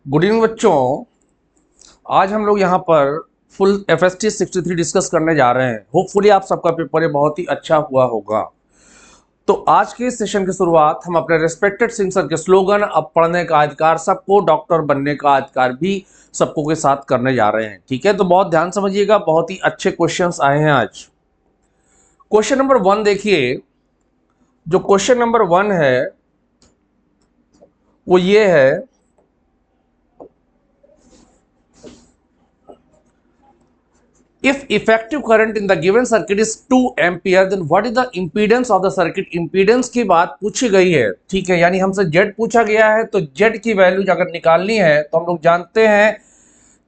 Good evening बच्चों। आज हम लोग यहाँ पर फुल FST 63 डिस्कस करने जा रहे हैं। होपफुली आप सबका पेपर ये बहुत ही अच्छा हुआ होगा। तो आज के इस सेशन की शुरुआत हम अपने रिस्पेक्टेड सिंह सर के स्लोगन अब पढ़ने का अधिकार सबको, डॉक्टर बनने का अधिकार भी सबको के साथ करने जा रहे हैं। ठीक है, तो बहुत ध्यान समझिएगा, बहुत ही अच्छे क्वेश्चंस आए हैं आज। क्वेश्चन नंबर 1 देखिए। जो क्वेश्चन नंबर 1 है वो ये है, if effective current in the given circuit is 2 ampere then what is the impedance of the circuit। impedance की बात पूछी गई है, ठीक है, यानी हमसे Z पूछा गया है। तो Z की वैल्यू अगर निकालनी है तो हम लोग जानते हैं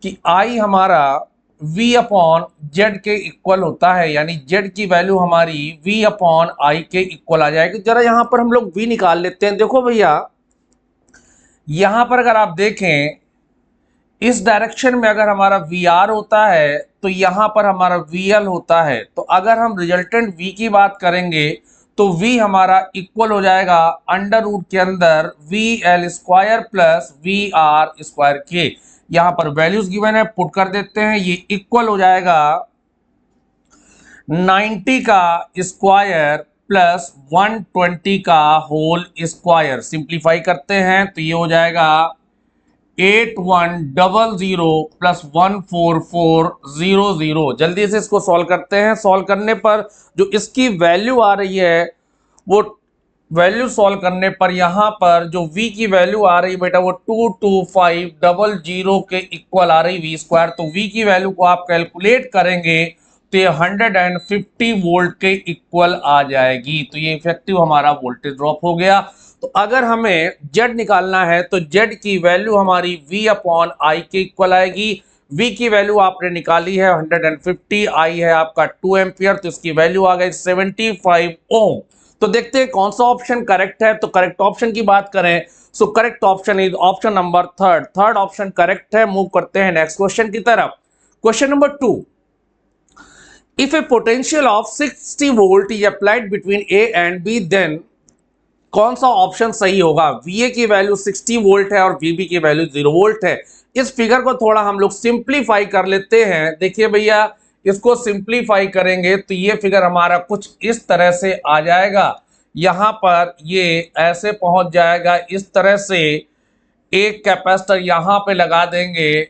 कि I हमारा V अपॉन Z के इक्वल होता है, यानी Z की वैल्यू हमारी V अपॉन I के इक्वल आ जाएगी। जरा यहां पर हम लोग V निकाल लेते हैं। देखो भैया, यहां पर अगर आप देखें इस डायरेक्शन में अगर हमारा VR होता है तो यहां पर हमारा VL होता है। तो अगर हम रिजल्टेंट V की बात करेंगे तो V हमारा इक्वल हो जाएगा अंडर रूट के अंदर VL square plus VR square के। यहां पर वैल्यूज गिवन है, पुट कर देते हैं। ये इक्वल हो जाएगा 90 का स्क्वायर प्लस 120 का होल स्क्वायर। सिंप्लीफाई करते हैं तो ये हो जाएगा 8100 प्लस 14400। जल्दी से इसको सॉल्व करते हैं। सॉल्व करने पर जो इसकी वैल्यू आ रही है वो वैल्यू सॉल्व करने पर यहां पर जो V की वैल्यू आ रही है बेटा वो 22500 के इक्वल आ रही V स्क्वायर। तो V की वैल्यू को आप कैलकुलेट करेंगे तो ये 150 वोल्ट के इक्वल आ जाएगी। तो ये इफेक्टिव हमारा वोल्टेज ड्रॉप हो गया। तो अगर हमें Z निकालना है तो Z की वैल्यू हमारी V अपॉन I के इक्वल आएगी। V की वैल्यू आपने निकाली है 150, I है आपका 2 एम्पियर, तो इसकी वैल्यू आ गई 75 ओम। तो देखते हैं कौन सा ऑप्शन करेक्ट है। तो करेक्ट ऑप्शन की बात करें so correct option is option number third option correct है। मूव करते हैं नेक्स्ट क्वेश्चन की तरफ। Question number 2, if a potential of 60 volt is applied between A and B then कौन सा ऑप्शन सही होगा। VA की वैल्यू 60 वोल्ट है और VB की वैल्यू 0 वोल्ट है। इस फिगर को थोड़ा हम लोग सिंप्लीफाई कर लेते हैं। देखिए भैया, इसको सिंप्लीफाई करेंगे तो ये फिगर हमारा कुछ इस तरह से आ जाएगा। यहां पर ये ऐसे पहुंच जाएगा इस तरह से। एक कैपेसिटर यहां पे लगा देंगे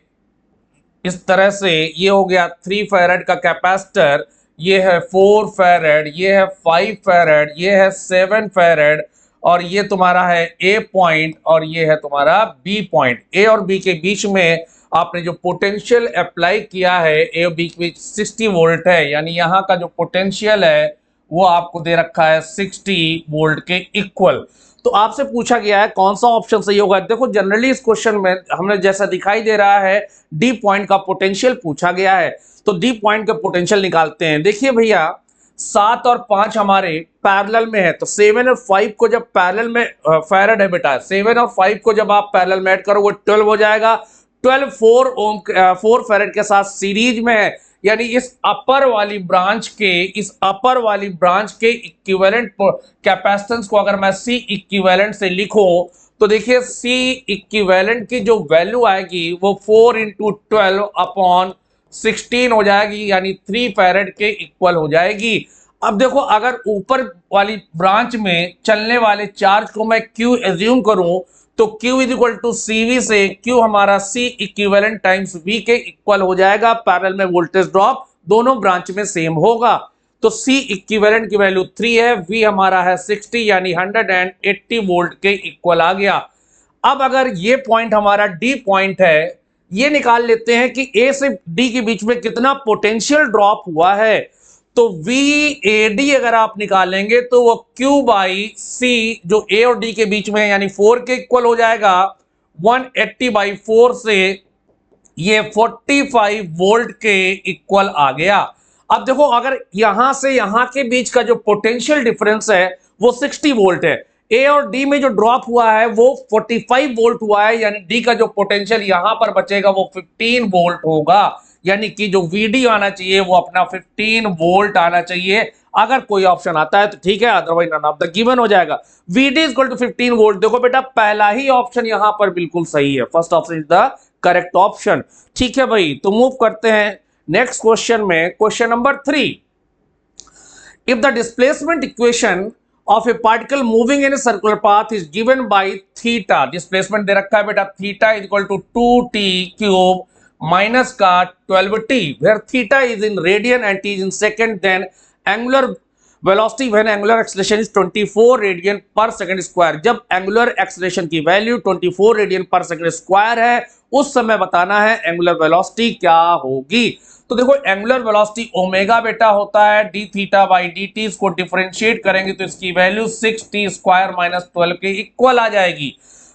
इस तरह से। ये हो गया 3 फैरेड का कैपेसिटर, ये है 4 फैरेड, ये है 5 फैरेड, ये है 7 फैरेड, और ये तुम्हारा है A पॉइंट और ये है तुम्हारा B पॉइंट। A और B के बीच में आपने जो पोटेंशियल अप्लाई किया है A और B के बीच 60 वोल्ट है, यानी यहाँ का जो पोटेंशियल है वो आपको दे रखा है 60 वोल्ट के इक्वल। तो आपसे पूछा गया है कौन सा ऑप्शन सही होगा। देखो जनरली इस क्वेश्चन में हमने जैसा दिखाई दे रहा है D पॉइंट का पोटेंशियल पूछा गया है, तो D पॉइंट का पोटेंशियल निकालते हैं। देखिए भैया, 7 और 5 हमारे पैरेलल में है, तो 7 और 5 को जब पैरेलल में फैरेड है बेटा, 7 और 5 को जब आप पैरेलल में ऐड करो वो 12 हो जाएगा। 12 4 फैरेड के साथ सीरीज में है, यानी इस अपर वाली ब्रांच के इक्विवेलेंट कैपेसिटेंस को अगर मैं C इक्विवेलेंट से लिखूं तो देखिए C इक्विवेलेंट की जो वैल्यू आएगी वो 4 × 12 अपॉन 16 हो जाएगी, यानी 3 फैरेड के इक्वल हो जाएगी। अब देखो, अगर ऊपर वाली ब्रांच में चलने वाले चार्ज को मैं Q एज्यूम करूं तो Q is equal to CV से Q हमारा C इक्विवेलेंट टाइम्स V के इक्वल हो जाएगा। पैरेलल में वोल्टेज ड्रॉप दोनों ब्रांच में सेम होगा। तो C इक्विवेलेंट की वैल्यू 3 है, V हमारा है 60, यानी 180 वोल्ट के इक्वल आ गया। अब अगर ये पॉइंट हमारा D पॉइंट है, ये निकाल लेते हैं कि A से D के बीच में कितना पोटेंशियल ड्रॉप हुआ है। तो VAD अगर आप निकालेंगे तो वो Q बाई C जो A और D के बीच में है, यानी 4 के इक्वल हो जाएगा। 180/4 से ये 45 वोल्ट के इक्वल आ गया। अब देखो, अगर यहां से यहां के बीच का जो पोटेंशियल डिफरेंस है वो 60 वोल्ट है, A और D में जो ड्रॉप हुआ है वो 45 वोल्ट हुआ है, यानी D का जो पोटेंशियल यहां पर बचेगा वो 15 वोल्ट होगा, यानी कि जो VD आना चाहिए वो अपना 15 वोल्ट आना चाहिए। अगर कोई ऑप्शन आता है तो ठीक है, otherwise none of the given हो जाएगा। VD equal to 15 volt. देखो बेटा पहला ही ऑप्शन यहां पर बिल्कुल सही है, first option is the correct option. ठीक है भाई, तो मूव करते हैं नेक्स्ट क्वेश्चन में, question number 3। If the displacement equation of a particle moving in a circular path is given by theta, displacement दे रखा है बेटा, theta is equal to 2t cube minus का 12t, where theta is in radian and t is in second, then angular velocity when angular acceleration is 24 radian per second square। जब angular acceleration की value 24 radian per second square है, उस समय बताना है angular velocity क्या होगी। तो देखो एंगुलर वेलोसिटी ओमेगा बेटा होता है D theta by D T, इसको डिफरेंशिएट करेंगे तो इसकी वैल्यू 6t स्क्वायर माइनस 12 के इक्वल आ जाएगी।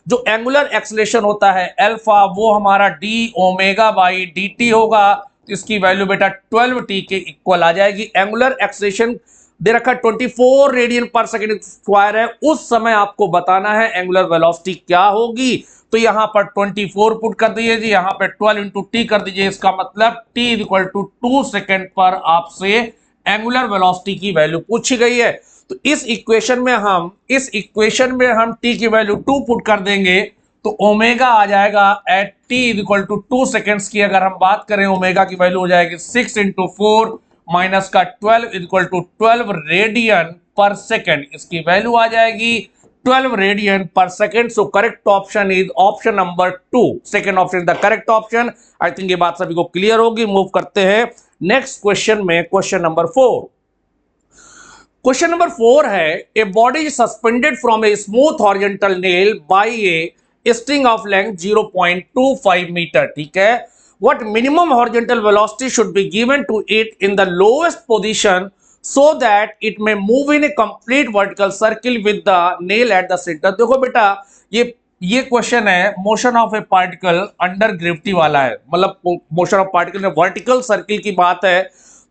जो एंगुलर एक्सेलरेशन होता है अल्फा, वो हमारा D omega by D T होगा, तो इसकी वैल्यू बेटा 12t के इक्वल आ जाएगी। एंगुलर एक्सेलरेशन दे रखा 24 रेडियन पर सेकेंड स्क्वायर है, उस समय आपको बताना है एंगुलर वेलोसिटी क्या होगी। तो यहां पर 24 पुट कर दीजिए जी, यहां पे 12 इंटू टी कर दीजिए, इसका मतलब t इक्वल टू 2 सेकेंड पर आपसे एंगुलर वेलोसिटी की वैल्यू पूछी गई है। तो इस इक्वेशन में हम t की वैल्यू 2 पुट कर देंगे तो ओमेगा आ जाएगा at t equal to 2 seconds की। अगर हम बात करें ओमेगा की वैल्यू हो जाएगी 6 इंटू 4 माइनस का 12 equal to 12 radian per second, इसकी वैल्यू आ जाएगी 12 radian per second. So correct option is option number 2, second option is the correct option. I think ये बात सभी को क्लियर होगी। मूव करते हैं नेक्स्ट क्वेश्चन में, क्वेश्चन नंबर 4। क्वेश्चन नंबर 4 है, a body is suspended from a smooth horizontal nail by a string of length 0.25 metre. ठीक है, what minimum horizontal velocity should be given to it in the lowest position so that it may move in a complete vertical circle with the nail at the center। देखो बेटा ये question है motion of a particle under gravity वाला है, मतलब motion of particle में vertical circle की बात है।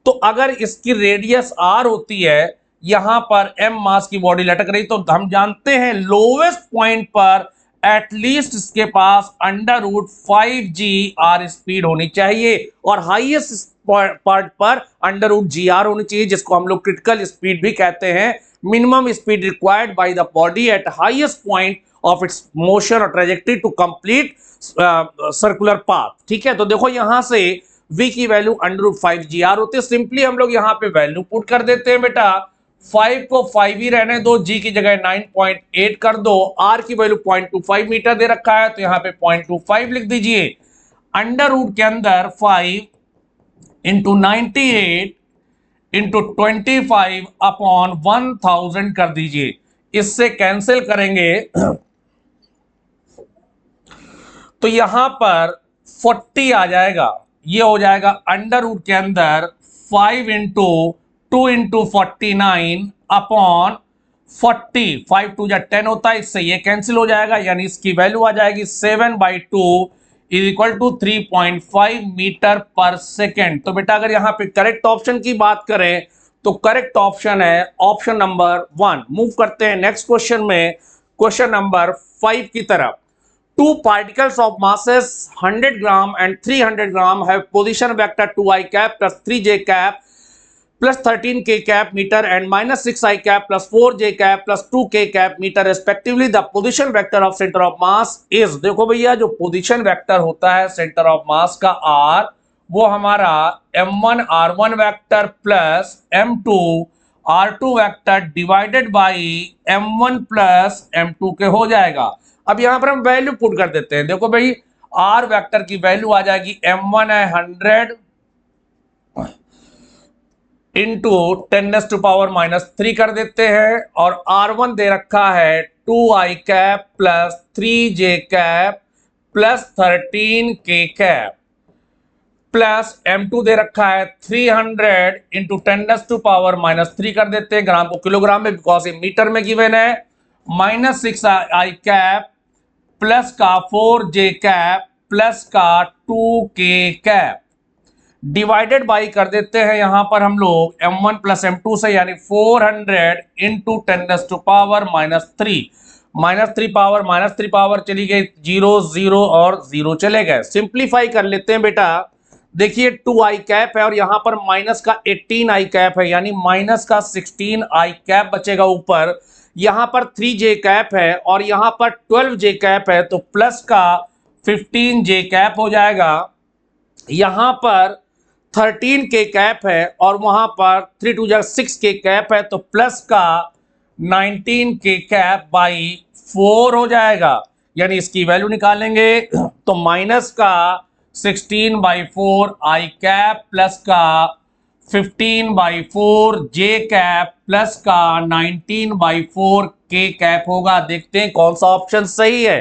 तो अगर इसकी रेडियस r होती है, यहां पर m मास की बॉडी लटक रही, तो हम जानते हैं लोवेस्ट पॉइंट पर एटलीस्ट इसके पास √5g r स्पीड होनी चाहिए और हाईएस्ट पार्ट पर √gr होनी चाहिए, जिसको हम लोग क्रिटिकल स्पीड भी कहते हैं। Minimum speed required by the body at highest point of its motion और trajectory to complete circular path. ठीक है, तो देखो यहां से v की वैल्यू √5gr होती है। सिंपली हम लोग यहां पे वैल्यू पुट कर देते हैं बेटा, 5 को 5 ही रहने दो, g की जगह 9.8 कर दो, r की वैल्यू 0.25 मीटर दे रखा है तो यहाँ पे 0.25 लिख दीजिए। अंडर रूट के अंदर 5 इंटू 98 इंटू 25 अपॉन 1000 कर दीजिए, इससे कैंसिल करेंगे तो यहां पर 40 आ जाएगा। ये हो जाएगा अंडर रूट के अंदर 5 इंटू 2 इंटू 49 अपॉन 40, 5 2 जा 10 होता है, इससे ये कैंसिल हो जाएगा, यानी इसकी वैल्यू आ जाएगी 7/2 इज इक्वल टू 3.5 मीटर पर सेकेंड। तो बेटा अगर यहां पे करेक्ट ऑप्शन की बात करें तो करेक्ट ऑप्शन है ऑप्शन नंबर 1। मूव करते हैं नेक्स्ट क्वेश्चन में, क्वेश्चन नंबर 5 की तरफ। Two particles of masses 100 gram and 300 gram have position vector 2i cap plus 3j cap plus 13k cap meter and minus 6i cap plus 4j cap plus 2k cap meter respectively। The position vector of center of mass is, देखो भैया जो position vector होता है center of mass का r, वो हमारा m1 r1 vector plus m2 r2 vector divided by m1 plus m2 के हो जाएगा। अब यहां पर हम वैल्यू पुट कर देते हैं। देखो भाई r वेक्टर की वैल्यू आ जाएगी m1 है 100 इंटू 10⁻³ कर देते हैं और r1 दे रखा है 2i cap plus 3j cap plus 13k cap plus m2 दे रखा है 300 इंटू 10⁻³ कर देते हैं, ग्राम को किलोग्राम में बिकॉज ये मीटर में गिवन है, -6i कैप प्लस का 4j कैप प्लस का 2k कैप डिवाइडेड बाई कर देते हैं यहां पर हम लोग m1 प्लस m2 से, यानी 400 इंटू 10⁻³ -3 पावर चली गई 0 0 और 0 चले गए। सिंप्लीफाई कर लेते हैं बेटा, देखिए 2 आई कैप है और यहां पर माइनस का 18 आई कैप है, यानी माइनस का 16 आई कैप बचेगा ऊपर। यहां पर 3 जे कैप है और यहां पर 12 जे कैप है, तो प्लस का 15 जे कैप हो जाएगा। यहां पर 13 के कैप है और वहां पर 3 2 6 के कैप है, तो प्लस का 19 के कैप बाई 4 हो जाएगा। यानी इसकी वैल्यू निकालेंगे तो माइनस का 16/4 आई कैप प्लस का 15/4 जे कैप प्लस का 19/4 के कैप होगा। देखते हैं कौन सा ऑप्शन सही है।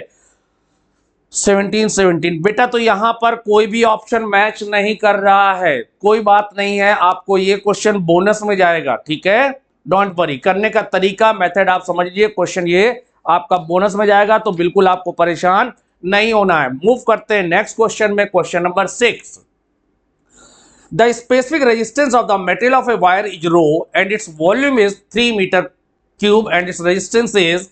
17 बेटा, तो यहां पर कोई भी ऑप्शन मैच नहीं कर रहा है। कोई बात नहीं है, आपको ये क्वेश्चन बोनस में जाएगा, ठीक है। डोंट वरी, करने का तरीका मेथड आप समझ लीजिए, क्वेश्चन ये आपका बोनस में जाएगा, तो बिल्कुल आपको परेशान नहीं होना है। मूव करते हैं नेक्स्ट क्वेश्चन में, question number 6। The specific resistance of the material of a wire is rho and its volume is 3 metre cube and its resistance is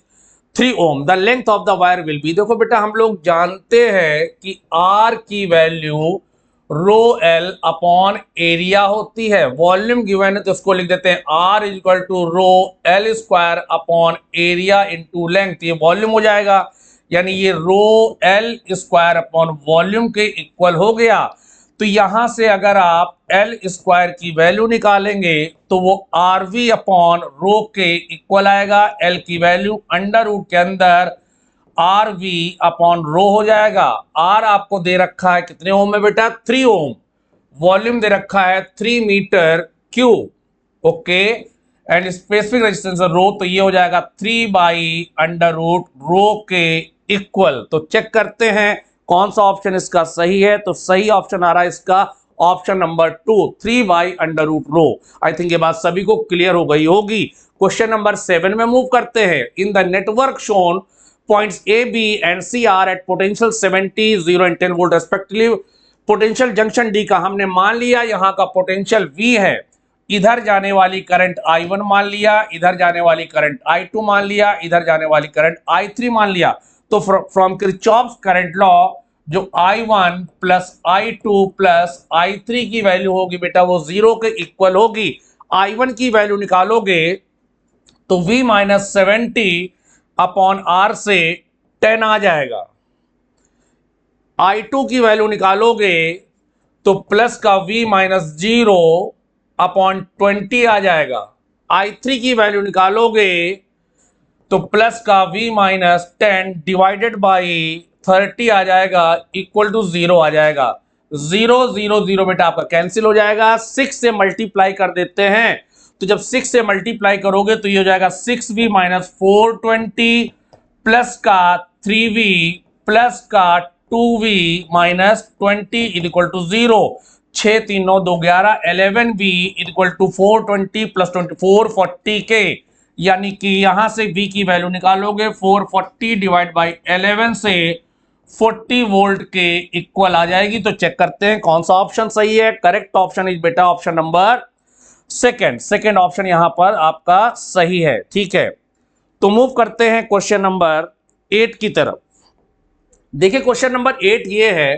3 ohm. The length of the wire will be. देखो बेटा, हम लोग जानते हैं कि R की वैल्यू rho L upon area होती है। वॉल्यूम गिवन है तो इसको लिख देते हैं R is equal to rho L square upon area into length. ये वॉल्यूम हो जाएगा, यानी ये rho L square upon volume के इक्वल हो गया। तो यहां से अगर आप एल स्क्वायर की वैल्यू निकालेंगे तो वो आर वी अपॉन रो के इक्वल आएगा। एल की वैल्यू अंडर रूट के अंदर आर वी अपॉन रो हो जाएगा। आर आपको दे रखा है कितने ओम में बेटा? 3 ओम। वॉल्यूम दे रखा है 3 metre cube. Okay, and specific resistance rho, तो ये हो जाएगा 3/अंडर रूट रो के इक्वल। तो चेक करते हैं कौन सा ऑप्शन इसका सही है। तो सही ऑप्शन आ रहा है इसका ऑप्शन नंबर 2, 3/अंडर रूट रो। आई थिंक ये बात सभी को क्लियर हो गई होगी। क्वेश्चन नंबर 7 में मूव करते हैं। In the network shown points A, B and C are at potential 70, 0 and 10 volt respectively. Potential junction D का हमने मान लिया, यहां का पोटेंशियल V है। इधर जाने वाली करंट I1 मान लिया, इधर जाने वाली करंट I2 मान लिया, इधर जाने वाली करंट I3 मान लिया। तो फ्रॉम किरचॉफ्स करंट लॉ जो I1 plus I2 plus I3 की वैल्यू होगी बेटा वो 0 के इक्वल होगी। I1 की वैल्यू निकालोगे तो V माइनस 70 अपॉन आर से 10 आ जाएगा। I2 की वैल्यू निकालोगे तो प्लस का V माइनस 0 अपॉन 20 आ जाएगा। I3 की वैल्यू निकालोगे तो प्लस का V माइनस 10 डिवाइडेड बाई 30 आ जाएगा, इक्वल टू 0 आ जाएगा। 0 0 0 बेटा आपका कैंसिल हो जाएगा। 6 से मल्टीप्लाई कर देते हैं, तो जब 6 से मल्टीप्लाई करोगे तो ये हो जाएगा 6V माइनस 420 प्लस का 3V प्लस का 2V minus 20 equal to 0। 6 3 9 2 11 11V equal to 420 plus 24 40 के, यानी कि यहां से V की वैल्यू निकालोगे 440 डिवाइड बाई 11 से 40 वोल्ट के इक्वल आ जाएगी। तो चेक करते हैं कौन सा ऑप्शन सही है। करेक्ट ऑप्शन इज बेटा ऑप्शन नंबर सेकंड ऑप्शन यहां पर आपका सही है, ठीक है। तो मूव करते हैं क्वेश्चन नंबर 8 की तरफ। देखिए क्वेश्चन नंबर 8 ये है,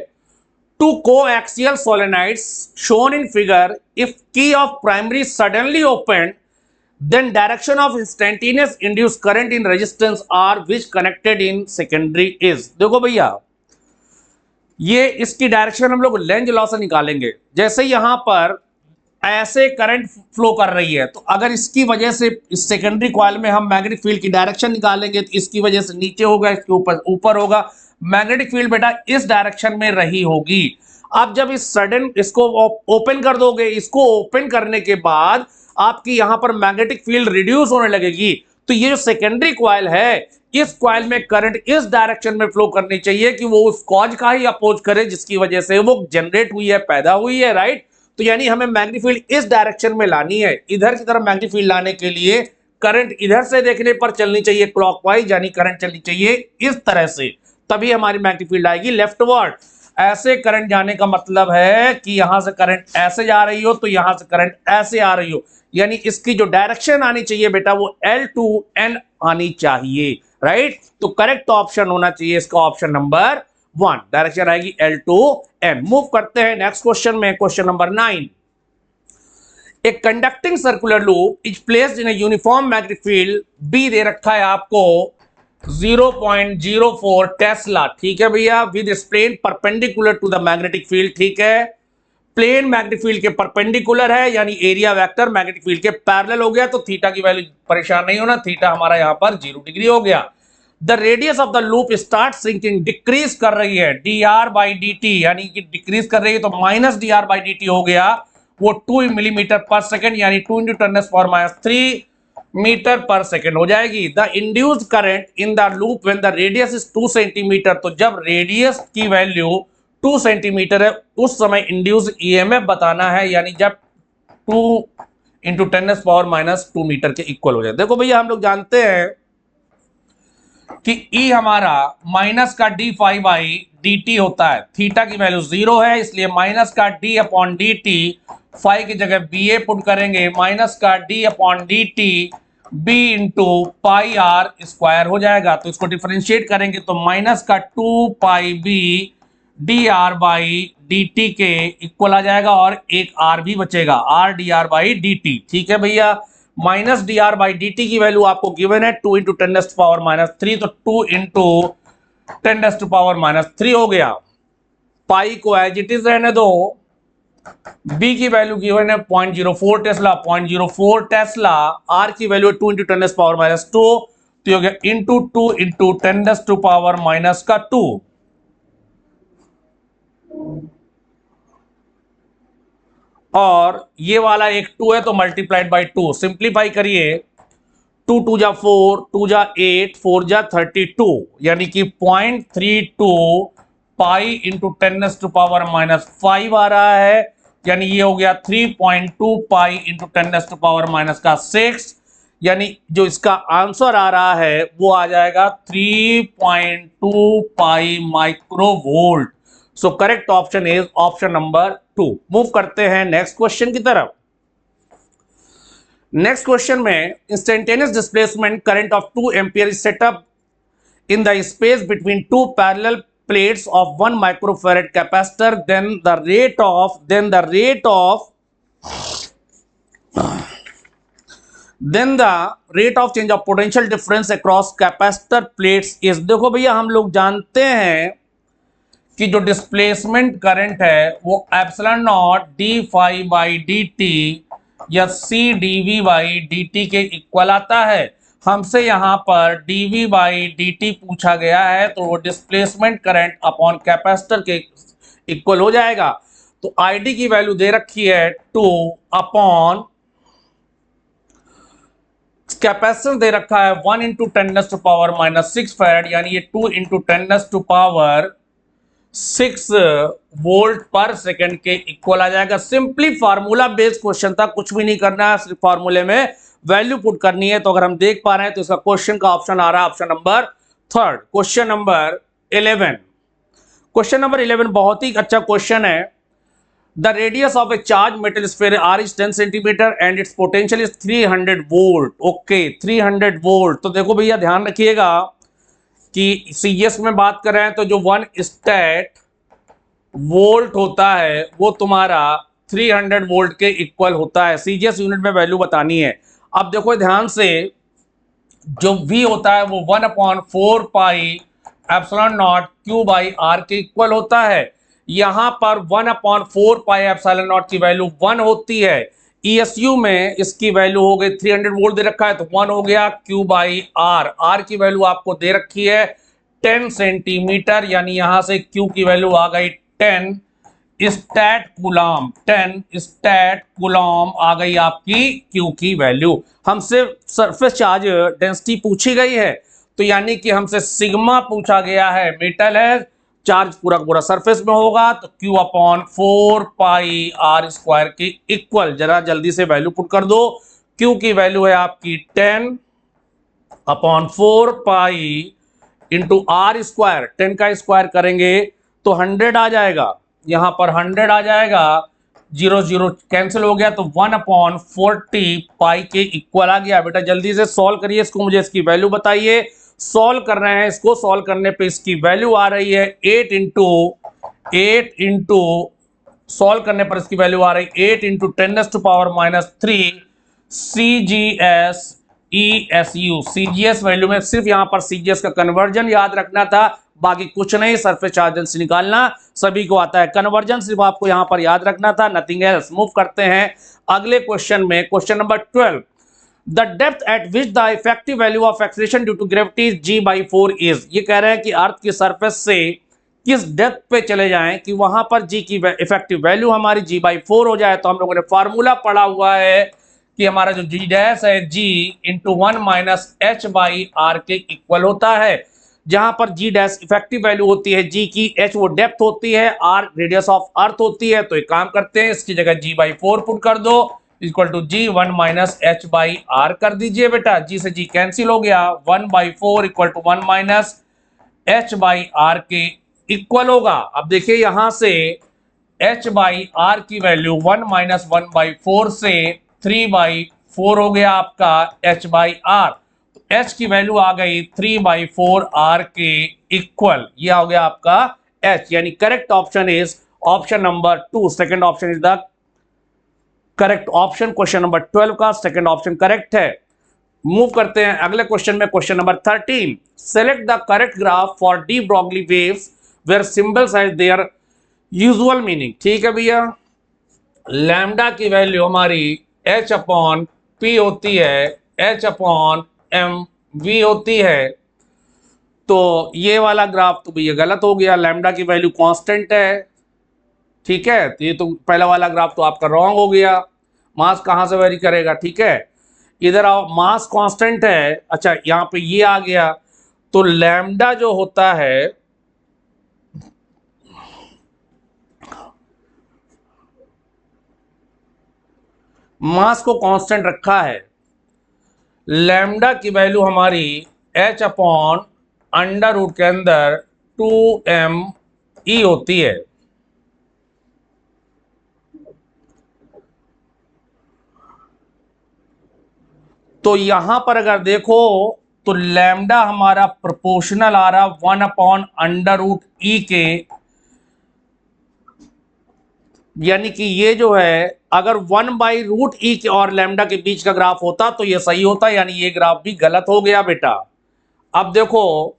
two coaxial solenoids shown in figure, if key of primary suddenly open then direction of instantaneous induced current in resistance R which connected in secondary is। देखो भैया, ये इसकी डायरेक्शन हम लोग लेंज लॉ से निकालेंगे। जैसे यहां पर ऐसे करंट फ्लो कर रही है, तो अगर इसकी वजह से इस सेकेंडरी कॉइल में हम मैग्नेटिक फील्ड की डायरेक्शन निकालेंगे तो इसकी वजह से नीचे होगा, इसके ऊपर होगा। मैग्नेटिक फील्ड बेटा इस डायरेक्शन में रही होगी। अब जब इस सडन इसको ओपन कर दोगे, इसको ओपन करने के बाद आपकी यहां पर मैग्नेटिक फील्ड रिड्यूस होने लगेगी। तो ये जो सेकेंडरी कॉइल है, इस कॉइल में करंट इस डायरेक्शन में फ्लो करनी चाहिए कि वो उस कॉज का ही अपोज करे जिसकी वजह से वो जनरेट हुई है, पैदा हुई है, राइट। तो यानी हमें मैग्नेटिक फील्ड इस डायरेक्शन में लानी है। इधर की तरफ मैग्नेटिक फील्ड लाने के लिए करंट इधर से देखने पर चलनी चाहिए क्लॉकवाइज, यानी करंट चलनी चाहिए इस तरह से, तभी हमारी मैग्नेटिक फील्ड आएगी लेफ्टवर्ड। ऐसे करंट जाने का मतलब है कि यहां से करंट ऐसे जा रही हो तो यहां से करंट ऐसे आ रही हो, यानी इसकी जो डायरेक्शन आनी चाहिए बेटा वो L2N आनी चाहिए, राइट। तो करेक्ट ऑप्शन होना चाहिए इसका ऑप्शन नंबर 1, डायरेक्शन आएगी L टू N। मूव करते हैं नेक्स्ट क्वेश्चन में, question number 9। A conducting circular loop is placed in a uniform magnetic field, B दे रखा है आपको 0.04 टेस्ला, ठीक है भैया, with plane perpendicular to the magnetic field, ठीक है, प्लेन मैग्नेटिक फील्ड के परपेंडिकुलर है, यानी एरिया वेक्टर मैग्नेटिक फील्ड के पैरेलल हो गया, तो थीटा की वैल्यू परेशान नहीं होना, थीटा हमारा यहां पर 0 डिग्री हो गया। The radius of the loop start shrinking, decrease कर रही है, dr बाई dt, यानी कि डिक्रीज कर रही है, तो माइनस dr बाई dt हो गया, वो 2 मिलीमीटर पर सेकेंड, यानी 2 × 10⁻³ मीटर पर सेकेंड हो जाएगी। The induced current in the loop when the radius is 2 centimetre, तो जब रेडियस की वैल्यू 2 सेंटीमीटर है उस समय इंड्यूस्ड ईएमएफ बताना है, यानी जब 2 × 10⁻² मीटर के इक्वल हो जाए। देखो भैया हम लोग जानते हैं कि E हमारा माइनस का d∅/dt होता है, थीटा की वैल्यू 0 है, इसलिए माइनस का d/dt, फाई की जगह ba पुट करेंगे, माइनस का d/dt b into pi r square हो जाएगा। तो इसको डिफरेंशिएट करेंगे तो माइनस का 2πb dr/dt के इक्वल आ जाएगा, और एक r भी बचेगा, r dr/dt, ठीक है भैया। माइनस dr/dt की वैल्यू आपको गिवन है 2 × 10⁻³ तो 2 × 10⁻³ हो गया। पाई को एज इट इज रहने दो, b की वैल्यू गिवन है 0.04 टेस्ला, 0.04 टेस्ला, r की वैल्यू 2 × 10⁻², तो ये हो गया इंटू 2 × 10⁻²। और ये वाला एक 2 है तो मल्टीप्लाइड बाई 2, सिंप्लीफाई करिए, 2 × 2 = 4, 2 × 8, 4 × 32, यानी कि 0.32 पाई इंटू 10⁻⁵ आ रहा है, यानी ये हो गया 3.2 पाई इंटू 10⁻⁶, यानी जो इसका आंसर आ रहा है वो आ जाएगा 3.2 pi microvolt. So correct option is option number 2। Move करते हैं नेक्स्ट क्वेश्चन की तरफ। नेक्स्ट क्वेश्चन में instantaneous displacement current of 2 ampere is set up in the space between 2 parallel plates of 1 microfarad capacitor, then the rate of change of potential difference across capacitor plates is, देखो भैया हम लोग जानते हैं कि जो displacement current है वो ε0 d∅/dt या c/dv/dt के इक्वल आता है। हमसे यहां पर dv/dt पूछा गया है, तो वो डिस्प्लेसमेंट करंट अपॉन कैपेसिटर के इक्वल हो जाएगा। तो id की वैल्यू दे रखी है 2 अपॉन कैपेसिटर दे रखा है 1 × 10⁻⁻6 फैराड, यानी ये 2 × 10⁻6 वोल्ट पर सेकंड के इक्वल आ जाएगा। सिंपली फार्मूला बेस्ड क्वेश्चन था, कुछ भी नहीं करना है, सिर्फ फार्मूले में वैल्यू पुट करनी है। तो अगर हम देख पा रहे हैं तो इसका क्वेश्चन का ऑप्शन आ रहा है option number 3। Question number 11। Question number 11 बहुत ही अच्छा क्वेश्चन है। The radius of A charge metal sphere r is 10 centimetre and it's potential is 300 volt. Okay 300 volt. तो देखो भैया ध्यान रखिएगा कि सीएस में बात कर रहे हैं तो जो 1 स्टैट वोल्ट होता है वो तुम्हारा 300 वोल्ट के इक्वल होता है। सीजीएस यूनिट में वैल्यू बतानी है। अब देखो ध्यान से, जो V होता है वो 1/4 पाई ε0 Q/r के इक्वल होता है। यहां पर 1/4 पाई ε0 की वैल्यू 1 होती है। ESU में इसकी वैल्यू हो गई 300 वोल्ट दे रखा है तो 1 हो गया Q/r। R की वैल्यू आपको दे रखी है 10 सेंटीमीटर, यानी यहां से Q की वैल्यू आ गई 10 स्टैट कूलम। 10 स्टैट कूलम आ गई आपकी Q की वैल्यू। हमसे सरफेस चार्ज डेंसिटी पूछी गई है, तो यानी कि हमसे सिग्मा पूछा गया है। मेटल है, चार्ज पूरा पूरा सरफेस में होगा, तो Q/4 पाई r² के इक्वल। जरा जल्दी से वैल्यू पुट कर दो। Q की वैल्यू है आपकी 10/4 पाई इंटू r²। 10 का स्क्वायर करेंगे तो 100 आ जाएगा, यहां पर 100 आ जाएगा, 0 0 कैंसिल हो गया, तो 1/40 पाई के इक्वल आ गया। बेटा जल्दी से सॉल्व करिए इसको, मुझे इसकी वैल्यू बताइए। सॉल्व कर रहे हैं इसको। सॉल्व करने पे इसकी वैल्यू आ रही है 8 इंटू सॉल्व करने पर इसकी वैल्यू आ रही है 8 इंटू 10⁻³ CGS CGS वैल्यू में सिर्फ यहां पर CGS का कन्वर्जन याद रखना था, बाकी कुछ नहीं। सरफेस चार्ज से निकालना सभी को आता है, कन्वर्जन सिर्फ आपको यहां पर याद रखना था, नथिंग एल्स। मूव करते हैं अगले क्वेश्चन में, question number 12। The depth at which the effective value of acceleration due to gravity G/4 is. ये कह रहे हैं कि अर्थ की सरफेस से किस डेप्थ पे चले जाएं कि वहां पर G की इफेक्टिव वैल्यू हमारी G/4 हो जाए। तो हम लोगों ने फार्मूला पढ़ा हुआ है कि हमारा जो G डैश है G इंटू 1 माइनस H/R के इक्वल होता है, जहां पर G डैश इफेक्टिव वैल्यू होती है G की, H वो डेप्थ होती है, R रेडियस ऑफ अर्थ होती है। तो एक काम करते हैं, इसकी जगह G/4 पुट कर दो, equal to G 1 minus H/R कर दीजिए बेटा। G से G कैंसिल हो गया, 1/4 इक्वल टू 1 माइनस H/R के इक्वल होगा। अब देखिए यहां से H/R की वैल्यू 1 माइनस 1/4 से 3/4 हो गया आपका H/R। तो H की वैल्यू आ गई 3/4 R के इक्वल, यह हो गया आपका H। यानी correct option is option number 2। Second option is the correct option. Question number 12 का सेकंड ऑप्शन करेक्ट है। मूव करते हैं अगले क्वेश्चन में, question number 13। Select the correct graph for de Broglie waves where symbols has their usual meaning. ठीक है भैया, lambda की वैल्यू हमारी H/P होती है, H/mv होती है। तो ये वाला ग्राफ तो भैया गलत हो गया, लैम्डा की वैल्यू कांस्टेंट है। ठीक है, तो ये तो पहला वाला ग्राफ तो आपका रॉन्ग हो गया। मास कहां से वेरी करेगा, ठीक है, इधर आओ, मास कांस्टेंट है। अच्छा यहां पे ये आ गया, तो लैम्डा जो होता है मास को कांस्टेंट रखा है, लैम्डा की वैल्यू हमारी H/√, के अंदर 2m E होती है। तो यहां पर अगर देखो तो लैम्डा हमारा प्रोपोर्शनल आ रहा 1/√E के, यानी कि ये जो है अगर 1/√E के और लैम्डा के बीच का ग्राफ होता तो ये सही होता, यानी ये ग्राफ भी गलत हो गया बेटा। अब देखो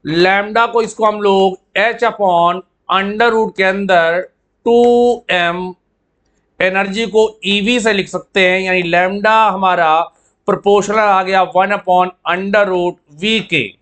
लैम्डा को, इसको हम लोग H/√, के अंदर 2m एनर्जी को EV से लिख सकते हैं, यानी लैम्डा हमारा प्रोपोर्शनल आ गया 1/√V के।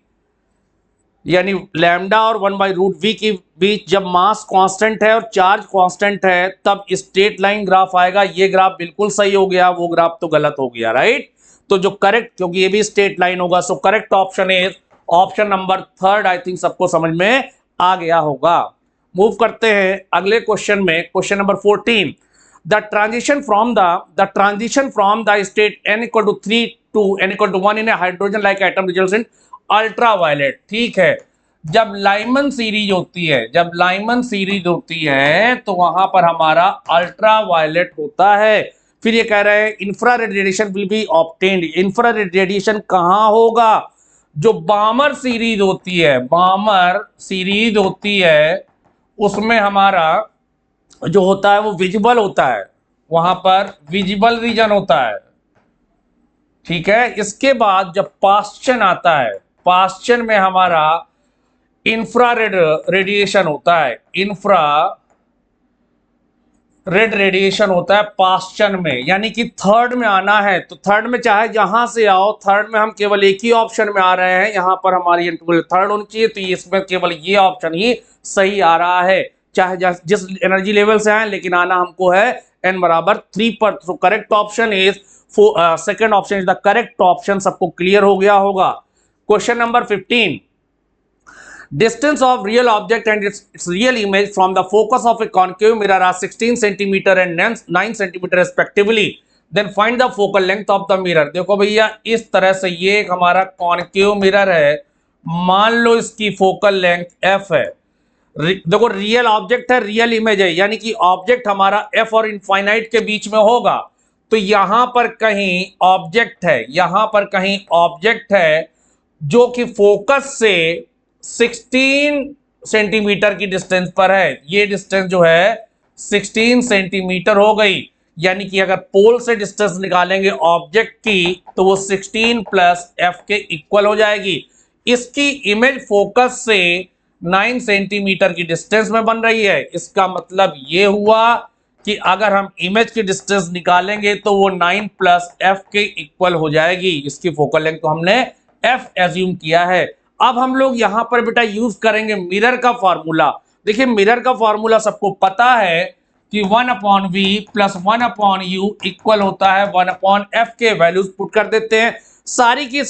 यानी लैम्डा और 1/√V के बीच जब मास कांस्टेंट है और चार्ज कांस्टेंट है तब स्ट्रेट लाइन ग्राफ आएगा। ये ग्राफ बिल्कुल सही हो गया, वो ग्राफ तो गलत हो गया, राइट। तो जो करेक्ट, क्योंकि ये भी स्ट्रेट लाइन होगा, सो correct option is option number 3। I think सबको समझ में आ गया होगा। मूव करते हैं अगले क्वेश्चन में, question number 14। The transition from the state n equal to 3 to n equal to 1 in hydrogen like atom results in ultraviolet. ठीक है, जब लाइमन सीरीज होती है तो वहां पर हमारा अल्ट्रावायलेट होता है। फिर ये कह रहे हैं infrared radiation will be obtained. Infrared radiation कहां होगा, जो बामर सीरीज होती है उसमें हमारा जो होता है वो विजिबल होता है, वहां पर विजिबल रीजन होता है। ठीक है, इसके बाद जब पास्चन आता है, पास्चन में हमारा इंफ्रारेड रेडिएशन होता है, इंफ्रारेड रेडिएशन होता है पास्चन में। यानी कि थर्ड में आना है तो थर्ड में चाहे जहां से आओ, थर्ड में हम केवल एक ही ऑप्शन में आ रहे हैं, यहां पर हमारी इंटरवल थर्ड होनी चाहिए, तो इसमें केवल ये ऑप्शन ही सही आ रहा है, चाहे जिस एनर्जी लेवल से आए, लेकिन आना हमको है n=3 पर। तो correct option is second option is the correct option. सबको क्लियर हो गया होगा। Question number 15। Distance of real object and its real image from the focus of a concave mirror are 16 centimetre and 9 centimetre respectively, then find the focal length of the mirror. देखो भैया इस तरह से ये एक हमारा कॉन्केव मिरर है, मान लो इसकी फोकल लेंथ f है। देखो रियल ऑब्जेक्ट है, रियल इमेज है, यानी कि ऑब्जेक्ट हमारा f और इनफाइनाइट के बीच में होगा। तो यहां पर कहीं ऑब्जेक्ट है, जो कि फोकस से 16 सेंटीमीटर की डिस्टेंस पर है। ये डिस्टेंस जो है 16 सेंटीमीटर हो गई, यानी कि अगर पोल से डिस्टेंस निकालेंगे ऑब्जेक्ट की तो वो 16 प्लस एफ के इक्वल हो जाएगी। इसकी इमेज फोकस से 9 सेंटीमीटर की डिस्टेंस में बन रही है। इसका मतलब ये हुआ कि अगर हम इमेज की डिस्टेंस निकालेंगे तो वो 9 प्लस एफ के इक्वल हो जाएगी। इसकी फोकल लेंथ तो हमने एफ एज्यूम किया है। अब हम लोग यहां पर बेटा यूज करेंगे मिरर का फॉर्मूला। देखिए मिरर का फॉर्मूला सबको पता है कि 1/v प्लस 1/u इक्वल होता है 1/f के। वैल्यूज पुट कर देते हैं। सारी की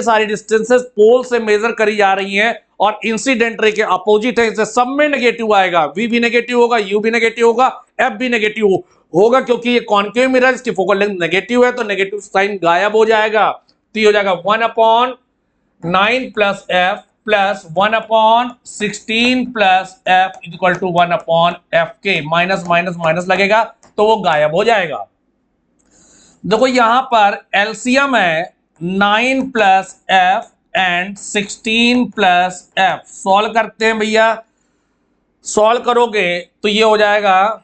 सारी डिस्टेंसेस पोल से मेजर करी जा रही हैं और इंसिडेंट रे के अपोजिट है, इससे सब में नेगेटिव आएगा। v भी नेगेटिव होगा, u भी नेगेटिव होगा, f भी नेगेटिव होगा, क्योंकि ये कॉन्केव मिरर इसकी फोकल लेंथ नेगेटिव है तो नेगेटिव साइन गायब हो जाएगा। तो ये हो जाएगा 1/9 plus f plus 1/16 plus f equal to 1/f के। माइनस माइनस माइनस लगेगा तो वो गायब हो जाएगा। देखो यहां पर एलसीएम है 9 plus f and 16 plus f। Solve करते हैं भैया। सॉल्व करोगे तो ये हो जाएगा,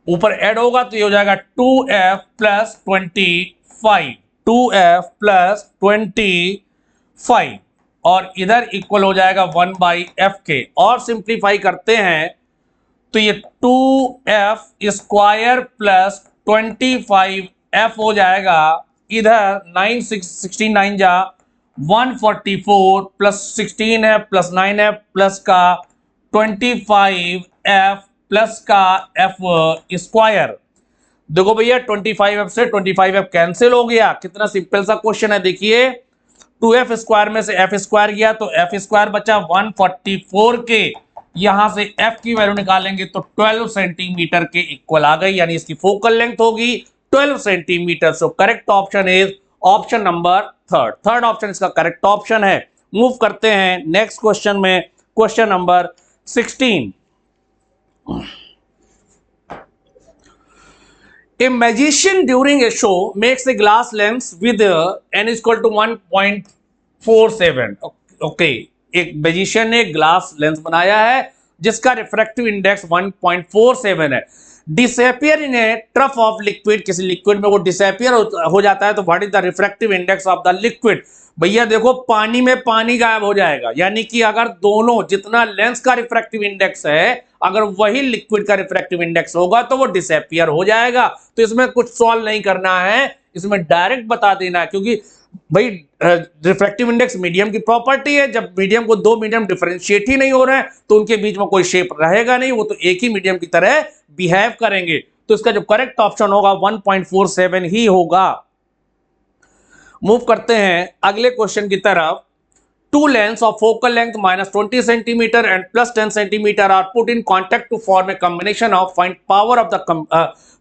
ऊपर ऐड होगा तो ये हो जाएगा 2f प्लस 25, 2f प्लस 25 और इधर इक्वल हो जाएगा 1/f के। और सिंप्लीफाई करते हैं तो ये 2f स्क्वायर प्लस 25f हो जाएगा। इधर 9 16 9 जा 144 प्लस 16 है प्लस 9 है प्लस का 25f प्लस का f स्क्वायर। देखो भैया 25f से 25f कैंसिल हो गया। कितना सिंपल सा क्वेश्चन है। देखिए 2f स्क्वायर में से f स्क्वायर गया तो f स्क्वायर बचा 144 के। यहां से f की वैल्यू निकालेंगे तो 12 सेंटीमीटर के इक्वल आ गई, यानी इसकी फोकल लेंथ होगी 12 centimetre. So correct option is option number third option इसका करेक्ट ऑप्शन है। मूव करते हैं नेक्स्ट क्वेश्चन में, question number 16। A magician during a show makes a glass lens with n is equal to 1.47. Okay, एक magician ने glass lens बनाया है जिसका रिफ्रैक्टिव इंडेक्स 1.47 है। Disappear in A trough of liquid, किसी लिक्विड में वो डिसअपियर हो जाता है तो what is the refractive index of the liquid. भैया देखो पानी में पानी गायब हो जाएगा, यानी कि अगर दोनों जितना लेंस का रिफ्रैक्टिव इंडेक्स है अगर वही लिक्विड का रिफ्रैक्टिव इंडेक्स होगा तो वो डिसअपियर हो जाएगा। तो इसमें कुछ सॉल्व नहीं करना है, इसमें डायरेक्ट बता देना है, क्योंकि भाई रिफ्रैक्टिव इंडेक्स मीडियम की प्रॉपर्टी है। जब मीडियम को दो मीडियम डिफरेंशिएट ही नहीं हो रहे हैं तो उनके बीच में कोई शेप रहेगा नहीं, वो तो एक ही मीडियम की तरह बिहेव करेंगे। तो इसका जो करेक्ट ऑप्शन होगा 1.47 ही होगा। मूव करते हैं अगले क्वेश्चन की तरफ। Two lengths of focal length minus 20 centimeter and plus 10 centimeter are put in contact to form a combination of find power of the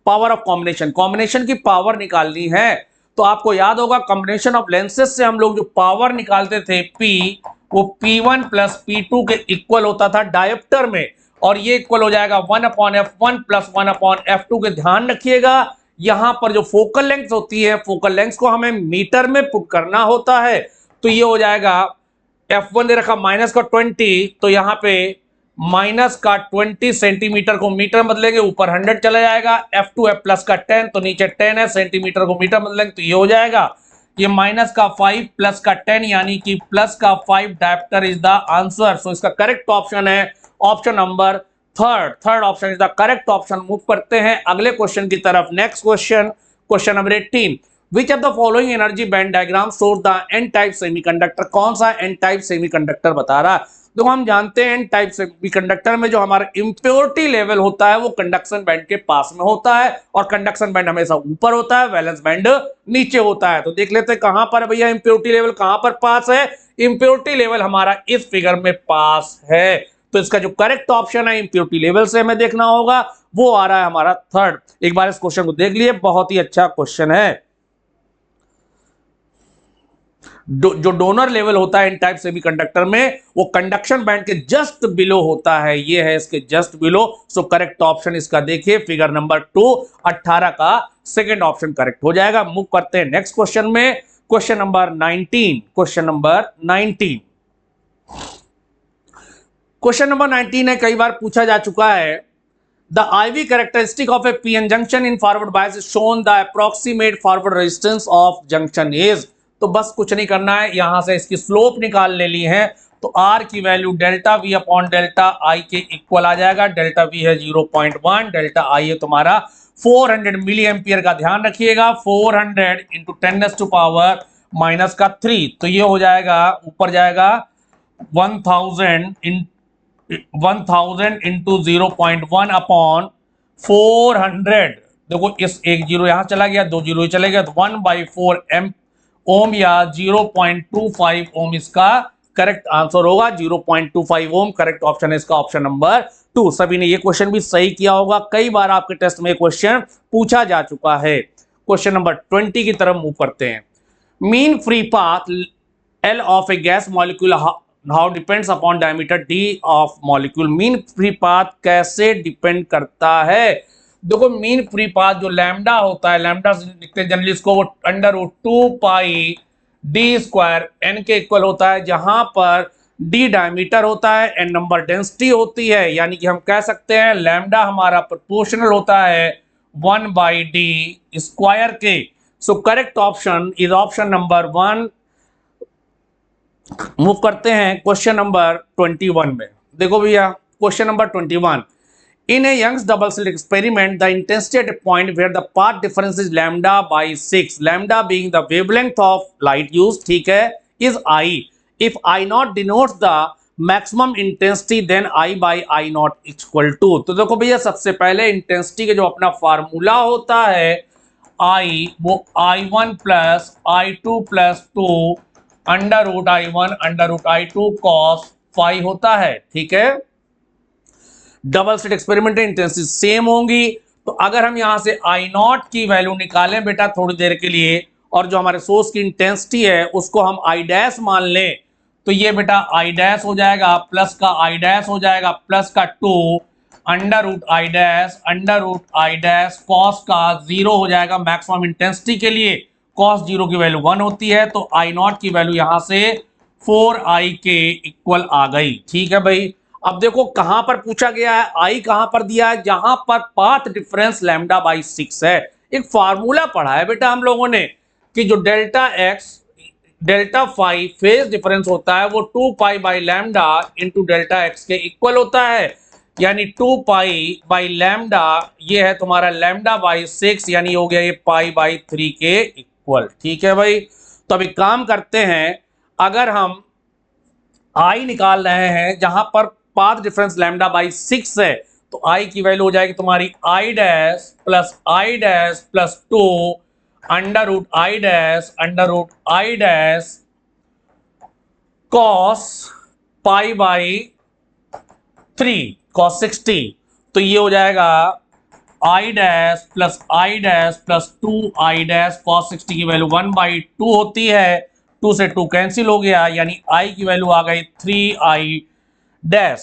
power of combination। Combination की power निकालनी है तो आपको याद होगा कॉम्बिनेशन ऑफ लेंसेज से हम लोग जो पावर निकालते थे P, वो P1 प्लस P2 के इक्वल होता था डायोप्टर में, और ये इक्वल हो जाएगा 1/f1 प्लस 1/f2 के। ध्यान रखिएगा यहां पर जो फोकल लेंथ होती है, फोकल लेंथ को हमें मीटर में पुट करना होता है। तो ये हो जाएगा f1 दे रखा माइनस का 20, तो यहाँ पे माइनस का 20 सेंटीमीटर को मीटर बदलेंगे, ऊपर 100 चला जाएगा। f2 है प्लस का 10 तो नीचे 10 है, सेंटीमीटर को मीटर बदलेंगे तो ये हो जाएगा ये माइनस का 5 प्लस का 10 यानी कि प्लस का 5 डायोप्टर इज द आंसर। सो इसका करेक्ट ऑप्शन है option number third option is the correct option. Move करते हैं अगले क्वेश्चन की तरफ। Next question, question number 18। Which of the following energy band diagram shows the n type semiconductor? कौन सा n type semiconductor बता रहा है? देखो हम जानते हैं n type semiconductor में जो हमारा impurity लेवल होता है वो कंडक्शन बैंड के पास में होता है, और कंडक्शन बैंड हमेशा ऊपर होता है, वैलेंस बैंड नीचे होता है। तो देख लेते हैं कहां पर भैया impurity लेवल कहां पर पास है। impurity लेवल हमारा इस फिगर में पास है, तो इसका जो करेक्ट ऑप्शन है impurity लेवल से हमें देखना होगा, वो आ रहा है हमारा थर्ड। एक बार इस क्वेश्चन को देख लिए, बहुत ही अच्छा क्वेश्चन है। जो डोनर लेवल होता है इन टाइप सेमीकंडक्टर में, वो कंडक्शन बैंड के जस्ट बिलो होता है, ये है इसके जस्ट बिलो। सो करेक्ट ऑप्शन इसका देखिए फिगर नंबर 2, 18 का सेकंड ऑप्शन करेक्ट हो जाएगा। मूव करते हैं नेक्स्ट क्वेश्चन में, क्वेश्चन नंबर 19। क्वेश्चन नंबर 19 है, कई बार पूछा जा चुका है। The IV characteristic of a PN junction in forward bias is shown the approximate forward resistance of junction is। तो बस कुछ नहीं करना है, यहां से इसकी स्लोप निकाल ले ली है, तो R की value delta V upon delta I के इक्वल आ जाएगा। डेल्टा V है 0.1, डेल्टा I है तुम्हारा 400 मिली एम्पियर का ध्यान रखिएगा, 400 इंटू 10⁻³ तो ये हो जाएगा, ऊपर जाएगा 1000 इंटू 0.1 अपॉन 400। देखो इस एक जीरो यहां चला गया, दो जीरो चले गया, तो 1/4 एम ओम या 0.25 ओम इसका करेक्ट आंसर होगा। 0.25 ओम करेक्ट ऑप्शन है इसका, ऑप्शन नंबर 2। सभी ने ये क्वेश्चन भी सही किया होगा, कई बार आपके टेस्ट में क्वेश्चन पूछा जा चुका है। क्वेश्चन नंबर 20 की तरफ मूव करते हैं। Mean free path L of A gas molecule how depends upon diameter D of molecule. Mean free path कैसे डिपेंड करता है? देखो मीन फ्री पाथ जो लैम्डा होता है, लैम्डा लिखते हैं जनरली इसको, वो √2πd² n के इक्वल होता है, जहां पर D डायमीटर होता है, n नंबर डेंसिटी होती है, यानी कि हम कह सकते हैं लैम्डा हमारा प्रोपोर्शनल होता है 1/d² के। So correct option is option number 1। Move करते हैं क्वेश्चन नंबर 21 में। देखो भैया question number 21, in a Young's double slit experiment the intensity at a point where the path difference is λ/6, lambda being the wavelength of light use, ठीक है, is I। If I0 denotes the maximum intensity then I/I0 equal to. तो देखो भैया सबसे पहले intensity के जो अपना फार्मूला होता है I, वो I1 plus I2 plus 2 √I1 √I2 cos phi होता है, ठीक है। Double slit experiment intensity same होंगी, तो अगर हम यहां से I0 की वैल्यू निकालें बेटा थोड़ी देर के लिए, और जो हमारे सोर्स की इंटेंसिटी है उसको हम I' मान लें, तो ये बेटा I' हो जाएगा, प्लस का I' हो जाएगा, प्लस का 2 √I' cos का 0 हो जाएगा मैक्सिमम इंटेंसिटी के लिए। cos 0 की वैल्यू 1 होती है, तो I0 की वैल्यू यहां से 4I के इक्वल आ गई, ठीक है भाई। अब देखो कहां पर पूछा गया है, I कहां पर दिया है, जहां पर पाथ डिफरेंस λ/6 है। एक फार्मूला पढ़ा है बेटा हम लोगों ने कि जो डेल्टा फाई फेज डिफरेंस होता है वो 2π/λ इंटू डेल्टा x के इक्वल होता है, यानी 2π/λ ये है तुम्हारा λ/6, यानी हो गया ये π/3 के इक्वल, ठीक है भाई। तो अभी काम करते हैं, अगर हम I निकाल रहे हैं जहां पर पाथ डिफरेंस λ/6 है, तो I की वैल्यू हो जाएगी तुम्हारी I' plus 2 √I' cos π/3 cos 60, तो ये हो जाएगा I' प्लस 2I' cos 60 की वैल्यू 1/2 होती है, 2 से 2 कैंसिल हो गया, यानी I की वैल्यू आ गई 3I'।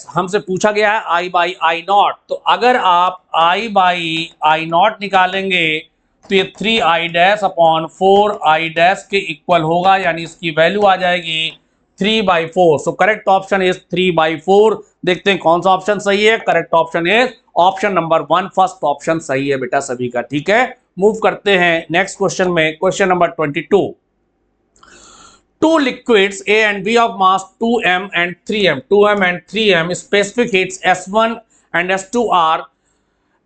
हमसे पूछा गया है I/I0, तो अगर आप I/I0 निकालेंगे तो ये 3I' अपॉन 4I' के इक्वल होगा, यानी इसकी वैल्यू आ जाएगी 3/4। सो करेक्ट ऑप्शन इज 3/4। देखते हैं कौन सा ऑप्शन सही है। Correct option is option number 1, first option सही है बेटा सभी का, ठीक है। मूव करते हैं नेक्स्ट क्वेश्चन में, question number 22। Two liquids A and B of mass 2m and 3m, 2m and 3m, specific heats S1 and S2 are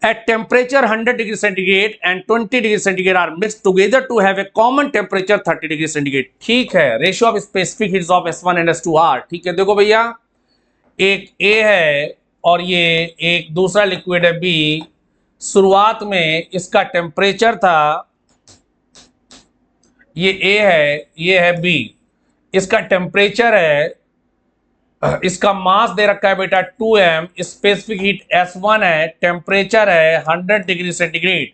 at temperature 100 degree centigrade and 20 degree centigrade are mixed together to have a common temperature 30 degree centigrade, ठीक है। Ratio of specific heats of S1 and S2 are, ठीक है। देखो भैया एक A है और ये एक दूसरा लिक्विड है B। शुरुआत में इसका टेम्परेचर था, ये A है, ये है B, इसका टेम्परेचर है, इसका मास दे रखा है बेटा 2m, स्पेसिफिक हीट S1 है, टेम्परेचर है 100 डिग्री सेंटीग्रेड,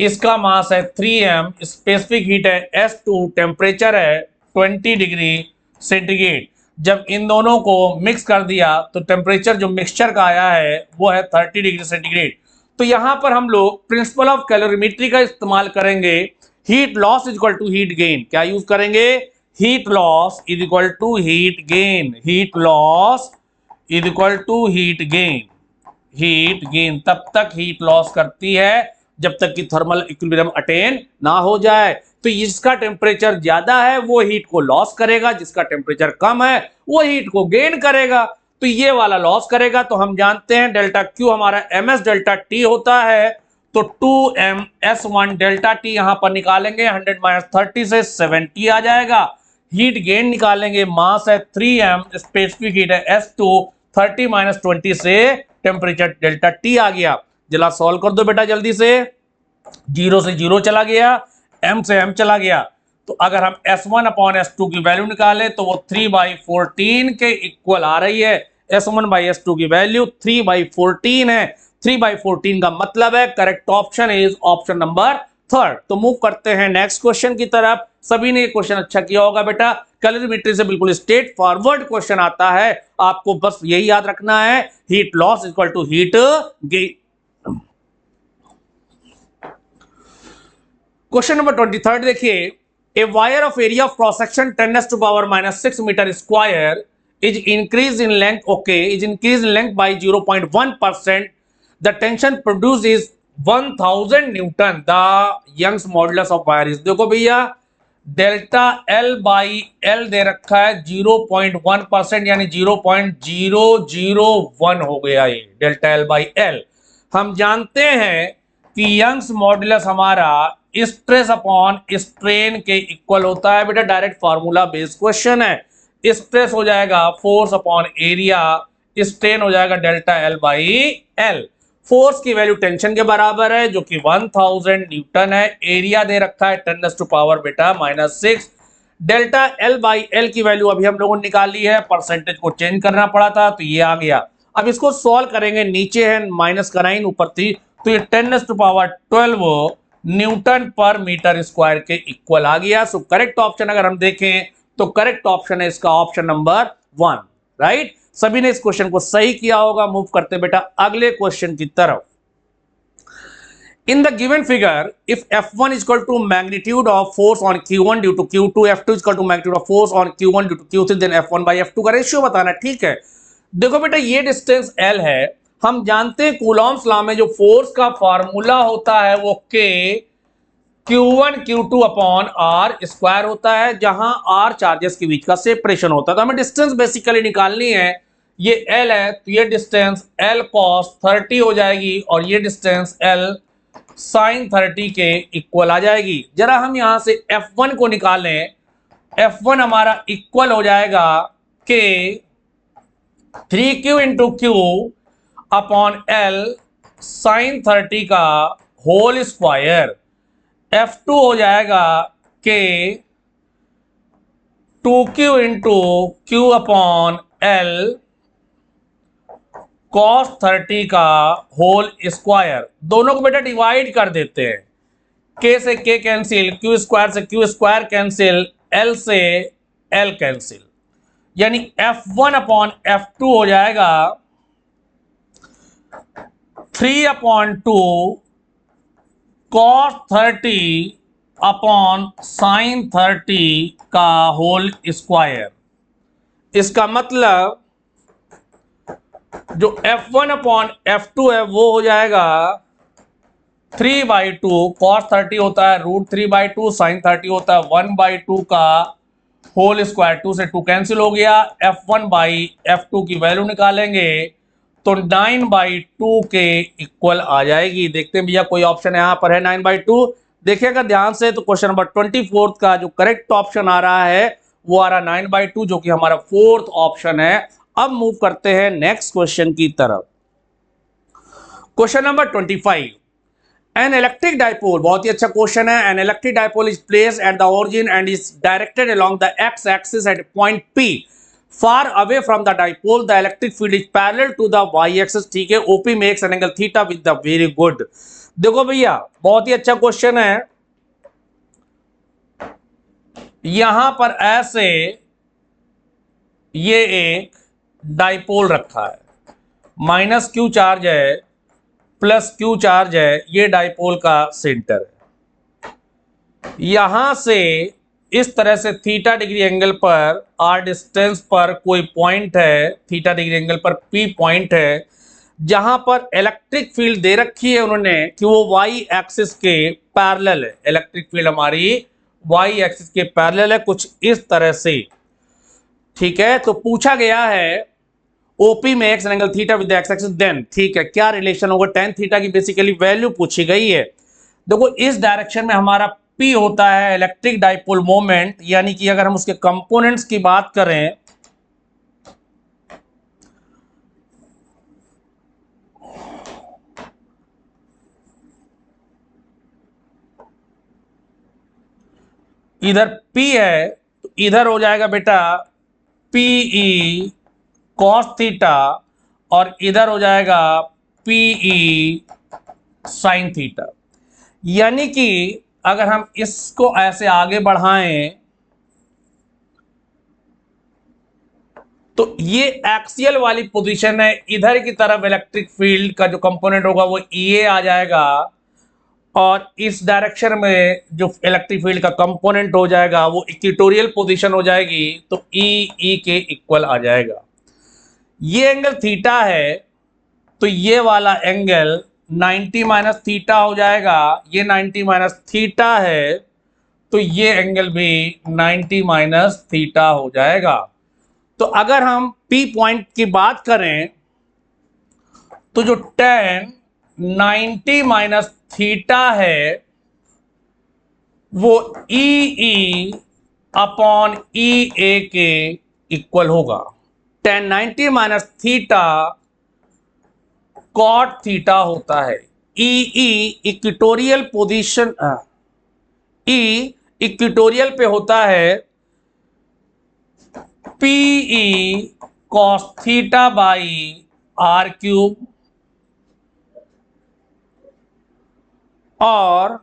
इसका मास है 3m, स्पेसिफिक हीट है S2, टेम्परेचर है 20 डिग्री सेंटीग्रेड। जब इन दोनों को मिक्स कर दिया तो टेम्परेचर जो मिक्सचर का आया है वो है 30 डिग्री सेंटीग्रेड। तो यहां पर हम लोग प्रिंसिपल ऑफ कैलोरीमेट्री का इस्तेमाल करेंगे। Heat loss is equal to heat gain. क्या यूज करेंगे? Heat loss is equal to heat gain. Heat loss is equal to heat gain. Heat gain तब तक हीट लॉस करती है जब तक कि थर्मल इक्विलिब्रियम अटेन ना हो जाए। तो जिसका टेम्परेचर ज्यादा है वो हीट को लॉस करेगा, जिसका टेम्परेचर कम है वो हीट को गेन करेगा। तो ये वाला लॉस करेगा। तो हम जानते हैं डेल्टा क्यू हमारा ms डेल्टा टी होता है। तो 2ms1 डेल्टा टी यहां पर निकालेंगे 100 माइनस 30 से 70 आ जाएगा। हीट गेन निकालेंगे, मास है 3m, स्पेसिफिक हीट है S2, 30 माइनस 20 से टेम्परेचर डेल्टा टी आ गया। जरा सॉल्व कर दो बेटा जल्दी से। 0 से 0 चला गया, m से m चला गया। तो अगर हम S1 अपॉन S2 की वैल्यू निकालें तो वो 3/14 के इक्वल आ रही है। S1 बाई S2 की वैल्यू 3/14 है। 3/14 का मतलब है correct option is option number 3rd। तो मूव करते हैं नेक्स्ट क्वेश्चन की तरफ। सभी ने क्वेश्चन अच्छा किया होगा बेटा। कैलोरीमेट्री से बिल्कुल स्ट्रेट फॉरवर्ड क्वेश्चन आता है, आपको बस यही याद रखना है, heat loss equal to heat gain. Question number 23 देखिए, a wire of area of cross section 10⁻⁻6 meter square is increased in length, okay, is increased in length by 0.1%. The tension produced is 1000 Newton. The Young's modulus of wire is, देखो भैया delta L by L दे रखा है 0.1% यानी 0.001 हो गया ये delta L by L। हम जानते हैं कि यंग्स मॉडुलस हमारा स्ट्रेस अपॉन स्ट्रेन के इक्वल होता है बेटा। डायरेक्ट फार्मूला बेस्ड क्वेश्चन है। स्ट्रेस हो जाएगा फोर्स अपॉन एरिया, स्ट्रेन हो जाएगा delta L by L। Force की वैल्यू टेंशन के बराबर है जो कि 1000 न्यूटन है। एरिया दे रखा है 10⁻⁻6। डेल्टा L बाई L की वैल्यू अभी हम लोगों ने निकाली है, परसेंटेज को चेंज करना पड़ा था तो ये आ गया। अब इसको सॉल्व करेंगे, नीचे है माइनस का 9 ऊपर थी, तो ये 10⁻12 न्यूटन पर मीटर स्क्वायर के इक्वल आ गया। सो करेक्ट ऑप्शन अगर हम देखें तो करेक्ट ऑप्शन है इसका ऑप्शन नंबर 1, राइट। सभी ने इस क्वेश्चन को सही किया होगा। मूव करते बेटा अगले क्वेश्चन की तरफ। In the given figure if F1 is equal to magnitude of force on Q1 due to Q2, F2 is equal to magnitude of force on Q1 due to Q3, then F1 by F2 का ratio बताना। ठीक है, देखो बेटा ये distance L है। हम जानते हैं कूलॉम्स लॉ में जो फोर्स का फार्मूला होता है वो K Q1 Q2 upon R square होता है, जहां R चार्जेस के बीच का सेपरेशन होता है। तो हमें डिस्टेंस बेसिकली निकालनी है। ये L है तो ये डिस्टेंस L cos 30 हो जाएगी और ये डिस्टेंस L sin 30 के इक्वल आ जाएगी। जरा हम यहां से F1 को निकालें। F1 हमारा इक्वल हो जाएगा K 3Q into Q upon L sin 30 का होल स्क्वायर। F2 हो जाएगा K 2Q into Q upon L cos 30 का होल स्क्वायर। दोनों को बेटा डिवाइड कर देते हैं। K से K कैंसिल, Q स्क्वायर से Q स्क्वायर कैंसिल, L से L कैंसिल, यानी F1 अपॉन F2 हो जाएगा 3/2 cos 30 अपॉन sin 30 का होल स्क्वायर। इसका मतलब जो F1 अपॉन F2 है वो हो जाएगा 3/2, cos 30 होता है √3/2, sin 30 होता है 1/2 का होल स्क्वायर। 2 से 2 कैंसिल हो गया। F1 बाई F2 की वैल्यू निकालेंगे तो 9/2 के इक्वल आ जाएगी। देखते हैं भैया कोई ऑप्शन यहां पर है 9/2। देखिएगा ध्यान से, तो क्वेश्चन नंबर 24 का जो करेक्ट ऑप्शन आ रहा है वो आ रहा 9/2 जो कि हमारा 4th ऑप्शन है। अब मूव करते हैं नेक्स्ट क्वेश्चन की तरफ। Question number 25, an electric dipole, बहुत ही अच्छा क्वेश्चन है। An electric dipole is placed at the origin and is directed along the x axis at point P far away from the dipole. The electric field is parallel to the y axis। ठीक है, OP makes an angle theta with the very good। देखो भैया बहुत ही अच्छा question है। यहां पर ऐसे ये एक डाइपोल रखा है, माइनस क्यू चार्ज है प्लस क्यू चार्ज है, ये डाइपोल का सेंटर है। यहां से इस तरह से थीटा डिग्री एंगल पर आर डिस्टेंस पर कोई पॉइंट है, थीटा डिग्री एंगल पर पी पॉइंट है, जहां पर इलेक्ट्रिक फील्ड दे रखी है उन्होंने कि वो वाई एक्सिस के पैरेलल है। इलेक्ट्रिक फील्ड हमारी वाई एक्सिस के पैरेलल है, कुछ इस तरह से। ठीक है, तो पूछा गया है ओपी में x angle theta with x axis, then ठीक है क्या रिलेशन होगा, टेन थीटा की बेसिकली वैल्यू पूछी गई है। देखो इस डायरेक्शन में हमारा पी होता है इलेक्ट्रिक डाइपोल मोमेंट, यानी कि अगर हम उसके कंपोनेंट्स की बात करें इधर P है तो इधर हो जाएगा बेटा PE कॉस थीटा, और इधर हो जाएगा PE साइन थीटा। यानी कि अगर हम इसको ऐसे आगे बढ़ाएं तो ये एक्सियल वाली पोजीशन है, इधर की तरफ इलेक्ट्रिक फील्ड का जो कंपोनेंट होगा वो EA आ जाएगा, और इस डायरेक्शन में जो इलेक्ट्रिक फील्ड का कंपोनेंट हो जाएगा वो इक्वेटोरियल पोजीशन हो जाएगी, तो ई के इक्वल आ जाएगा। ये एंगल थीटा है तो ये वाला एंगल 90 माइनस थीटा हो जाएगा, ये 90 माइनस थीटा है तो ये एंगल भी 90 माइनस थीटा हो जाएगा। तो अगर हम P पॉइंट की बात करें तो जो tan 90 माइनस थीटा है वो ई अपॉन ई ए के इक्वल होगा। tan 90 minus theta cot theta होता है। E equatorial position, E equatorial पे होता है PE cos theta by R cube, और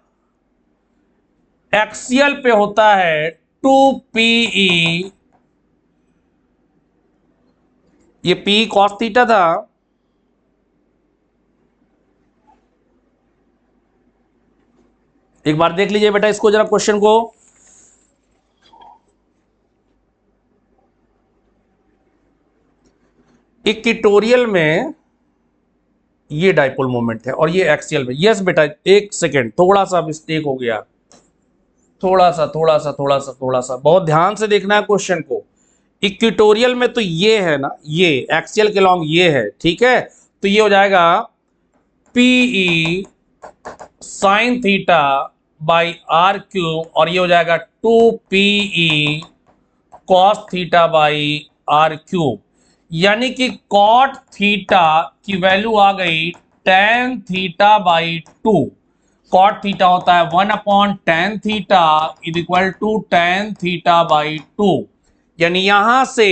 एक्सियल पे होता है 2PE, ये P कॉस थीटा था, एक बार देख लीजिए बेटा इसको जरा क्वेश्चन को। इक्वेटोरियल में ये डाइपोल मोमेंट है और ये एक्सियल में, यस बेटा एक सेकेंड थोड़ा सा मिस्टेक हो गया, थोड़ा सा बहुत ध्यान से देखना है क्वेश्चन को। इक्वेटोरियल में तो ये है ना, ये एक्सियल के लॉन्ग ये है, ठीक है, तो ये हो जाएगा PE sine theta by R cube, और ये हो जाएगा 2PE cos theta by R cube. यानी कि कॉट थीटा की वैल्यू आ गई tan theta by 2। Cot theta होता है 1 upon tan theta is equal to tan theta by 2। यानी यहां से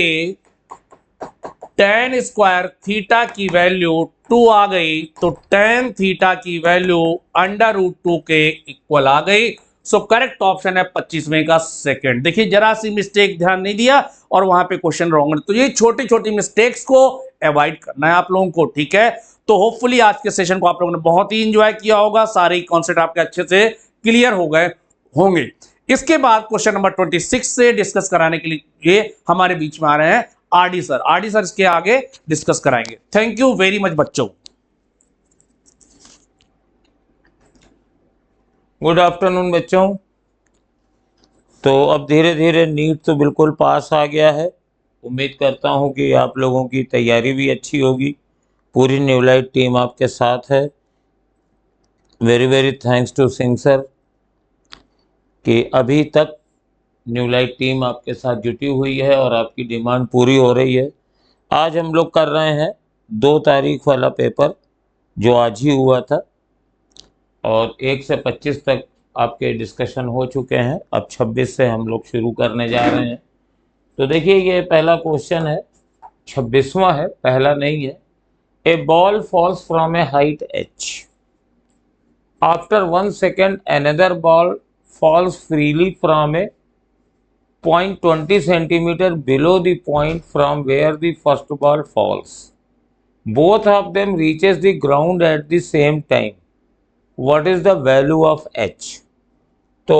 tan स्क्वायर थीटा की वैल्यू 2 आ गई, तो tan थीटा की वैल्यू अंडर रूट 2 के इक्वल आ गई। सो करेक्ट ऑप्शन है 25वें का सेकंड। देखिए जरा सी मिस्टेक ध्यान नहीं दिया और वहां पे क्वेश्चन रॉन्ग है, तो ये छोटी छोटी मिस्टेक्स को अवॉइड करना है आप लोगों को, ठीक है। तो होपफुली आज के सेशन को आप लोगों ने बहुत ही इंजॉय किया होगा, सारे कॉन्सेप्ट आपके अच्छे से क्लियर हो गए होंगे। इसके बाद क्वेश्चन नंबर 26 से डिस्कस कराने के लिए हमारे बीच में आ रहे हैं आरडी सर। आरडी सर इसके आगे डिस्कस कराएंगे। थैंक यू वेरी मच बच्चों। गुड आफ्टरनून बच्चों। तो अब धीरे धीरे नीट तो बिल्कुल पास आ गया है। उम्मीद करता हूं कि आप लोगों की तैयारी भी अच्छी होगी। पूरी न्यूलाइट टीम आपके साथ है। Very very thanks to Singh sir कि अभी तक न्यूलाइट टीम आपके साथ जुटी हुई है और आपकी डिमांड पूरी हो रही है। आज हम लोग कर रहे हैं 2 तारीख वाला पेपर जो आज ही हुआ था, और 1 से 25 तक आपके डिस्कशन हो चुके हैं। अब 26 से हम लोग शुरू करने जा रहे हैं। तो देखिए ये पहला क्वेश्चन है, 26वां है, पहला नहीं है। A ball falls from a height h, after 1 second another ball falls freely from a 0.20 centimeter below the point from where the first ball falls. Both of them reaches the ground at the same time. What is the value of h? तो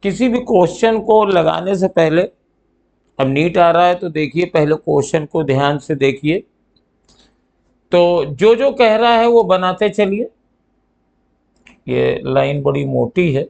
किसी भी question को लगाने से पहले, अब NEET आ रहा है तो देखिए पहले क्वेश्चन को ध्यान से देखिए, तो जो जो कह रहा है वो बनाते चलिए। ये लाइन बड़ी मोटी है।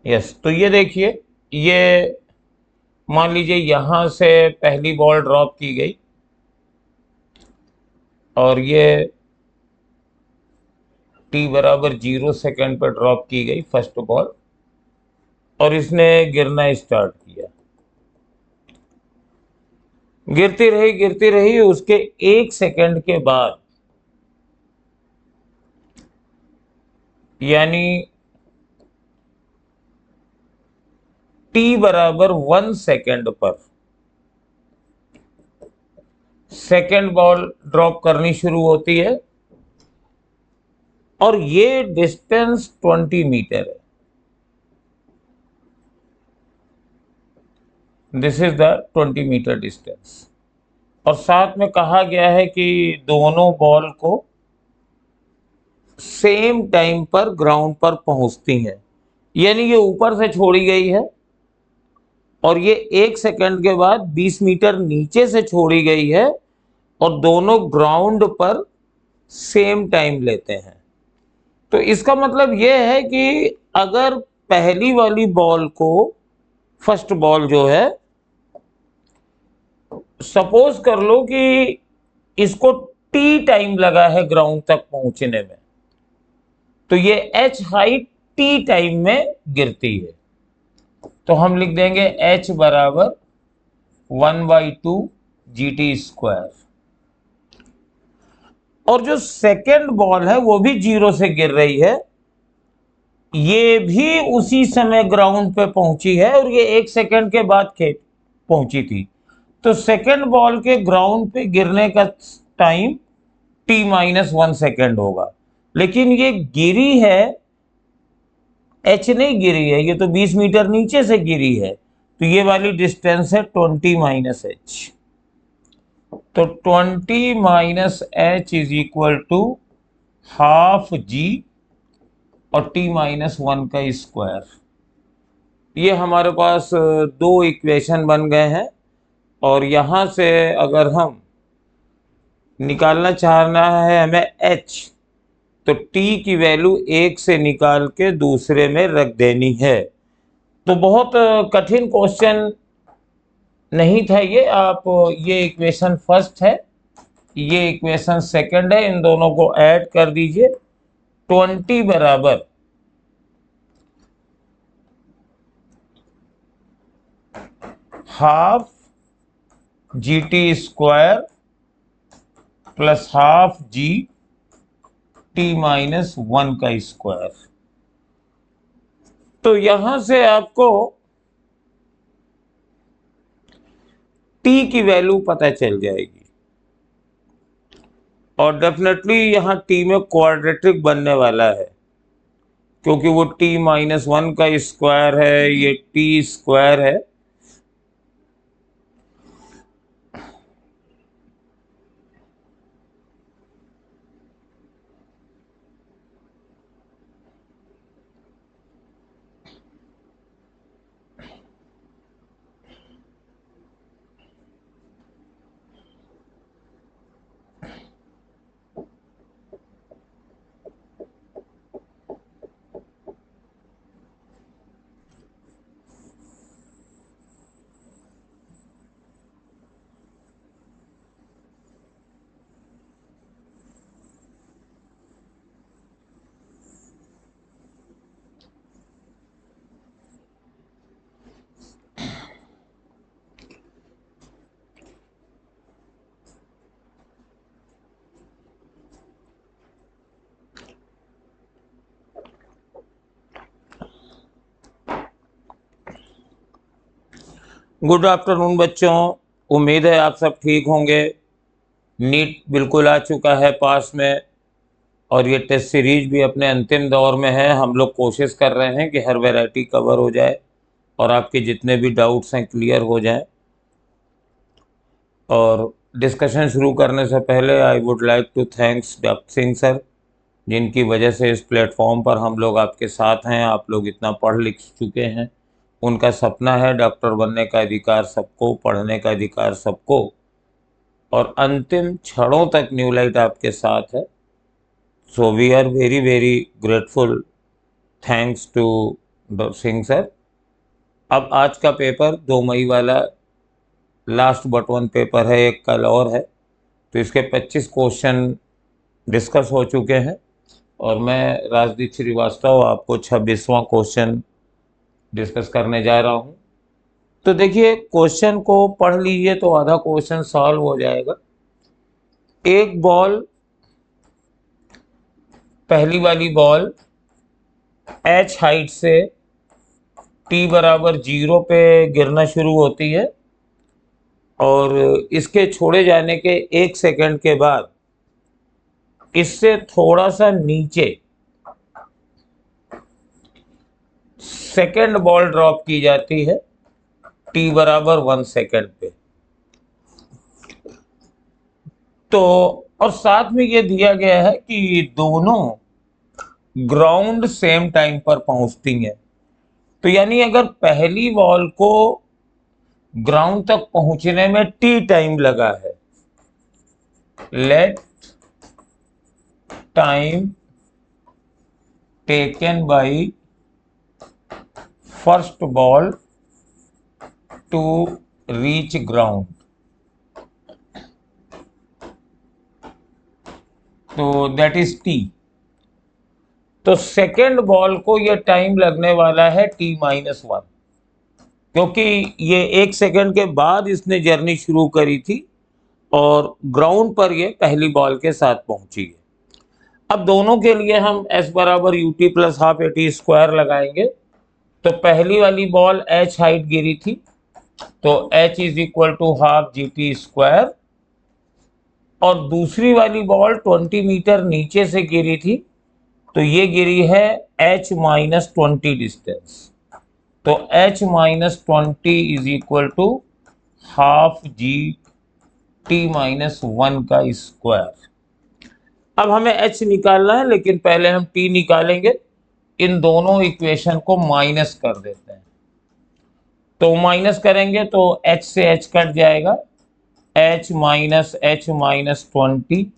यस, तो ये देखिए, ये मान लीजिए यहां से पहली बॉल ड्रॉप की गई और ये t बराबर 0 सेकेंड पर ड्रॉप की गई फर्स्ट बॉल, और इसने गिरना स्टार्ट किया। गिरती रही, उसके 1 सेकेंड के बाद, यानी t बराबर 1 सेकेंड पर सेकेंड बॉल ड्रॉप करनी शुरू होती है, और ये डिस्टेंस 20 मीटर है। This is the 20 metre distance. और साथ में कहा गया है कि दोनों बॉल को सेम टाइम पर ग्राउंड पर पहुंचती हैं, यानी ये ऊपर से छोड़ी गई है और ये 1 सेकेंड के बाद 20 मीटर नीचे से छोड़ी गई है, और दोनों ग्राउंड पर सेम टाइम लेते हैं। तो इसका मतलब ये है कि अगर पहली वाली बॉल को, फर्स्ट बॉल जो है, सपोज कर लो कि इसको टी टाइम लगा है ग्राउंड तक पहुंचने में, तो ये एच हाइट टी टाइम में गिरती है। तो हम लिख देंगे एच बराबर 1/2 GT²। और जो सेकेंड बॉल है वो भी 0 से गिर रही है, ये भी उसी समय ग्राउंड पे पहुंची है, और ये 1 सेकेंड के बाद खेत पहुंची थी। तो सेकेंड बॉल के ग्राउंड पे गिरने का टाइम t-1 सेकेंड होगा। लेकिन ये गिरी है, एच नहीं गिरी है, ये तो 20 मीटर नीचे से गिरी है, तो ये वाली डिस्टेंस है 20-h। तो 20-h is equal to half g और t-1 का स्क्वायर। ये हमारे पास दो इक्वेशन बन गए हैं, और यहां से अगर हम निकालना चाहना है हमें h, तो t की वैल्यू 1 से निकाल के दूसरे में रख देनी है। तो बहुत कठिन क्वेश्चन नहीं था ये। आप, ये इक्वेशन फर्स्ट है, ये इक्वेशन सेकंड है, इन दोनों को ऐड कर दीजिए। 20 बराबर half GT² plus half G t-1 का स्क्वायर। तो यहां से आपको t की वैल्यू पता चल जाएगी, और डेफिनेटली यहां t में क्वाड्रेटिक बनने वाला है, क्योंकि वो t-1 का स्क्वायर है, ये t² है। गुड आफ्टरनून बच्चों, उम्मीद है आप सब ठीक होंगे। नीट बिल्कुल आ चुका है पास में और ये टेस्ट सीरीज भी अपने अंतिम दौर में है। हम लोग कोशिश कर रहे हैं कि हर वैरायटी कवर हो जाए और आपके जितने भी डाउट्स हैं क्लियर हो जाएं। और डिस्कशन शुरू करने से पहले I would like to thanks doctor Singh sir, जिनकी वजह से इस प्लेटफॉर्म पर हम लोग आपके साथ हैं। आप लोग इतना पढ़ लिख चुके हैं। उनका सपना है डॉक्टर बनने का अधिकार सबको, पढ़ने का अधिकार सबको, और अंतिम क्षणों तक न्यू लाइट आपके साथ है। So we are very very grateful, thanks to Singh sir. अब आज का पेपर 2 मई वाला लास्ट बट वन पेपर है, एक कल और है, तो इसके 25 क्वेश्चन डिस्कस हो चुके हैं और मैं राजदीप श्रीवास्तव आपको 26वां क्वेश्चन डिस्कस करने जा रहा हूं। तो देखिए, क्वेश्चन को पढ़ लीजिए तो आधा क्वेश्चन सॉल्व हो जाएगा। एक बॉल, पहली वाली बॉल h हाइट से t बराबर 0 पे गिरना शुरू होती है और इसके छोड़े जाने के 1 सेकंड के बाद इससे थोड़ा सा नीचे सेकंड बॉल ड्रॉप की जाती है t बराबर 1 सेकंड पे। तो और साथ में ये दिया गया है कि दोनों ग्राउंड सेम टाइम पर पहुंचती हैं। तो यानी अगर पहली बॉल को ग्राउंड तक पहुंचने में t टाइम लगा है, let time taken by first ball to reach ground, तो दैट इज t। तो सेकेंड बॉल को ये टाइम लगने वाला है t-1, क्योंकि ये 1 सेकंड के बाद इसने जर्नी शुरू करी थी और ग्राउंड पर ये पहली बॉल के साथ पहुंची है। अब दोनों के लिए हम s बराबर ut plus half at square लगाएंगे। तो पहली वाली बॉल h हाइट गिरी थी, तो h is equal to half gt square, और दूसरी वाली बॉल 20 मीटर नीचे से गिरी थी, तो ये गिरी है h-20 डिस्टेंस। तो h-20 is equal to half gt-1 का स्क्वायर। अब हमें h निकालना है, लेकिन पहले हम t निकालेंगे। इन दोनों इक्वेशन को माइनस कर देते हैं। तो माइनस करेंगे तो h से h कट जाएगा, h-20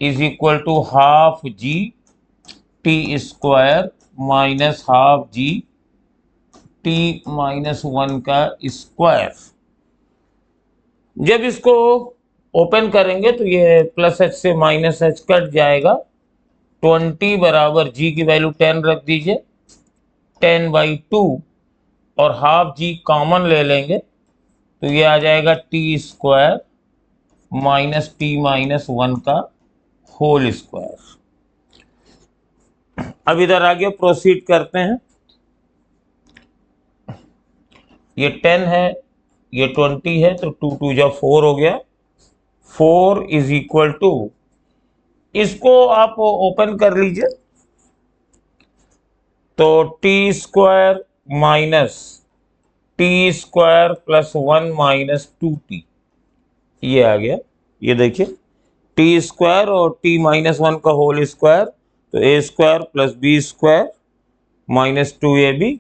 is equal to half G T square minus half G t-1 का स्क्वायर। जब इसको ओपन करेंगे तो ये प्लस h से माइनस h कट जाएगा। 20 बराबर g की वैल्यू 10 रख दीजिए, 10/2, और हाफ जी कॉमन ले लेंगे तो ये आ जाएगा t स्क्वायर माइनस t-1 का होल स्क्वायर। अब इधर आगे प्रोसीड करते हैं। ये 10 है, ये 20 है, तो 2 2 जा 4 हो गया। 4 इज इक्वल टू, इसको आप ओपन कर लीजिए तो T square minus T square plus 1 minus 2t, ये आ गया। ये देखिए, टी स्क्वायर और t-1 का होल स्क्वायर, तो a square plus b square minus 2ab।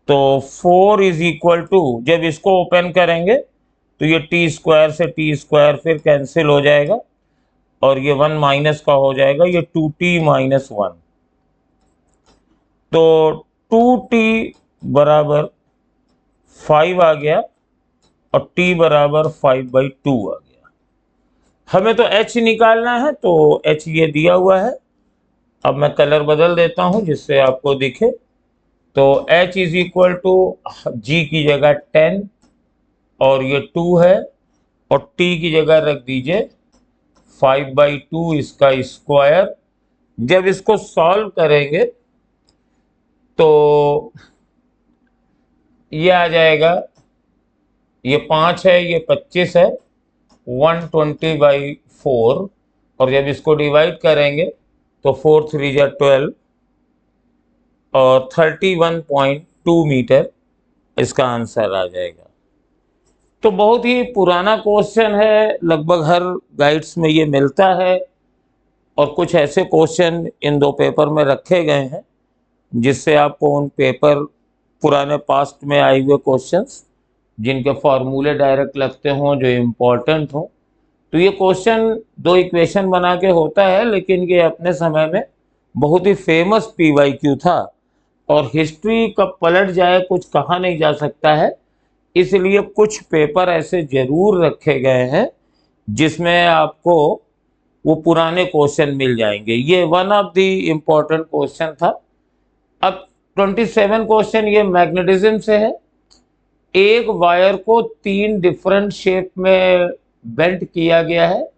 तो 4 इज इक्वल टू, जब इसको ओपन करेंगे तो ये टी स्क्वायर से टी स्क्वायर फिर कैंसिल हो जाएगा और ये 1 माइनस का हो जाएगा, ये 2t-1। तो 2t बराबर 5 आ गया और t बराबर 5/2 आ गया। हमें तो h निकालना है, तो h ये दिया हुआ है। अब मैं कलर बदल देता हूं जिससे आपको दिखे। तो h is equal to g की जगह 10 और ये 2 है, और t की जगह रख दीजिए 5/2 इसका स्क्वायर। जब इसको सॉल्व करेंगे तो ये आ जाएगा ये 5 है, ये 25 है, 120/4, और जब इसको डिवाइड करेंगे तो 4 3 जा 12 और 31.2 मीटर इसका आंसर आ जाएगा। तो बहुत ही पुराना क्वेश्चन है, लगभग हर गाइड्स में ये मिलता है, और कुछ ऐसे क्वेश्चन इन दो पेपर में रखे गए हैं जिससे आपको उन पेपर पुराने पास्ट में आए हुए क्वेश्चंस जिनके फॉर्मूले डायरेक्ट लगते हों, जो इम्पोर्टेंट हों। तो ये क्वेश्चन दो इक्वेशन बना के होता है, लेकिन ये अपने समय में बहुत ही फेमस PYQ था, और हिस्ट्री कब पलट जाए कुछ कहा नहीं जा सकता है, इसलिए कुछ पेपर ऐसे जरूर रखे गए हैं जिसमें आपको वो पुराने क्वेश्चन मिल जाएंगे। ये one of the important question था। अब 27 क्वेश्चन ये मैग्नेटिज्म से है। एक वायर को 3 डिफरेंट शेप में बेंट किया गया है।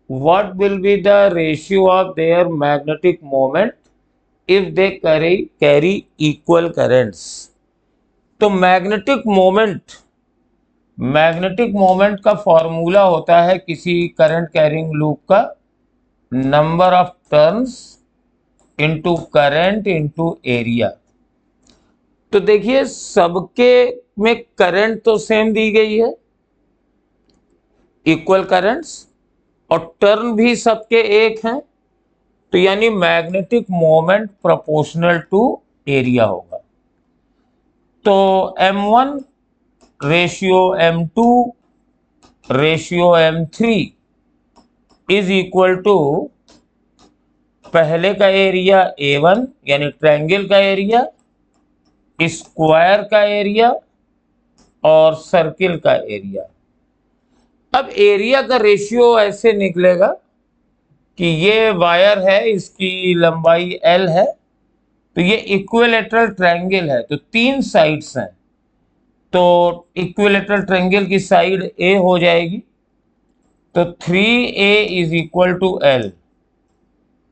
What will be the ratio of their magnetic moment if they carry equal currents. तो मैग्नेटिक मोमेंट का फॉर्मूला होता है किसी करंट कैरिंग लूप का number of turns into current into area. तो देखिए सबके में करंट तो सेम दी गई है, इक्वल करंट्स, और टर्न भी सबके एक हैं, तो यानी magnetic moment proportional to area होगा। तो M1 ratio M2 ratio M3 is equal to पहले का एरिया A1 यानी ट्रायंगल का एरिया, स्क्वायर का एरिया और सर्किल का एरिया। अब एरिया का रेशियो ऐसे निकलेगा कि ये वायर है, इसकी लंबाई L है, तो ये इक्विलेटरल ट्रायंगल है, तो 3 साइड्स हैं, तो इक्विलेटरल ट्रायंगल की साइड A हो जाएगी, तो 3A is equal to L,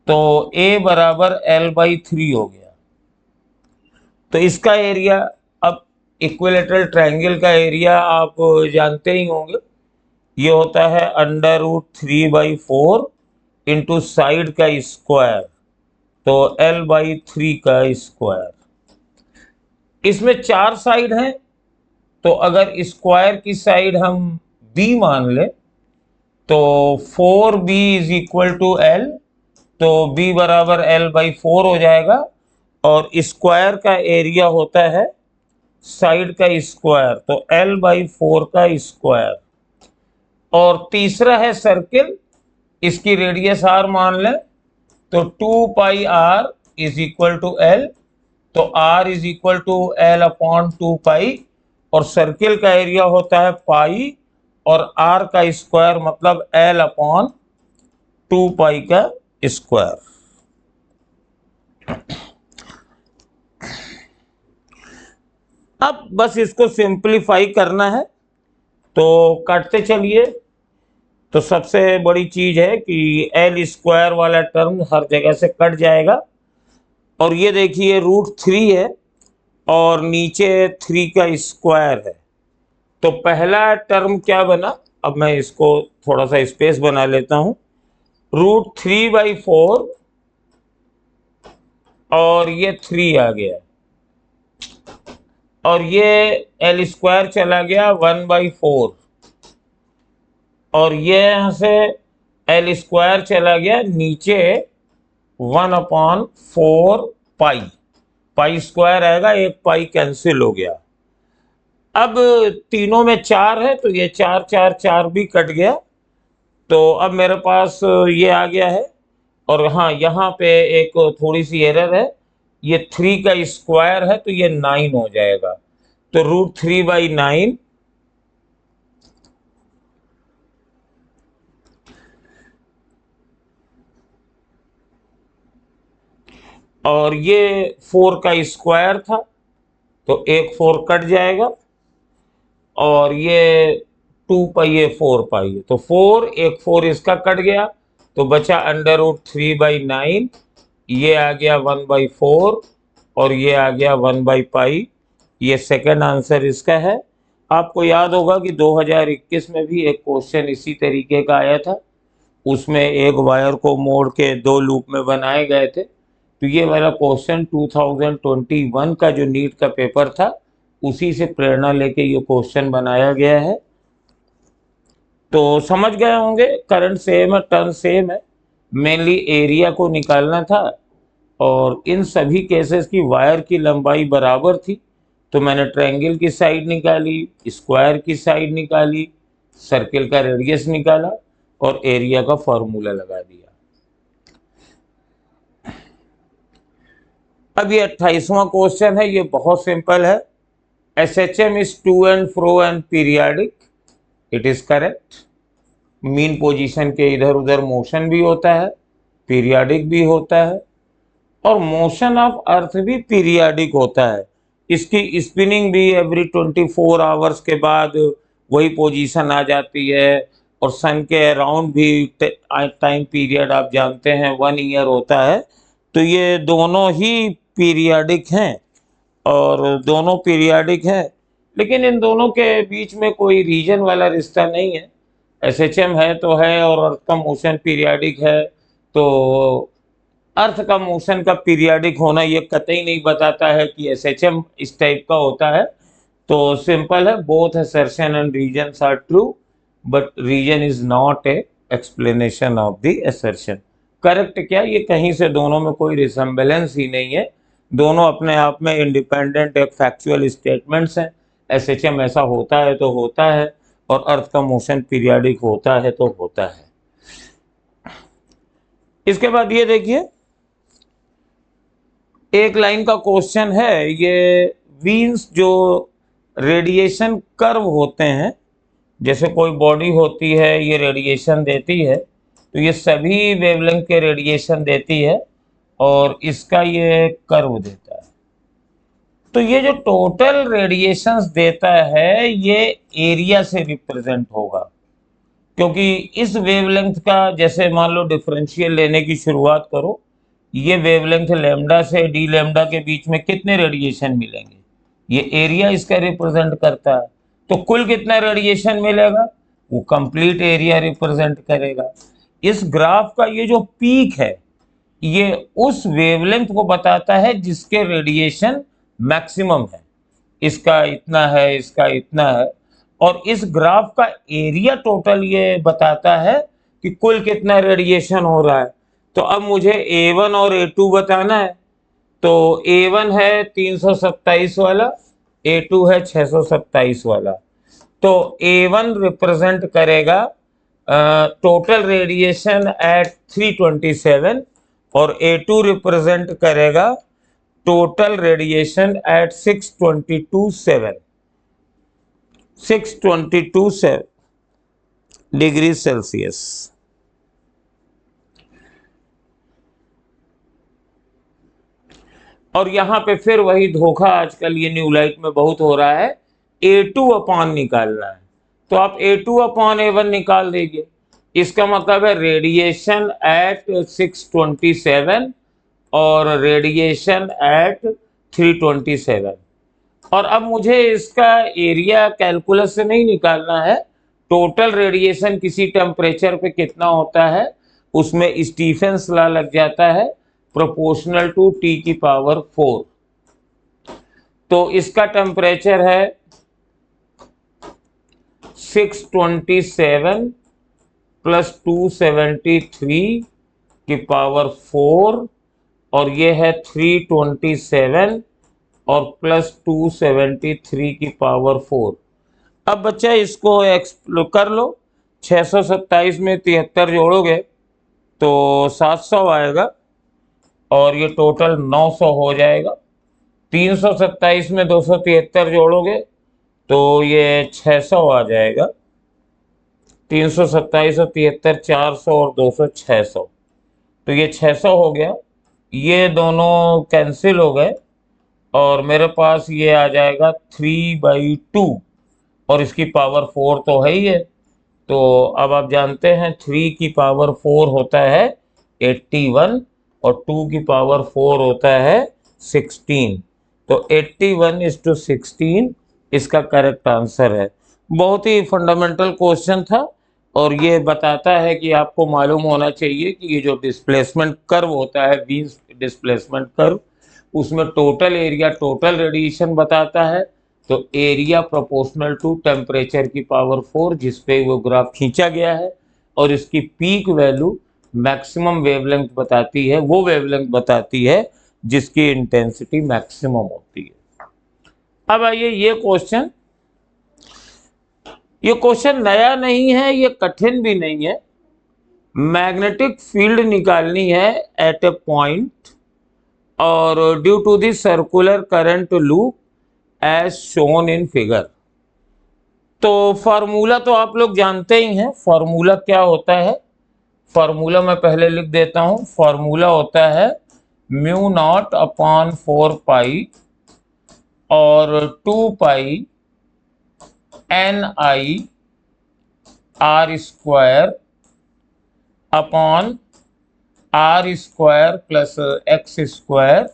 तो A बराबर L/3 हो गया। तो इसका एरिया, अब इक्विलेटरल ट्रायंगल का एरिया आप जानते ही होंगे, ये होता है √3/4 इंटू साइड का स्क्वायर, तो L/3 का स्क्वायर। इसमें 4 साइड हैं, तो अगर स्क्वायर की साइड हम B मान ले तो 4B is equal to L, तो B बराबर L/4 हो जाएगा, और स्क्वायर का एरिया होता है साइड का स्क्वायर, तो L/4 का स्क्वायर। और तीसरा है सर्किल, इसकी रेडियस R मान लें, तो 2πr is equal to L, तो R is equal to L/2π, और सर्किल का एरिया होता है पाई, और R का स्क्वायर मतलब L/2π का स्क्वायर। अब बस इसको सिंपलीफाई करना है, तो काटते चलिए। तो सबसे बड़ी चीज है कि L² वाला टर्म हर जगह से कट जाएगा, और ये देखिए √3 है और नीचे 3 का स्क्वायर है, तो पहला टर्म क्या बना, अब मैं इसको थोड़ा सा स्पेस बना लेता हूं, √3/4 और ये 3 आ गया, और ये L² चला गया 1/4, और ये यहां से L² चला गया नीचे 1/4π, पाई स्क्वायर आएगा, एक पाई कैंसिल हो गया। अब तीनों में 4 है, तो ये 4 4 4 भी कट गया, तो अब मेरे पास ये आ गया है। और हाँ, यहाँ पे एक थोड़ी सी एरर है, ये 3 का स्क्वायर है, तो ये 9 हो जाएगा, तो √3/9 और ये 4 का स्क्वायर था, तो एक 4 कट जाएगा, और ये 2π ये 4π, तो 4 एक 4 इसका कट गया, तो बचा √3/9, ये आ गया 1/4 और ये आ गया 1/π, ये सेकंड आंसर इसका है। आपको याद होगा कि 2021 में भी एक क्वेश्चन इसी तरीके का आया था, उसमें एक वायर को मोड़ के 2 लूप में बनाए गए थे। तो ये वाला क्वेश्चन 2021 का जो नीट का पेपर था उसी से प्रेरणा लेके ये क्वेश्चन बनाया गया है। तो समझ गए होंगे, करंट सेम है, टर्न सेम है, मेनली एरिया को निकालना था और इन सभी केसेस की वायर की लंबाई बराबर थी। तो मैंने ट्रायंगल की साइड निकाली, स्क्वायर की साइड निकाली, सर्किल का रेडियस निकाला और एरिया का फॉर्मूला लगा दिया। अब ये 28वां क्वेश्चन है, ये बहुत सिंपल है। SHM is to and fro and periodic, it is correct। Mean position के इधर उधर मोशन भी होता है, पीरियाडिक भी होता है, और मोशन ऑफ अर्थ भी पीरियाडिक होता है। इसकी स्पिनिंग भी एवरी 24 आवर्स के बाद वही पोजीशन आ जाती है, और सन के अराउंड भी टाइम पीरियड आप जानते हैं 1 ईयर होता है। तो ये दोनों ही पीरियाडिक हैं, और दोनों पीरियाडिक हैं, लेकिन इन दोनों के बीच में कोई रीजन वाला रिश्ता नहीं है। SHM है तो है, और अर्थ का मोशन पीरियाडिक है, तो अर्थ का मोशन का पीरियाडिक होना ये कतई नहीं बताता है कि SHM इस टाइप का होता है। तो सिंपल है, both assertion and reasons are true, but reason is not a explanation of the assertion. Correct क्या, ये कहीं से दोनों में कोई रिसेम्बलेंस ही नहीं है, दोनों अपने आप में इंडिपेंडेंट एक फैक्चुअल स्टेटमेंट्स हैं। SHM ऐसा होता है तो होता है, और अर्थ का मोशन पीरियाडिक होता है तो होता है। इसके बाद ये देखिए, एक लाइन का क्वेश्चन है, ये वीन्स जो रेडिएशन कर्व होते हैं, जैसे कोई बॉडी होती है ये रेडिएशन देती है, तो ये सभी वेवलेंथ के रेडिएशन देती है, और इसका ये कर्व देता है। तो ये जो टोटल रेडिएशंस देता है ये एरिया से रिप्रेजेंट होगा, क्योंकि इस वेवलेंथ का, जैसे मान लो डिफरेंशियल लेने की शुरुआत करो, ये वेवलेंथ लैम्डा से डी लैम्डा के बीच में कितने रेडिएशन मिलेंगे, ये एरिया इसका रिप्रेजेंट करता है। तो कुल कितना रेडिएशन मिलेगा, वो कंप्लीट एरिया रिप्रेजेंट करेगा। इस ग्राफ का ये जो पीक है ये उस वेवलेंथ को बताता है जिसके रेडिएशन मैक्सिमम है, इसका इतना है, इसका इतना है, और इस ग्राफ का एरिया टोटल ये बताता है कि कुल कितना रेडिएशन हो रहा है। तो अब मुझे A1 और A2 बताना है। तो A1 है 327 वाला, A2 है 627 वाला। तो A1 रिप्रेजेंट करेगा टोटल रेडिएशन एट 327, और A2 रिप्रेजेंट करेगा total radiation at 622.7 degree Celsius. और यहां पे फिर वही धोखा आजकल ये न्यू लाइट में बहुत हो रहा है, A2 अपॉन निकालना है। तो आप A2 अपॉन A1 निकाल दीजिए, इसका मतलब है रेडिएशन एट 627 और रेडिएशन एट 327। और अब मुझे इसका एरिया कैलकुलस से नहीं निकालना है, टोटल रेडिएशन किसी टेम्परेचर पे कितना होता है उसमें स्टीफेंस लॉ लग जाता है, प्रोपोर्शनल टू T की पावर 4। तो इसका टेम्परेचर है 627 प्लस 273 की पावर 4, और ये है 327 और प्लस 273 की पावर 4। अब बच्चा इसको कर लो, 627 में 73 जोड़ोगे तो 700 आएगा, और ये टोटल 900 हो जाएगा। 327 में 273 जोड़ोगे तो ये 600 आ जाएगा। 327 और 73 400 और 200 600, तो ये 600 हो गया। ये दोनों कैंसिल हो गए और मेरे पास ये आ जाएगा 3/2, और इसकी पावर 4 तो है ही है। तो अब आप जानते हैं 3 की पावर 4 होता है 81 और 2 की पावर 4 होता है 16। तो 81 is to 16 इसका करेक्ट आंसर है। बहुत ही फंडामेंटल क्वेश्चन था और ये बताता है कि आपको मालूम होना चाहिए कि ये जो डिस्प्लेसमेंट कर्व होता है, बीन्स डिस्प्लेसमेंट कर्व, उसमें टोटल एरिया, टोटल रेडिएशन बताता है। तो एरिया प्रोपोर्शनल टू टेम्परेचर की पावर 4 जिस पे वो ग्राफ खींचा गया है, और इसकी पीक वैल्यू मैक्सिमम वेवलेंथ बताती है, वो वेवलेंथ बताती है जिसकी इंटेंसिटी मैक्सिमम होती है। अब आइए ये क्वेश्चन नया नहीं है, ये कठिन भी नहीं है। मैग्नेटिक फील्ड निकालनी है एट ए पॉइंट और due to the circular current loop as shown in figure. तो फॉर्मूला तो आप लोग जानते ही हैं। फॉर्मूला क्या होता है? फॉर्मूला मैं पहले लिख देता हूं। फॉर्मूला होता है म्यू नॉट अपॉन 4 पाई और 2 pi N I R square upon R square plus x square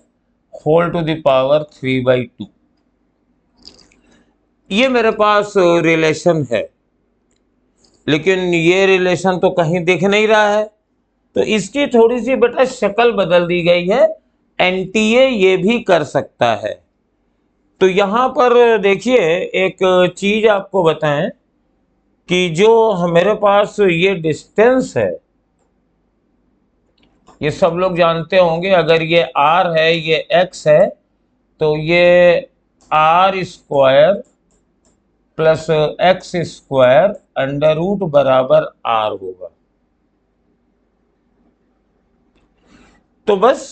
whole to the power 3/2। ये मेरे पास रिलेशन है, लेकिन ये रिलेशन तो कहीं दिख नहीं रहा है, तो इसकी थोड़ी सी बेटा शक्ल बदल दी गई है। एनटीए ये भी कर सकता है। तो यहां पर देखिए, एक चीज आपको बताएं कि जो मेरे पास ये डिस्टेंस है, ये सब लोग जानते होंगे। अगर ये आर है, ये एक्स है, तो ये R square plus x square under root बराबर आर होगा। तो बस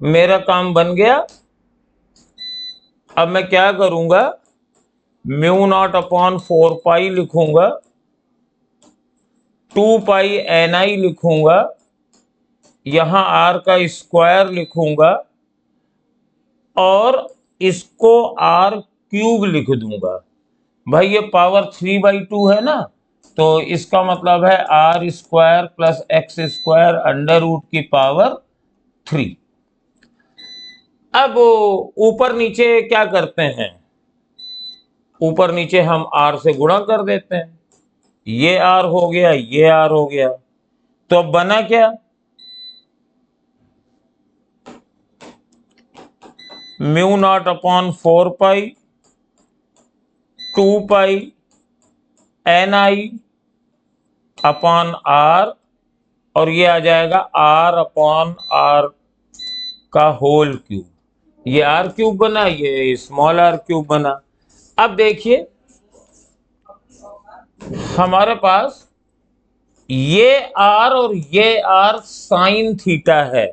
मेरा काम बन गया। अब मैं क्या करूंगा, म्यू नॉट अपॉन 4 पाई लिखूंगा, 2 पाई एन आई लिखूंगा, यहां आर का स्क्वायर लिखूंगा और इसको आर क्यूब लिख दूंगा। भाई ये पावर 3/2 है ना, तो इसका मतलब है R square plus x square under root की पावर 3। अब ऊपर नीचे क्या करते हैं, ऊपर नीचे हम आर से गुणा कर देते हैं। ये आर हो गया, ये आर हो गया, तो अब बना क्या, mu naught upon 4 pi 2 pi N I upon R, और ये आ जाएगा आर अपॉन आर का होल क्यूब। ये आर क्यूब बना, ये स्मॉल आर क्यूब बना। अब देखिए हमारे पास ये आर और ये आर साइन थीटा है,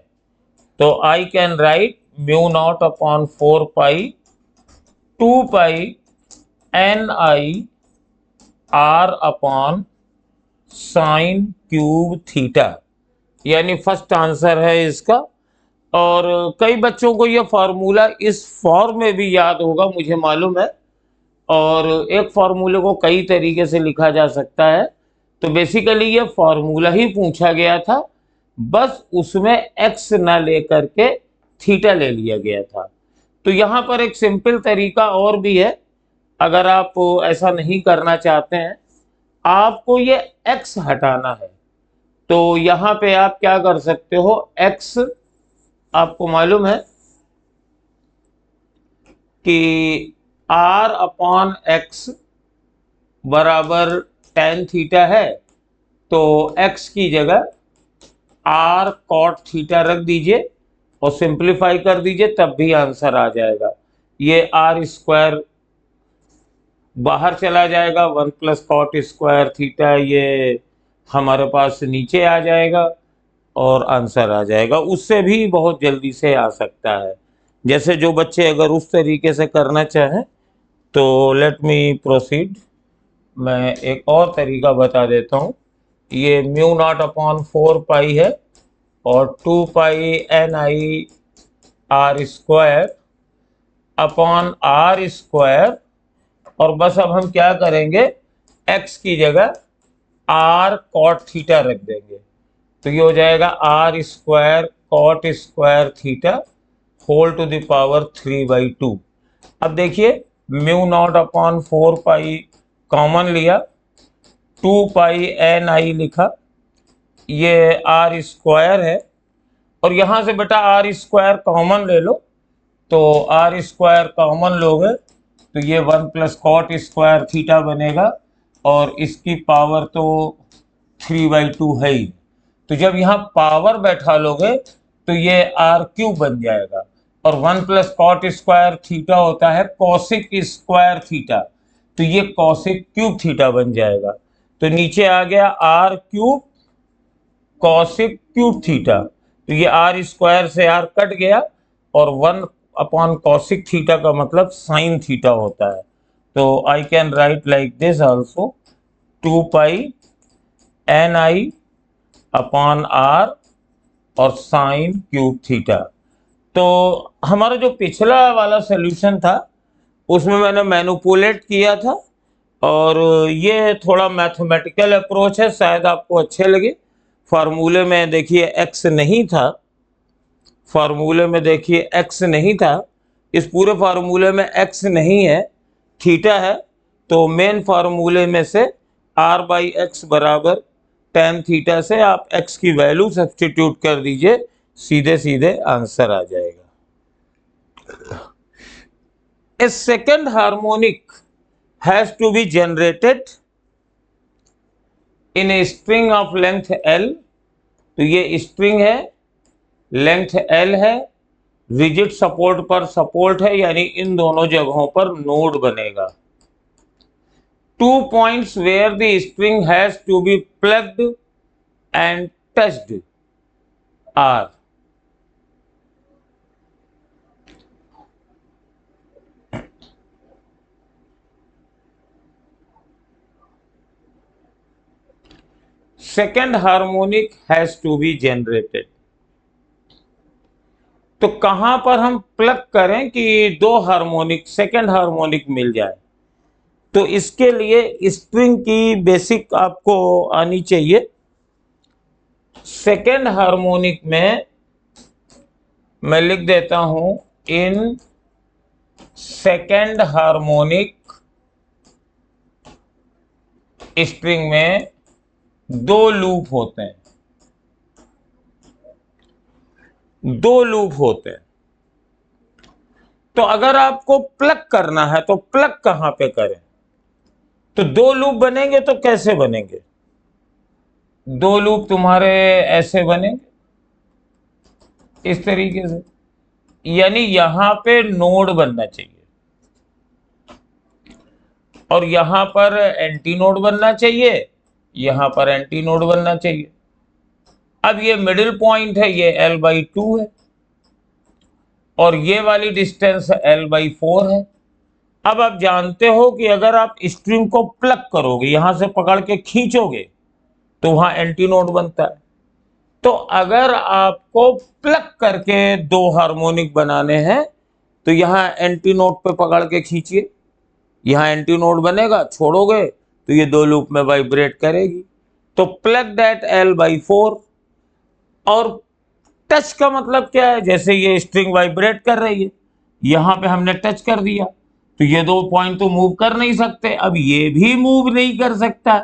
तो I can write mu naught upon 4 pi 2 pi N I R upon sine cube theta, यानी फर्स्ट आंसर है इसका। और कई बच्चों को यह फॉर्मूला इस फॉर्म में भी याद होगा, मुझे मालूम है। और एक फॉर्मूले को कई तरीके से लिखा जा सकता है, तो बेसिकली ये फॉर्मूला ही पूछा गया था, बस उसमें एक्स ना लेकर के थीटा ले लिया गया था। तो यहाँ पर एक सिंपल तरीका और भी है। अगर आप ऐसा नहीं करना चाहते हैं, आपको ये एक्स हटाना है, तो यहाँ पे आप क्या कर सकते हो, एक्स आपको मालूम है कि आर अपॉन एक्स बराबर tan थीटा है, तो x की जगह आर कॉट थीटा रख दीजिए और सिंप्लीफाई कर दीजिए, तब भी आंसर आ जाएगा। ये आर स्क्वायर बाहर चला जाएगा, 1 प्लस कॉट स्क्वायर थीटा ये हमारे पास नीचे आ जाएगा और आंसर आ जाएगा। उससे भी बहुत जल्दी से आ सकता है। जैसे जो बच्चे अगर उस तरीके से करना चाहें तो लेट मी प्रोसीड। मैं एक और तरीका बता देता हूँ। ये म्यू नॉट अपॉन 4 पाई है और 2 pi N I R square upon R square, और बस अब हम क्या करेंगे, x की जगह आर कॉट थीटा रख देंगे, तो ये हो जाएगा R square cot square theta whole to the power 3/2। अब देखिए mu naught upon 4 pi common लिया, 2 पाई एन आई लिखा, ये आर स्क्वायर है, और यहां से बेटा आर स्क्वायर कॉमन ले लो, तो आर स्क्वायर कॉमन लोगे तो ये 1 प्लस कॉट स्क्वायर थीटा बनेगा, और इसकी पावर तो 3/2 है ही। तो जब यहाँ पावर बैठा लोगे तो ये आर क्यूब बन जाएगा, और 1 प्लस कॉट स्क्वायर थीटा होता है कॉसिक स्क्वायर थीटा, तो ये कॉसिक क्यूब थीटा बन जाएगा। तो नीचे आ गया R cube cosec cube theta, तो ये आर स्क्वायर से आर कट गया, और 1 अपॉन कॉसिक थीटा का मतलब साइन थीटा होता है। तो I can write like this also, 2 pi N I upon R और साइन क्यूब थीटा। तो हमारा जो पिछला वाला सॉल्यूशन था उसमें मैंने मैनिपुलेट किया था, और ये थोड़ा मैथमेटिकल अप्रोच है, शायद आपको अच्छे लगे। फार्मूले में देखिए एक्स नहीं था, फार्मूले में देखिए एक्स नहीं था, इस पूरे फार्मूले में एक्स नहीं है, थीटा है। तो मेन फार्मूले में से आर बाई एक्स बराबर tan थीटा से आप x की वैल्यू सब्स्टिट्यूट कर दीजिए, सीधे सीधे आंसर आ जाएगा। A second harmonic has to be generated in a string of length L। तो ये स्ट्रिंग है, लेंथ L है, रिजिड सपोर्ट पर सपोर्ट है, यानी इन दोनों जगहों पर नोड बनेगा। 2 points where the string has to be plugged and touched are second harmonic has to be generated। तो कहां पर हम प्लग करें कि दो हार्मोनिक सेकेंड हार्मोनिक मिल जाए? तो इसके लिए स्ट्रिंग की बेसिक आपको आनी चाहिए। सेकेंड हार्मोनिक में मैं लिख देता हूं, इन सेकेंड हार्मोनिक स्ट्रिंग में 2 लूप होते हैं, 2 लूप होते हैं। तो अगर आपको प्लग करना है तो प्लग कहां पे करें? तो 2 लूप बनेंगे तो कैसे बनेंगे? 2 लूप तुम्हारे ऐसे बनेंगे, इस तरीके से, यानी यहां पे नोड बनना चाहिए और यहां पर एंटी नोड बनना चाहिए, यहां पर एंटी नोड बनना चाहिए। अब ये मिडिल पॉइंट है, ये L/2 है, और ये वाली डिस्टेंस L/4 है। अब आप जानते हो कि अगर आप स्ट्रिंग को प्लग करोगे, यहां से पकड़ के खींचोगे, तो वहां एंटी नोड बनता है। तो अगर आपको प्लग करके 2 हार्मोनिक बनाने हैं तो यहां एंटी नोड पे पकड़ के खींचिए, यहां एंटी नोड बनेगा, छोड़ोगे तो ये 2 लूप में वाइब्रेट करेगी। तो प्लग दैट L/4। और टच का मतलब क्या है? जैसे ये स्ट्रिंग वाइब्रेट कर रही है, यहां पे हमने टच कर दिया, तो ये 2 पॉइंट तो मूव कर नहीं सकते, अब ये भी मूव नहीं कर सकता,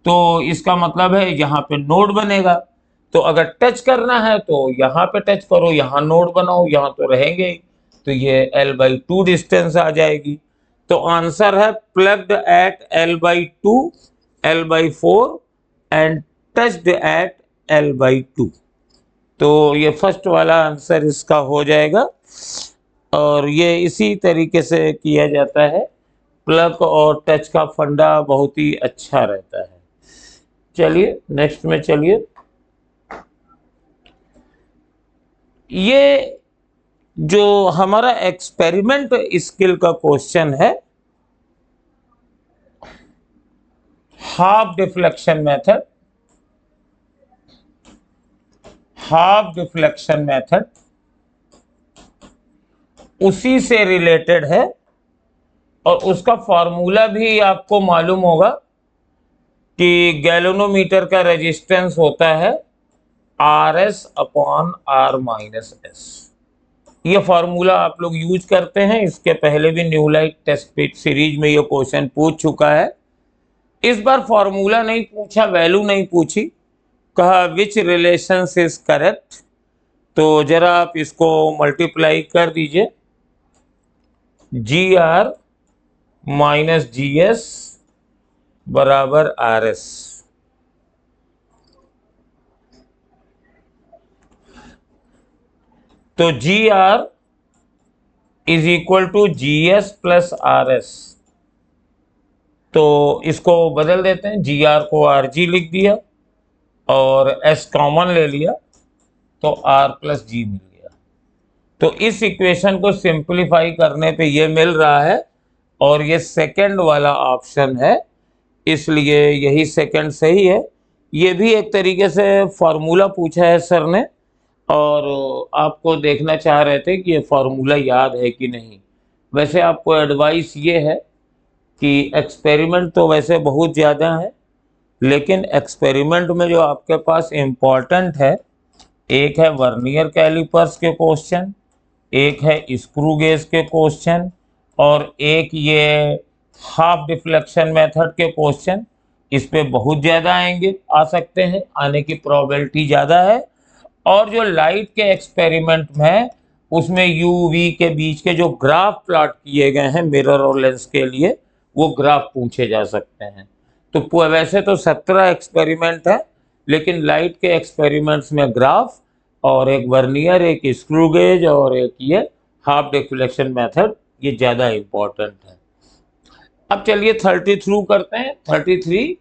तो इसका मतलब है यहां पे नोड बनेगा। तो अगर टच करना है तो यहां पे टच करो, यहां नोड बनाओ, यहां तो रहेंगे ही, तो ये L/2 डिस्टेंस आ जाएगी। तो आंसर है plugged at L/2, L/4 and touched at L/2। तो ये फर्स्ट वाला आंसर इसका हो जाएगा, और ये इसी तरीके से किया जाता है। प्लग और टच का फंडा बहुत ही अच्छा रहता है। चलिए नेक्स्ट में चलिए। ये जो हमारा एक्सपेरिमेंट स्किल का क्वेश्चन है, half deflection method, half deflection method उसी से रिलेटेड है, और उसका फॉर्मूला भी आपको मालूम होगा कि गैल्वेनोमीटर का रेजिस्टेंस होता है RS/R-S। ये फार्मूला आप लोग यूज करते हैं, इसके पहले भी न्यूलाइट टेस्ट सीरीज में ये क्वेश्चन पूछ चुका है। इस बार फार्मूला नहीं पूछा, वैल्यू नहीं पूछी, कहा विच रिलेशंस इज करेक्ट। तो जरा आप इसको मल्टीप्लाई कर दीजिए, G R minus G S बराबर आर एस। तो G R is equal to G S plus R S. तो इसको बदल देते हैं, जी आर को आर जी लिख दिया और एस कॉमन ले लिया, तो आर प्लस जी मिल गया। तो इस इक्वेशन को सिंप्लीफाई करने पे ये मिल रहा है, और ये सेकंड वाला ऑप्शन है, इसलिए यही सेकंड सही है। ये भी एक तरीके से फार्मूला पूछा है सर ने, और आपको देखना चाह रहे थे कि ये फार्मूला याद है कि नहीं। वैसे आपको एडवाइस ये है कि एक्सपेरिमेंट तो वैसे बहुत ज़्यादा है, लेकिन एक्सपेरिमेंट में जो आपके पास इम्पॉर्टेंट है, एक है वर्नियर कैलिपर्स के क्वेश्चन, एक है स्क्रू गेज के क्वेश्चन, और एक ये हाफ डिफ्लेक्शन मेथड के क्वेश्चन। इस पे बहुत ज़्यादा आएंगे, आ सकते हैं, आने की प्रोबेबिलिटी ज़्यादा है। और जो लाइट के एक्सपेरिमेंट में उसमें यू वी के बीच के जो ग्राफ प्लॉट किए गए हैं मिरर और लेंस के लिए, वो ग्राफ पूछे जा सकते हैं। तो वैसे तो 17 एक्सपेरिमेंट है, लेकिन लाइट के एक्सपेरिमेंट्स में ग्राफ, और एक वर्नियर, एक स्क्रू गेज, और एक ये हाफ डिफ्लेक्शन मेथड, ये ज़्यादा इम्पोर्टेंट है। अब चलिए 33 करते हैं, 33।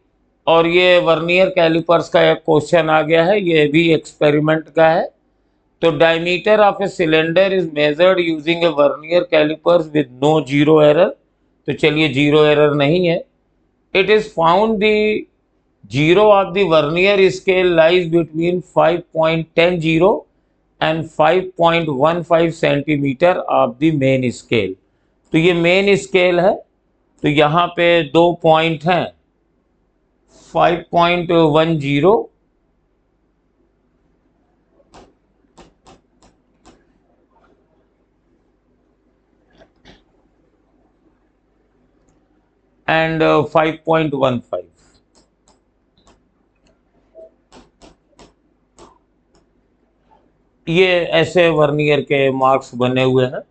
और ये वर्नियर कैलिपर्स का एक क्वेश्चन आ गया है, ये भी एक्सपेरिमेंट का है। तो diameter of a cylinder is measured using a vernier callipers with no zero error. तो चलिए जीरो एरर नहीं है। It is found the zero of the vernier scale lies between 5.10 and 5.15 centimetre of the main scale. तो ये main scale है, तो यहाँ पे 2 पॉइंट हैं, 5.10 एंड 5.15। ये ऐसे वर्नियर के मार्क्स बने हुए हैं।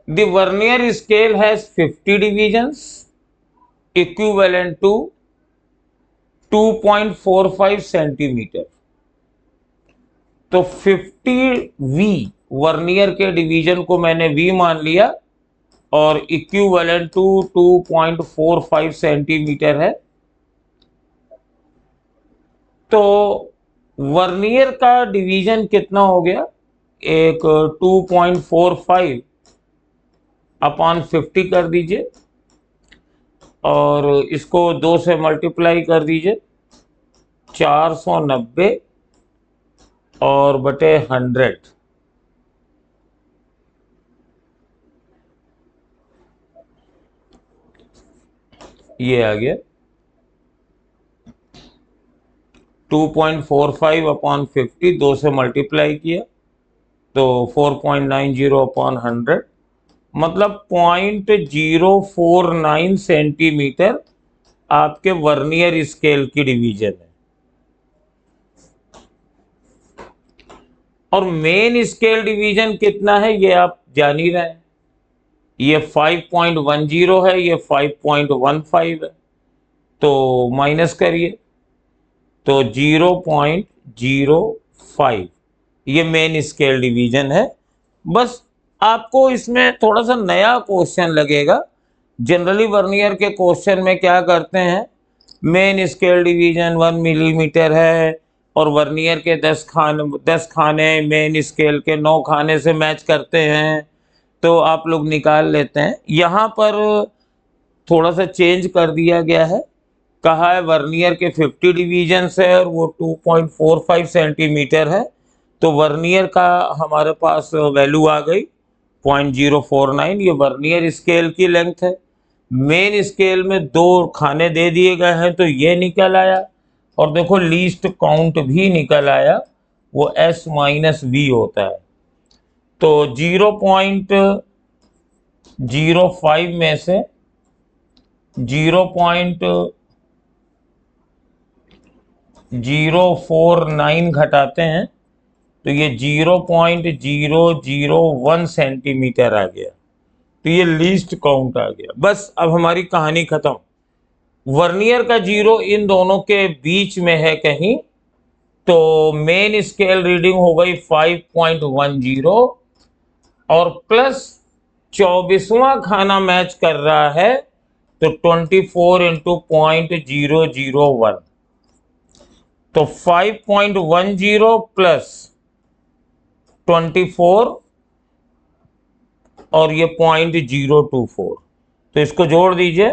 The vernier scale has 50 divisions equivalent to 2.45 centimetre. तो 50V वर्नियर के डिवीजन को मैंने V मान लिया, और इक्विवेलेंट टू 2.45 सेंटीमीटर है। तो वर्नियर का डिवीजन कितना हो गया, एक 2.45 अपॉन 50 कर दीजिए, और इसको 2 से मल्टीप्लाई कर दीजिए, 490 और बटे 100। ये आ गया 2.45 अपॉन 50, 2 से मल्टीप्लाई किया तो 4.90 अपॉन 100, मतलब 0.049 सेंटीमीटर आपके वर्नियर स्केल की डिवीजन है। और मेन स्केल डिवीजन कितना है ये आप जान ही रहे हैं, ये 5.10 है, ये 5.15 है, तो माइनस करिए, तो 0.05 ये मेन स्केल डिवीजन है। बस आपको इसमें थोड़ा सा नया क्वेश्चन लगेगा। जनरली वर्नियर के क्वेश्चन में क्या करते हैं, मेन स्केल डिवीजन 1 मिलीमीटर है, और वर्नियर के 10 खाने मेन स्केल के 9 खाने से मैच करते हैं, तो आप लोग निकाल लेते हैं। यहाँ पर थोड़ा सा चेंज कर दिया गया है, कहा है वर्नियर के 50 डिवीजन है और वो 2.45 सेंटीमीटर है, तो वर्नियर का हमारे पास वैल्यू आ गई 0.049, ये वर्नियर स्केल की लेंथ है। मेन स्केल में 2 खाने दे दिए गए हैं, तो ये निकल आया, और देखो लीस्ट काउंट भी निकल आया, वो S - V होता है। तो 0.05 में से 0.049 घटाते हैं तो ये 0.001 सेंटीमीटर आ गया। तो ये लीस्ट काउंट आ गया। बस अब हमारी कहानी खत्म। वर्नियर का जीरो इन दोनों के बीच में है कहीं, तो मेन स्केल रीडिंग हो गई 5.10 और प्लस 24वां खाना मैच कर रहा है तो 24 इंटू 0.001, तो 5.10 प्लस 24 और ये 0.024, तो इसको जोड़ दीजिए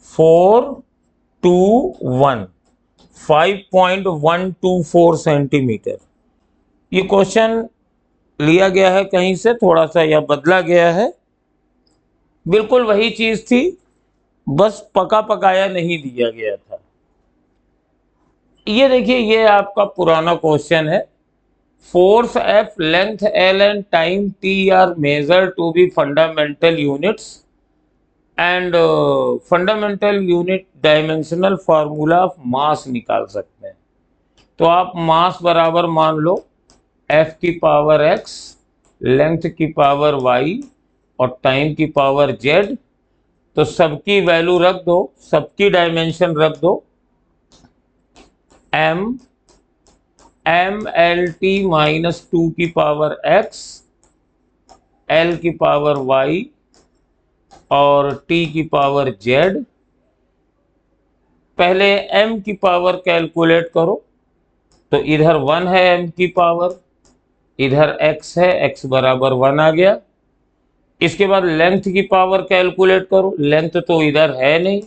421 5.124 सेंटीमीटर। ये क्वेश्चन लिया गया है कहीं से, थोड़ा सा या बदला गया है, बिल्कुल वही चीज थी, बस पका पकाया नहीं दिया गया था। ये देखिए, ये आपका पुराना क्वेश्चन है। Force F, length L and time T are measured to be fundamental units and fundamental unit dimensional formula of mass निकाल सकते हैं। तो आप मास बराबर मान लो F की पावर x, लेंथ की पावर y और टाइम की पावर z। तो सबकी वैल्यू रख दो, सबकी डायमेंशन रख दो। mlt माइनस 2 की पावर x, l की पावर y और t की पावर z। पहले m की पावर कैलकुलेट करो, तो इधर 1 है m की पावर, इधर x है, x बराबर 1 आ गया। इसके बाद लेंथ की पावर कैलकुलेट करो, लेंथ तो इधर है नहीं,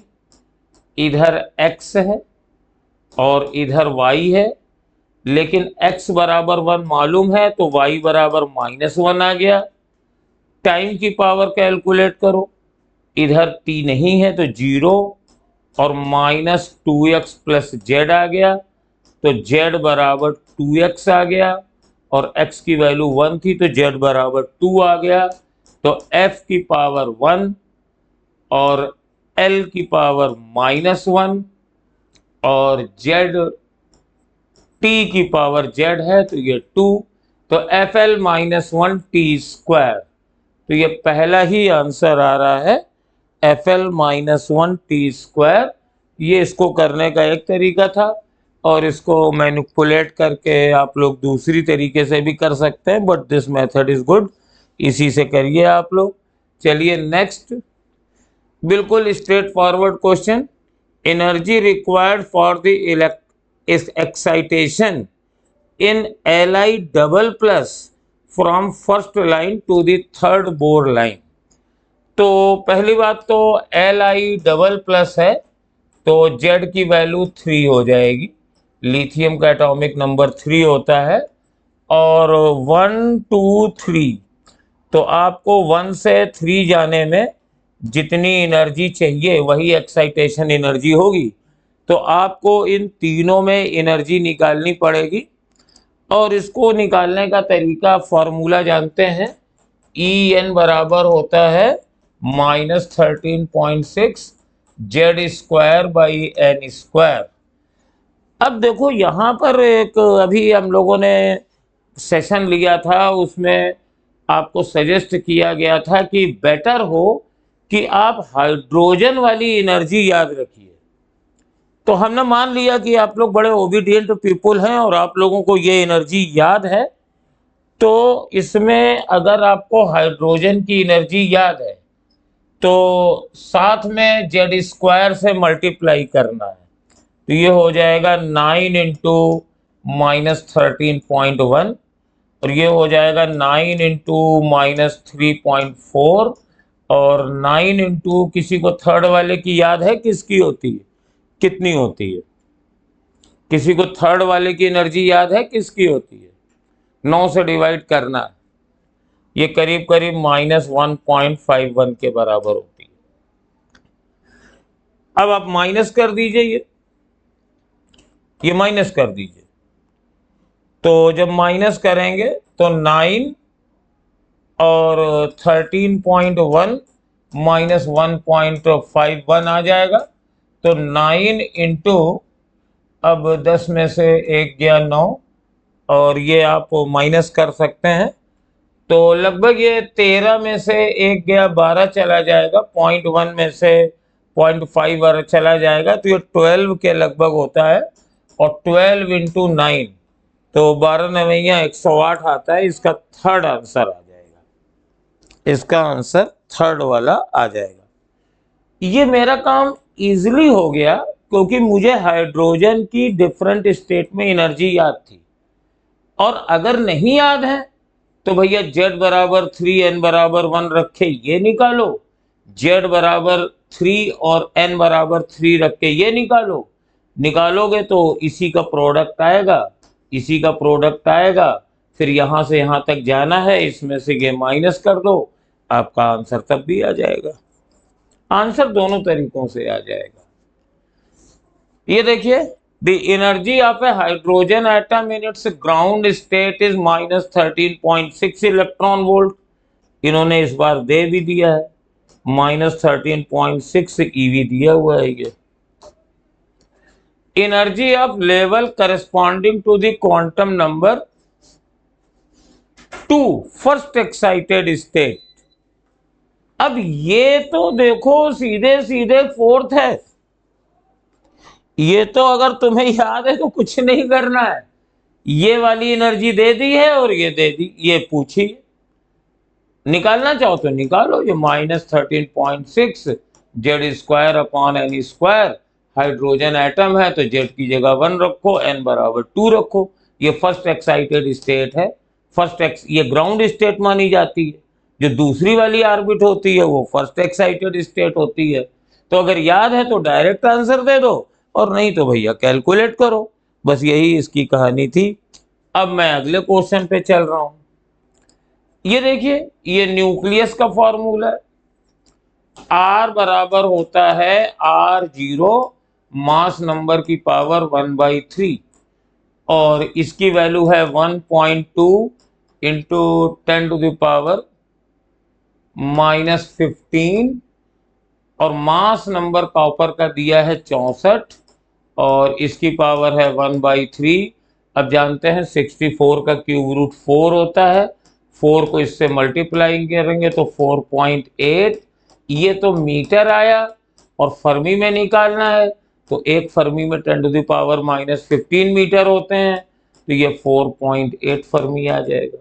इधर x है और इधर y है, लेकिन x बराबर 1 मालूम है तो y बराबर -1 आ गया। टाइम की पावर कैलकुलेट करो, इधर t नहीं है तो 0 और -2x प्लस z आ गया, तो z बराबर 2x आ गया और x की वैल्यू 1 थी तो z बराबर 2 आ गया। तो f की पावर 1 और l की पावर -1 और z t की पावर z है तो ये 2, तो FL -1 t²। तो ये पहला ही आंसर आ रहा है, FL -1 t²। ये इसको करने का एक तरीका था और इसको मैनिपुलेट करके आप लोग दूसरी तरीके से भी कर सकते हैं, but this method is good, इसी से करिए आप लोग। चलिए नेक्स्ट, बिल्कुल straightforward question. Energy required for the excitation in Li double plus from first line to the third Bohr line. तो पहली बात तो Li डबल प्लस है तो Z की वैल्यू 3 हो जाएगी। लिथियम का एटॉमिक नंबर 3 होता है और 1 2 3, तो आपको 1 से 3 जाने में जितनी एनर्जी चाहिए वही एक्साइटेशन एनर्जी होगी। तो आपको इन तीनों में एनर्जी निकालनी पड़ेगी और इसको निकालने का तरीका फॉर्मूला जानते हैं। En बराबर होता है -13.6 Z²/n²। अब देखो यहाँ पर एक अभी हम लोगों ने सेशन लिया था, उसमें आपको सजेस्ट किया गया था कि बेटर हो कि आप हाइड्रोजन वाली एनर्जी याद रखिए। तो हमने मान लिया कि आप लोग बड़े ओबीडियंट पीपल हैं और आप लोगों को ये एनर्जी याद है। तो इसमें अगर आपको हाइड्रोजन की एनर्जी याद है तो साथ में Z² से मल्टीप्लाई करना है, तो ये हो जाएगा 9 इंटू -13.1 और ये हो जाएगा 9 इंटू -3.4 और 9 इंटू, किसी को थर्ड वाले की याद है किसकी होती है, कितनी होती है? किसी को थर्ड वाले की एनर्जी याद है किसकी होती है? 9 से डिवाइड करना है, ये करीब करीब -1.51 के बराबर होती है। अब आप माइनस कर दीजिए, ये माइनस कर दीजिए। तो जब माइनस करेंगे तो 9 और 13.1 माइनस 1.51 आ जाएगा। तो 9 इंटू, अब 10 में से 1 गया 9, और ये आप माइनस कर सकते हैं। तो लगभग ये 13 में से 1 गया 12 चला जाएगा, 0.1 में से 0.5 चला जाएगा, तो ये 12 के लगभग होता है। और 12 इंटू 9 तो 12 नवैया 108 आता है। इसका थर्ड आंसर आ जाएगा, इसका आंसर थर्ड वाला आ जाएगा। ये मेरा काम इजीली हो गया क्योंकि मुझे हाइड्रोजन की डिफरेंट स्टेट में एनर्जी याद थी। और अगर नहीं याद है तो भैया Z बराबर 3 N बराबर 1 रखे ये निकालो, Z बराबर 3 और N बराबर 3 रख के ये निकालो। निकालोगे तो इसी का प्रोडक्ट आएगा, इसी का प्रोडक्ट आएगा, फिर यहां से यहां तक जाना है, इसमें से ये माइनस कर दो, आपका आंसर तब भी आ जाएगा। आंसर दोनों तरीकों से आ जाएगा। ये देखिए, the energy of A hydrogen atom in its ground state is minus 13.6 electron volt. इन्होंने इस बार दे भी दिया है, माइनस 13.6 ईवी दिया हुआ है। ये energy of level corresponding to the quantum number 2 first excited state. अब ये तो देखो सीधे सीधे फोर्थ है। ये तो अगर तुम्हें याद है तो कुछ नहीं करना है, ये वाली एनर्जी दे दी है और ये दे दी, ये पूछी, निकालना चाहो तो निकालो। ये minus 13.6 Z square upon N square, hydrogen atom है तो जेड की जगह 1 रखो, एन बराबर 2 रखो। ये फर्स्ट एक्साइटेड स्टेट है, ये ग्राउंड स्टेट मानी जाती है। जो दूसरी वाली ऑर्बिट होती है वो फर्स्ट एक्साइटेड स्टेट होती है। तो अगर याद है तो डायरेक्ट आंसर दे दो, और नहीं तो भैया कैलकुलेट करो। बस यही इसकी कहानी थी। अब मैं अगले क्वेश्चन पे चल रहा हूं। ये देखिए, ये न्यूक्लियस का फॉर्मूला है। R बराबर होता है R0 मास नंबर की पावर 1/3, और इसकी वैल्यू है 1.2 इंटू 10 टू द पावर -15, और मास नंबर कॉपर का दिया है 64, और इसकी पावर है 1/3। अब जानते हैं 64 का क्यूब रूट 4 होता है, 4 को इससे मल्टीप्लाई करेंगे तो 4.8। ये तो मीटर आया, और फर्मी में निकालना है तो एक फर्मी में 10 टू द पावर -15 मीटर होते हैं, तो ये 4.8 फर्मी आ जाएगा।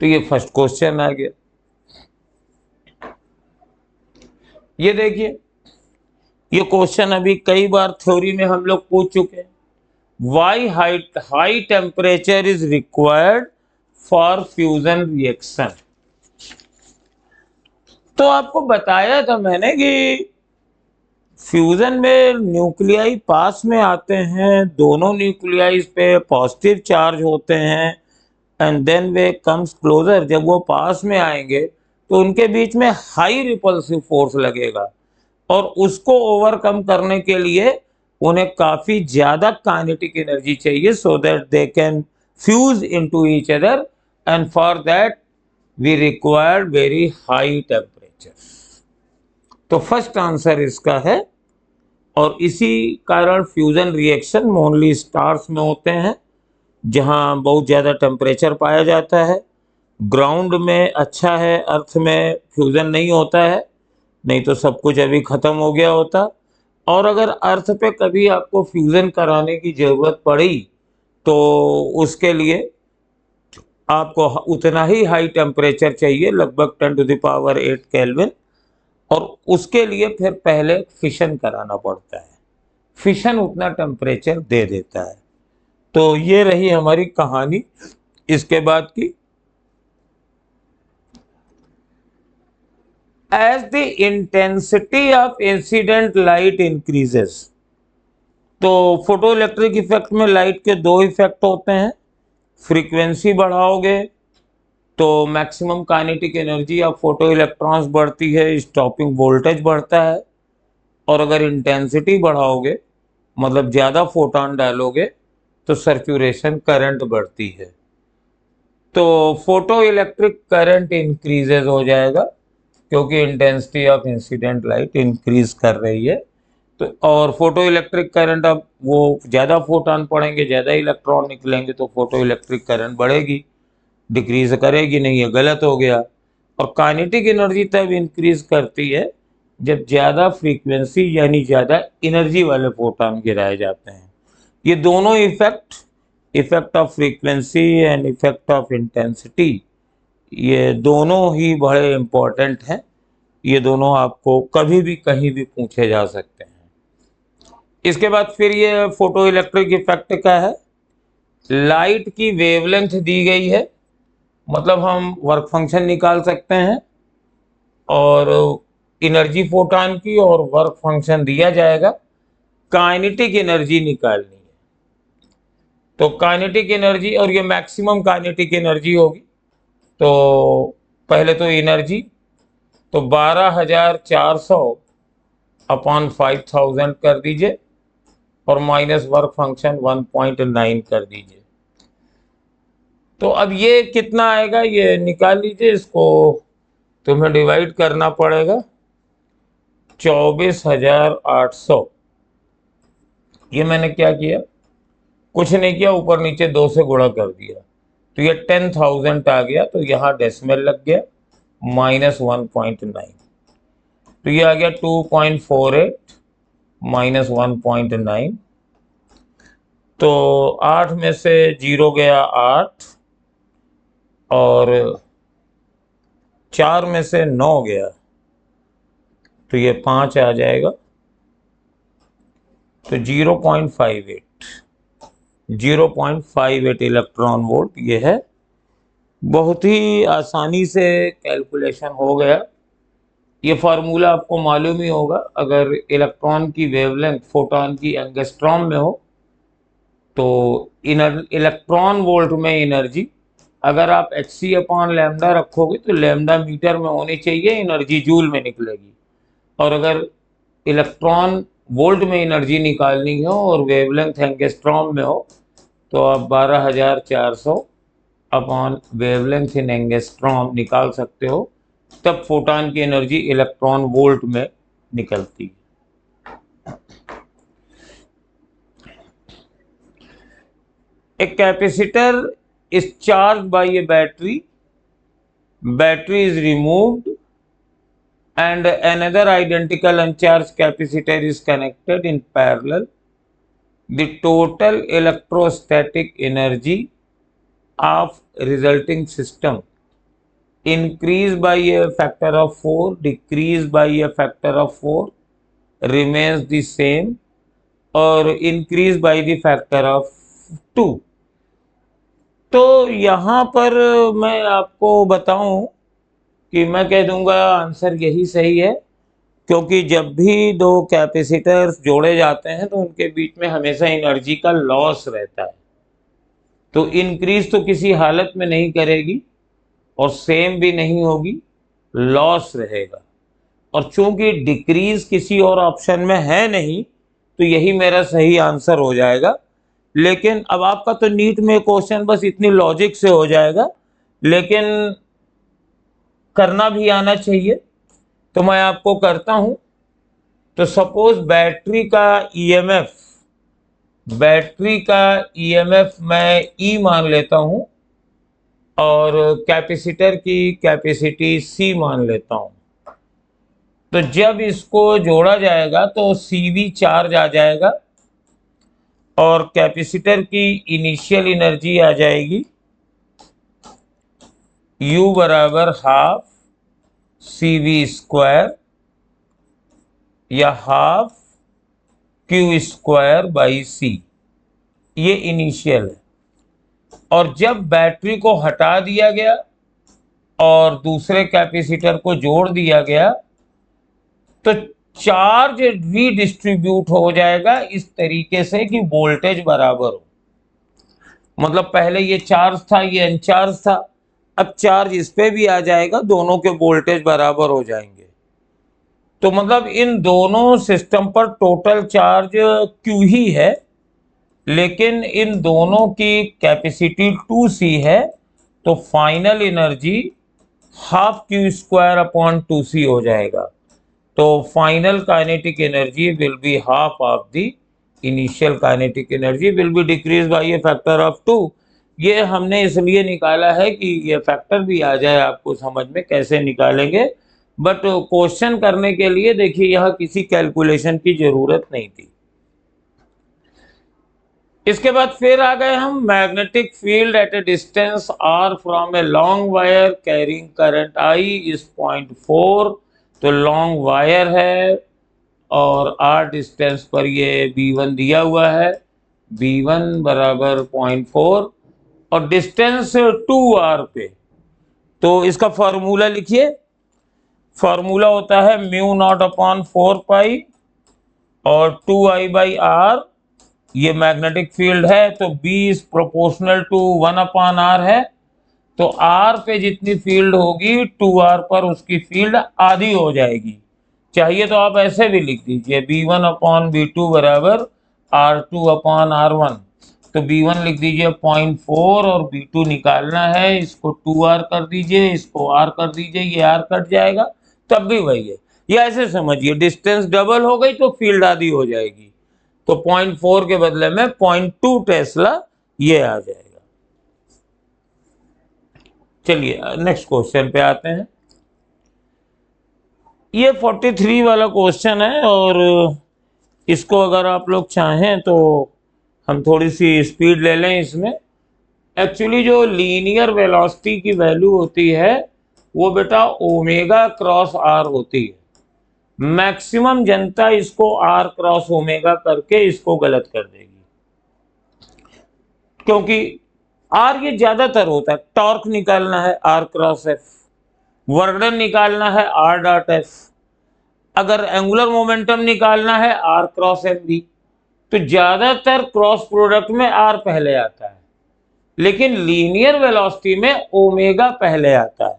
तो ये फर्स्ट क्वेश्चन आ गया। ये देखिए, ये क्वेश्चन अभी कई बार थ्योरी में हम लोग पूछ चुके हैं। Why high temperature is required for fusion reaction. तो आपको बताया था मैंने कि फ्यूजन में न्यूक्लियाई पास में आते हैं, दोनों न्यूक्लियाई पे पॉजिटिव चार्ज होते हैं, एंड देन वे कम्स क्लोजर। जब वो पास में आएंगे तो उनके बीच में हाई रिपल्सिव फोर्स लगेगा, और उसको ओवरकम करने के लिए उन्हें काफी ज्यादा काइनेटिक एनर्जी चाहिए, so that they can fuse into each other, and for that we require very high temperature. तो फर्स्ट आंसर इसका है। और इसी कारण फ्यूजन रिएक्शन मोनली स्टार्स में होते हैं, जहां बहुत ज्यादा टेम्परेचर पाया जाता है। ग्राउंड में अच्छा है, अर्थ में फ्यूजन नहीं होता है, नहीं तो सब कुछ अभी खत्म हो गया होता। और अगर अर्थ पे कभी आपको फ्यूजन कराने की जरूरत पड़ी तो उसके लिए आपको उतना ही हाई टेम्परेचर चाहिए, लगभग 10 टू द पावर 8 केल्विन, और उसके लिए फिर पहले फिशन कराना पड़ता है। फिशन उतना टेम्परेचर दे देता है। तो ये रही हमारी कहानी इसके बाद की। As the intensity of incident light increases, तो फोटो इलेक्ट्रिक इफेक्ट में लाइट के दो इफेक्ट होते हैं। फ्रीक्वेंसी बढ़ाओगे तो maximum kinetic energy of photo electrons बढ़ती है, स्टॉपिंग वोल्टेज बढ़ता है। और अगर इंटेंसिटी बढ़ाओगे, मतलब ज़्यादा फोटोन डालोगे, तो सर्क्यूलेशन करंट बढ़ती है। तो फोटो इलेक्ट्रिक करंट इंक्रीजेज हो जाएगा क्योंकि intensity of incident light increase कर रही है। तो और फोटो इलेक्ट्रिक करंट, अब वो ज़्यादा फोटॉन पड़ेंगे, ज़्यादा इलेक्ट्रॉन निकलेंगे तो फोटो इलेक्ट्रिक करंट बढ़ेगी, डिक्रीज करेगी नहीं, ये गलत हो गया। और काइनेटिक एनर्जी तब इंक्रीज करती है जब ज़्यादा फ्रीक्वेंसी यानी ज़्यादा एनर्जी वाले फोटॉन गिराए जाते हैं। ये दोनों effect of frequency and effect of intensity, ये दोनों ही बड़े इम्पोर्टेंट हैं। ये दोनों आपको कभी भी कहीं भी पूछे जा सकते हैं। इसके बाद फिर ये फोटो इलेक्ट्रिक इफेक्ट का है, लाइट की वेवलेंथ दी गई है, मतलब हम वर्क फंक्शन निकाल सकते हैं और एनर्जी फोटॉन की और वर्क फंक्शन दिया जाएगा, काइनेटिक एनर्जी निकालनी है। तो काइनेटिक एनर्जी, और ये मैक्सिमम काइनेटिक एनर्जी होगी। तो पहले तो एनर्जी, तो 12,400 अपॉन 5,000 कर दीजिए और माइनस वर्क फंक्शन 1.9 कर दीजिए। तो अब ये कितना आएगा ये निकाल लीजिए, इसको तुम्हें डिवाइड करना पड़ेगा 24,800। ये मैंने क्या किया, कुछ नहीं किया, ऊपर नीचे 2 से गुणा कर दिया तो ये 10,000 आ गया, तो यहाँ डेसिमल लग गया माइनस 1.9, तो ये आ गया 2.48 माइनस 1.9। तो 8 में से 0 गया 8 और 4 में से 9 गया तो ये 5 आ जाएगा। तो 0.58 इलेक्ट्रॉन वोल्ट ये है। बहुत ही आसानी से कैलकुलेशन हो गया। ये फार्मूला आपको मालूम ही होगा, अगर इलेक्ट्रॉन की वेवलेंथ फोटॉन की एंगस्ट्रॉम में हो तो इलेक्ट्रॉन वोल्ट में एनर्जी, अगर आप hc अपॉन लैम्डा रखोगे तो लैम्डा मीटर में होनी चाहिए, एनर्जी जूल में निकलेगी। और अगर इलेक्ट्रॉन वोल्ट में एनर्जी निकालनी हो और वेवलेंथ एंगस्ट्रॉम में हो तो आप 12,400 अपॉन वेवलेंथ इन एंगस्ट्रॉम निकाल सकते हो, तब फोटॉन की एनर्जी इलेक्ट्रॉन वोल्ट में निकलती है। A capacitor is charged by a battery. Battery is removed and another identical uncharged capacitor is connected in parallel. The total electrostatic energy of resulting system increase by a factor of 4, decrease by a factor of 4, remains the same or increase by the factor of 2। तो यहाँ पर मैं आपको बताऊं कि मैं कह दूंगा आंसर यही सही है, क्योंकि जब भी दो कैपेसिटर्स जोड़े जाते हैं तो उनके बीच में हमेशा एनर्जी का लॉस रहता है। तो इंक्रीज तो किसी हालत में नहीं करेगी और सेम भी नहीं होगी, लॉस रहेगा। और चूंकि डिक्रीज किसी और ऑप्शन में है नहीं तो यही मेरा सही आंसर हो जाएगा। लेकिन अब आपका तो नीट में क्वेश्चन बस इतनी लॉजिक से हो जाएगा, लेकिन करना भी आना चाहिए, तो मैं आपको करता हूं। तो सपोज बैटरी का ईएमएफ मैं ई मान लेता हूं और कैपेसिटर की कैपेसिटी सी मान लेता हूं। तो जब इसको जोड़ा जाएगा तो सीवी चार्ज आ जाएगा और कैपेसिटर की इनिशियल एनर्जी आ जाएगी U बराबर हाफ CV स्क्वायर या half Q square by C, ये इनिशियल है। और जब बैटरी को हटा दिया गया और दूसरे कैपेसिटर को जोड़ दिया गया तो चार्ज रीडिस्ट्रीब्यूट हो जाएगा इस तरीके से कि वोल्टेज बराबर हो। मतलब पहले ये चार्ज था, ये अनचार्ज था, अब चार्ज इस पे भी आ जाएगा, दोनों के वोल्टेज बराबर हो जाएंगे। तो मतलब इन दोनों सिस्टम पर टोटल चार्ज Q ही है, लेकिन इन दोनों की कैपेसिटी 2C है, तो final energy half Q square upon 2c हो जाएगा। तो final kinetic energy will be half of the initial kinetic energy will be decrease by A factor of 2। ये हमने इसलिए निकाला है कि ये फैक्टर भी आ जाए आपको समझ में कैसे निकालेंगे, बट क्वेश्चन करने के लिए देखिए यह किसी कैलकुलेशन की जरूरत नहीं थी। इसके बाद फिर आ गए हम magnetic field at A distance r from a long wire carrying current I is 0.4। तो लॉन्ग वायर है और r डिस्टेंस पर ये B1 दिया हुआ है, B1 बराबर 0.4 और डिस्टेंस 2r पे। तो इसका फॉर्मूला लिखिए, फॉर्मूला होता है म्यू नॉट अपॉन 4 पाई और 2I बाई r। ये मैग्नेटिक फील्ड है तो B is proportional to 1 upon r है। तो r पे जितनी फील्ड होगी 2r पर उसकी फील्ड आधी हो जाएगी। चाहिए तो आप ऐसे भी लिख दीजिए B1 अपॉन B2 बराबर R2 अपॉन R1। तो B1 लिख दीजिए 0.4 और B2 निकालना है, इसको 2r कर दीजिए, इसको r कर दीजिए, ये r कट जाएगा तब भी वही है। ये ऐसे समझिए डिस्टेंस डबल हो गई तो फील्ड आधी हो जाएगी। तो 0.4 के बदले में 0.2 टेस्ला ये आ जाएगा। चलिए नेक्स्ट क्वेश्चन पे आते हैं। ये 43 वाला क्वेश्चन है और इसको अगर आप लोग चाहें तो हम थोड़ी सी स्पीड ले लें इसमें। एक्चुअली जो लीनियर वेलोसिटी की वैल्यू होती है वो बेटा ओमेगा क्रॉस आर होती है। मैक्सिमम जनता इसको r क्रॉस ओमेगा करके इसको गलत कर देगी, क्योंकि r ये ज्यादातर होता है। टॉर्क निकालना है r क्रॉस f, वर्कडन निकालना है r डॉट f, अगर एंगुलर मोमेंटम निकालना है r क्रॉस एम भी। तो ज्यादातर क्रॉस प्रोडक्ट में r पहले आता है, लेकिन लीनियर वेलोसिटी में ओमेगा पहले आता है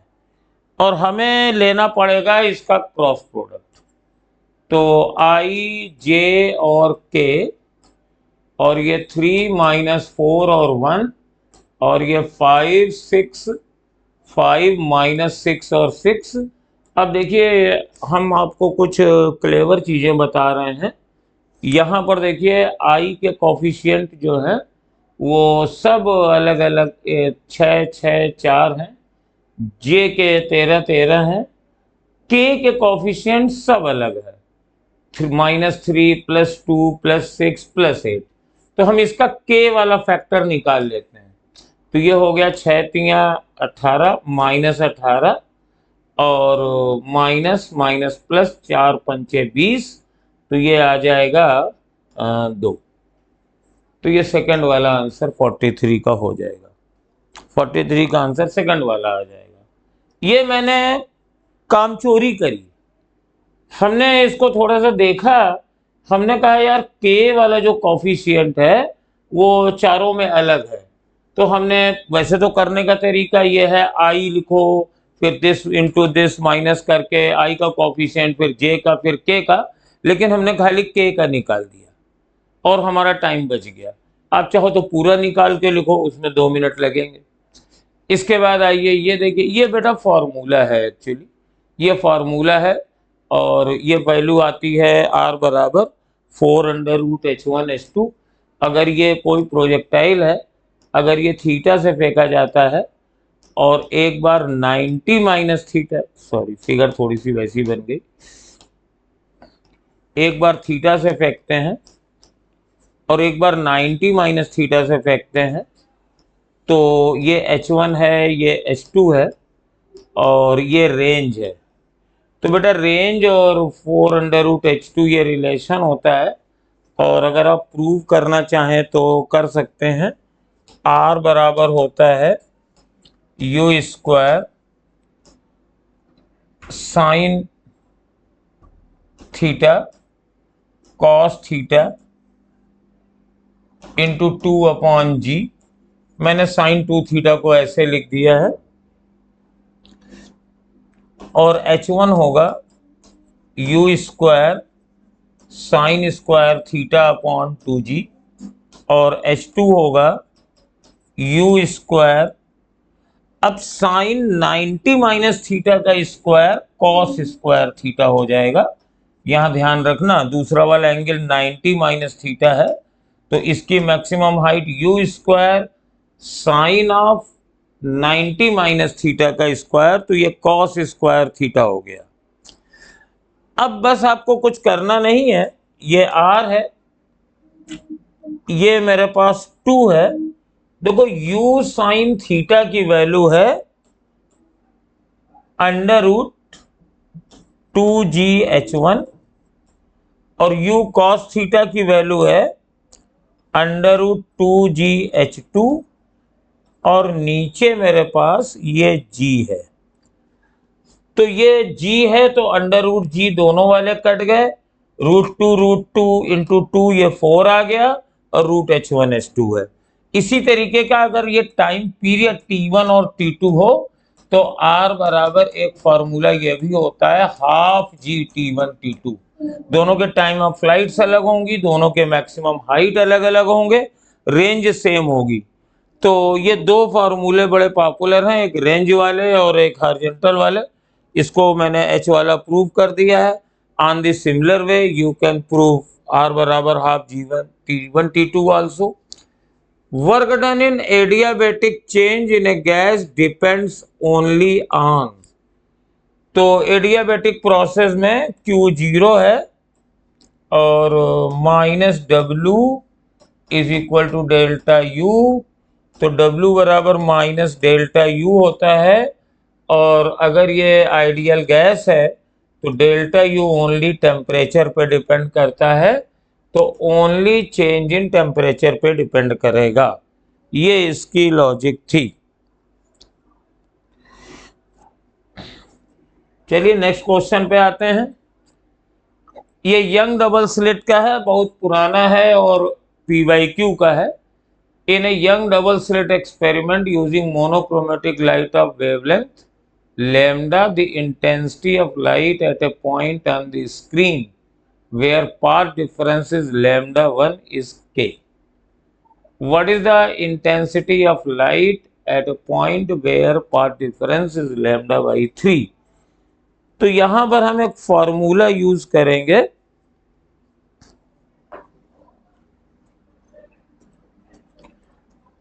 और हमें लेना पड़ेगा इसका क्रॉस प्रोडक्ट। तो I J और K और ये 3 माइनस 4 और 1 और ये 5 6 5 माइनस 6 और 6। अब देखिए हम आपको कुछ क्लेवर चीज़ें बता रहे हैं। यहाँ पर देखिए I के कॉफिशिएंट जो है वो सब अलग अलग 6 6 4 हैं, J के 13 13 हैं, K के कॉफिशिएंट सब अलग है, -3 +2 +6 +8। तो हम इसका K वाला फैक्टर निकाल लेते हैं। तो ये हो गया 6 3 18 -18 और माइनस माइनस प्लस 4 पंचे 20, तो ये आ जाएगा 2। तो ये सेकंड वाला आंसर 43 का हो जाएगा। 43 का आंसर सेकंड वाला आ जाएगा। ये मैंने काम चोरी करी, हमने इसको थोड़ा सा देखा, हमने कहा यार K वाला जो कॉफिशिएंट है वो चारों में अलग है। तो हमने वैसे तो करने का तरीका ये है I लिखो फिर दिस इंटू दिस माइनस करके I का कॉफिशिएंट फिर J का फिर K का, लेकिन हमने खाली K का निकाल दिया और हमारा टाइम बच गया। आप चाहो तो पूरा निकाल के लिखो, उसमें 2 मिनट लगेंगे। इसके बाद आइए ये देखिए, ये बेटा फॉर्मूला है, एक्चुअली ये फॉर्मूला है और ये वैल्यू आती है r बराबर 4√h1h2। अगर ये कोई प्रोजेक्टाइल है, अगर ये थीटा से फेंका जाता है और एक बार 90 माइनस थीटा, सॉरी फिगर थोड़ी सी वैसी बन गई, एक बार थीटा से फेंकते हैं और एक बार 90 माइनस थीटा से फेंकते हैं, तो ये h1 है, ये h2 है और ये रेंज है। तो बेटा रेंज और 4√h2 ये रिलेशन होता है और अगर आप प्रूव करना चाहें तो कर सकते हैं। r बराबर होता है u square sine theta cos theta into 2/g। मैंने साइन 2 थीटा को ऐसे लिख दिया है और h1 होगा u square sine square theta upon 2g और h2 होगा u स्क्वायर अब साइन 90 माइनस थीटा का स्क्वायर कॉस स्क्वायर थीटा हो जाएगा। यहां ध्यान रखना दूसरा वाला एंगल 90 माइनस थीटा है, तो इसकी maximum height you square sine of 90 minus theta का स्क्वायर, तो ये कॉस स्क्वायर थीटा हो गया। अब बस आपको कुछ करना नहीं है, ये r है, ये मेरे पास 2 है। देखो u साइन थीटा की वैल्यू है √2gh1 और u cos थीटा की वैल्यू है √2gh2 और नीचे मेरे पास ये g है। तो ये g है तो √g दोनों वाले कट गए, √2 इंटू 2 ये 4 आ गया और √h1h2 है। इसी तरीके का अगर ये टाइम पीरियड t1 और t2 हो तो r बराबर एक फॉर्मूला ये भी होता है हाफ g t1 t2। दोनों के टाइम ऑफ फ्लाइट्स अलग होंगी, दोनों के मैक्सिमम हाइट अलग अलग होंगे, रेंज सेम होगी। तो ये दो फार्मूले बड़े पॉपुलर हैं, एक रेंज वाले और एक हॉरिजॉन्टल वाले। इसको मैंने h वाला प्रूव कर दिया है। On the similar way you can prove r बराबर half g1 t1 t2 also. Work done in adiabatic change in a gas depends only on, तो एडियाबैटिक प्रोसेस में Q0 है और -W is equal to delta U, तो W बराबर -delta U होता है। और अगर ये आइडियल गैस है तो डेल्टा U ओनली टेम्परेचर पे डिपेंड करता है, तो ओनली चेंज इन टेम्परेचर पे डिपेंड करेगा। ये इसकी लॉजिक थी। चलिए नेक्स्ट क्वेश्चन पे आते हैं। ये यंग डबल स्लिट का है, बहुत पुराना है और PYQ का है। In a Young double slit experiment using monochromatic light of wavelength lambda, the intensity of light at a point on the screen where path difference is λ1 is k. What is the intensity of light at a point where path difference is λ/3? तो यहां पर हम एक formula use करेंगे,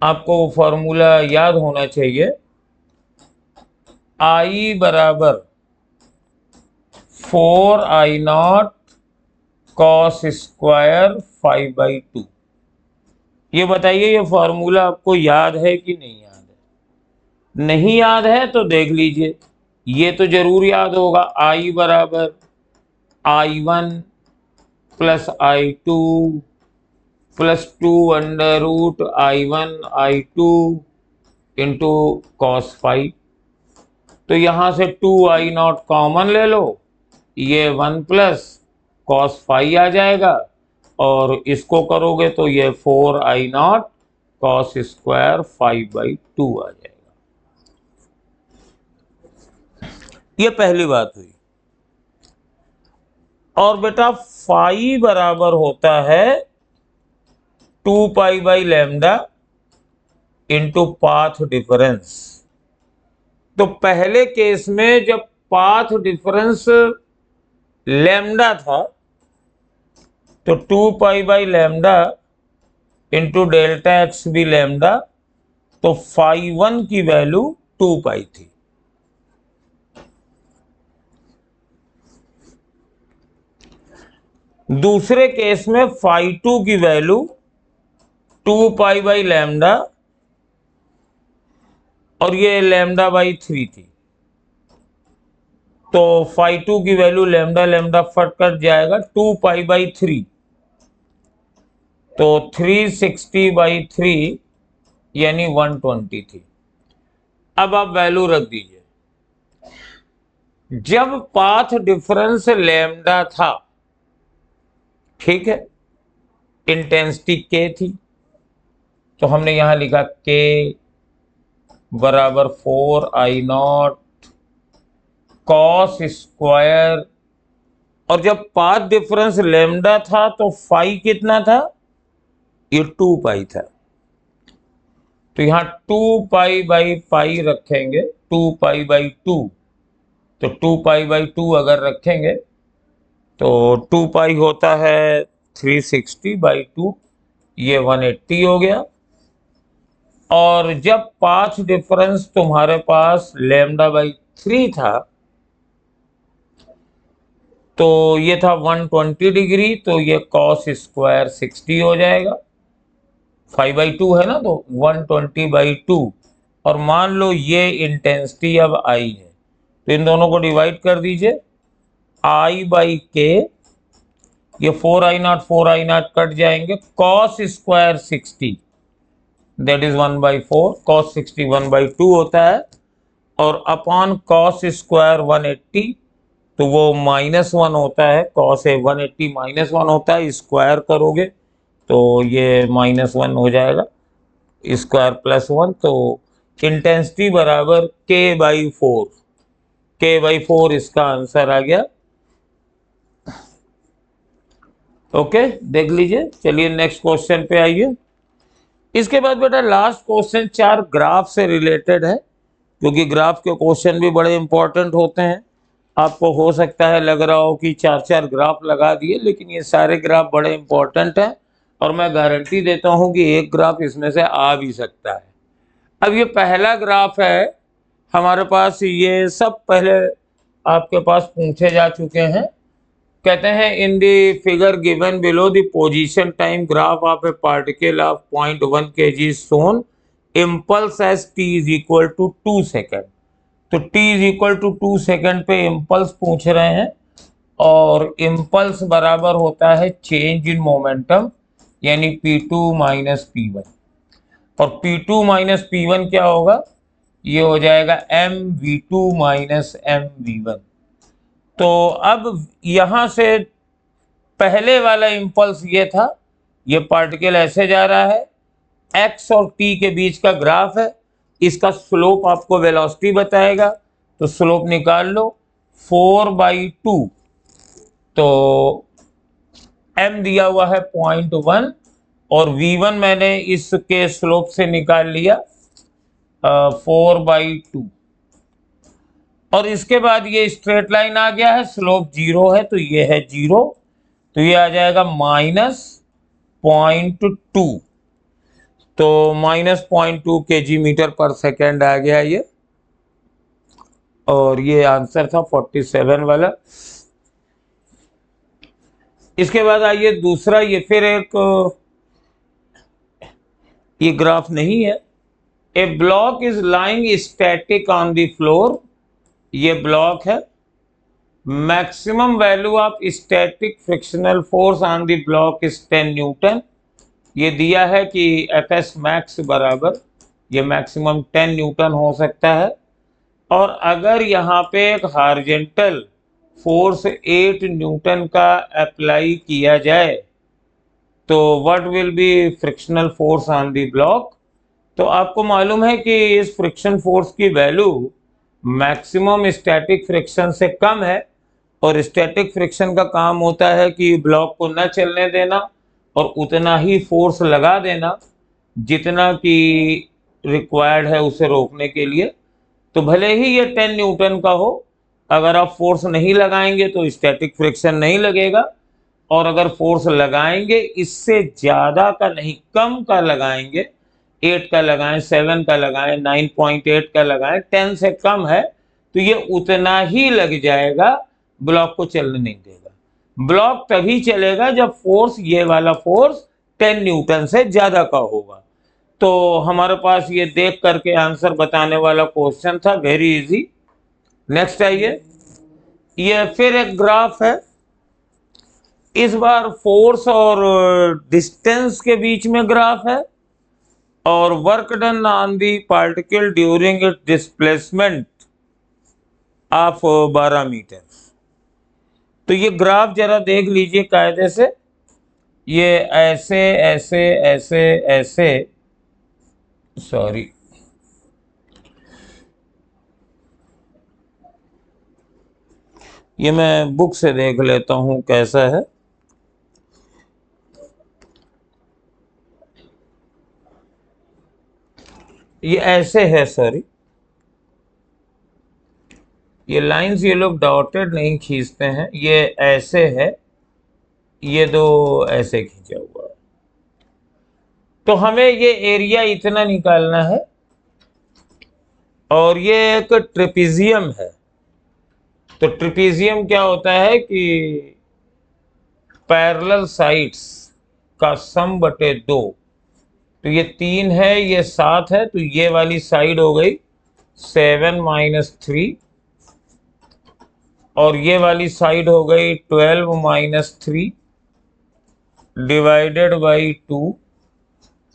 आपको formula याद होना चाहिए। I बराबर 4I0 cos स्क्वायर 5/2। ये बताइए ये फॉर्मूला आपको याद है कि नहीं याद है? नहीं याद है तो देख लीजिए, ये तो जरूर याद होगा। I बराबर I1 plus I2 plus 2 √I1 I2 into cos 5। तो यहां से 2I0 कॉमन ले लो, ये 1 प्लस cos 5 आ जाएगा और इसको करोगे तो ये 4I0 cos स्क्वायर 5/2 आ जाएगा। ये पहली बात हुई। और बेटा फाई बराबर होता है 2π/λ इंटू पाथ डिफरेंस। तो पहले केस में जब पाथ डिफरेंस लैम्डा था तो 2π/λ इंटू डेल्टा एक्स भी लैम्डा, तो φ1 की वैल्यू 2π थी। दूसरे केस में φ2 की वैल्यू 2π/λ और ये λ/3 थी, तो φ2 की वैल्यू λ फट कट जाएगा 2π/3, तो 360/3 यानी 120 थी। अब आप वैल्यू रख दीजिए। जब पाथ डिफरेंस लैम्डा था, ठीक है, इंटेंसिटी के थी, तो हमने यहां लिखा के बराबर 4I0 कॉस स्क्वायर, और जब पाथ डिफरेंस लैम्डा था तो फाई कितना था, ये 2π था। तो यहाँ 2π/π रखेंगे, 2π/2, तो 2π/2 अगर रखेंगे तो 2π होता है 360/2, ये 180 हो गया। और जब पाथ डिफरेंस तुम्हारे पास λ/3 था तो ये था 120 डिग्री, तो ये cos स्क्वायर 60 हो जाएगा। 5/2 है ना, तो 120/2। और मान लो ये इंटेंसिटी अब आई है, तो इन दोनों को डिवाइड कर दीजिए, I/K, ये 4I0 कट जाएंगे, cos square 60 that is 1/4, cos 60 1/2 होता है, और अपॉन cos स्क्वायर 180, तो वो -1 होता है, cos 180 -1 होता है, स्क्वायर करोगे तो ये -1 हो जाएगा, स्क्वायर +1, तो इंटेंसिटी बराबर K/4, K/4 इसका आंसर आ गया। ओके, देख लीजिए। चलिए नेक्स्ट क्वेश्चन पे आइए। इसके बाद बेटा लास्ट क्वेश्चन 4 ग्राफ से रिलेटेड है, क्योंकि ग्राफ के क्वेश्चन भी बड़े इंपॉर्टेंट होते हैं। आपको हो सकता है लग रहा हो कि 4 ग्राफ लगा दिए, लेकिन ये सारे ग्राफ बड़े इंपॉर्टेंट हैं और मैं गारंटी देता हूं कि एक ग्राफ इसमें से आ भी सकता है। अब ये पहला ग्राफ है हमारे पास, ये सब पहले आपके पास पूछे जा चुके हैं। कहते हैं in the figure given below the position time graph of a particle of 0.1 kg shown impulse as t is equal to 2 second. तो t is equal to 2 second पे इम्पल्स पूछ रहे हैं, और इम्पल्स बराबर होता है चेंज इन मोमेंटम, यानी P2 - P1। और P2 - P1 क्या होगा, ये हो जाएगा mv2 - mv1। तो अब यहां से पहले वाला इम्पल्स ये था, ये पार्टिकल ऐसे जा रहा है, x और t के बीच का ग्राफ है, इसका स्लोप आपको वेलोसिटी बताएगा, तो स्लोप निकाल लो 4/2, तो m दिया हुआ है 0.1 और v1 मैंने इसके स्लोप से निकाल लिया 4/2। और इसके बाद ये स्ट्रेट लाइन आ गया है, स्लोप 0 है, तो ये है 0, तो ये आ जाएगा -0.2, तो -0.2 kg/s आ गया ये, और ये आंसर था 47 वाला। इसके बाद आइए दूसरा, ये फिर एक, ये ग्राफ नहीं है। A block is lying static on the floor, ये ब्लॉक है, maximum value of static frictional force on the block is 10 newton. ये दिया है कि Fs मैक्स बराबर, ये मैक्सिमम 10 न्यूटन हो सकता है, और अगर यहाँ पे एक हॉरिजॉन्टल फोर्स 8 न्यूटन का अप्लाई किया जाए तो what will be frictional force on the block. तो आपको मालूम है कि इस फ्रिक्शन फोर्स की वैल्यू मैक्सिमम स्टैटिक फ्रिक्शन से कम है, और स्टैटिक फ्रिक्शन का काम होता है कि ब्लॉक को न चलने देना और उतना ही फोर्स लगा देना जितना कि रिक्वायर्ड है उसे रोकने के लिए। तो भले ही ये 10 न्यूटन का हो, अगर आप फोर्स नहीं लगाएंगे तो स्टैटिक फ्रिक्शन नहीं लगेगा, और अगर फोर्स लगाएंगे इससे ज़्यादा का नहीं, कम का लगाएंगे, 8 का लगाएं, 7 का लगाएं, 9.8 का लगाएं, 10 से कम है तो ये उतना ही लग जाएगा, ब्लॉक को चलने नहीं देगा। ब्लॉक तभी चलेगा जब फोर्स, ये वाला फोर्स 10 न्यूटन से ज़्यादा का होगा। तो हमारे पास ये देख करके आंसर बताने वाला क्वेश्चन था, वेरी इजी। नेक्स्ट आइए, ये फिर एक ग्राफ है, इस बार फोर्स और डिस्टेंस के बीच में ग्राफ है, और work done on the particle during it displacement of 12 metre. तो ये ग्राफ जरा देख लीजिए कायदे से, ये ऐसे ऐसे ऐसे ऐसे, सॉरी, ये मैं बुक से देख लेता हूं कैसा है। ये ऐसे है, सॉरी, ये लाइंस ये लोग डॉटेड नहीं खींचते हैं, ये ऐसे है, ये दो ऐसे खींचा हुआ है। तो हमें ये एरिया इतना निकालना है, और ये एक ट्रेपेजियम है। तो ट्रेपेजियम क्या होता है कि पैरेलल साइड्स का सम बटे 2। तो ये 3 है, ये 7 है, तो ये वाली साइड हो गई 7 - 3, और ये वाली साइड हो गई 12 - 3 डिवाइडेड बाई 2,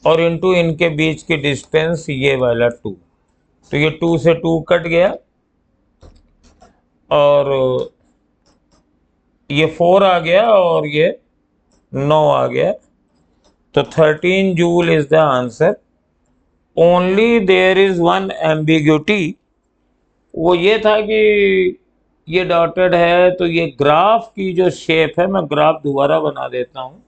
और इनटू इनके बीच की डिस्टेंस ये वाला 2। तो ये 2 से 2 कट गया, और ये 4 आ गया, और ये 9 आ गया। तो 13 joule is the answer. Only there is one ambiguity, वो ये था कि ये डॉटेड है, तो ये ग्राफ की जो शेप है, मैं ग्राफ दोबारा बना देता हूँ।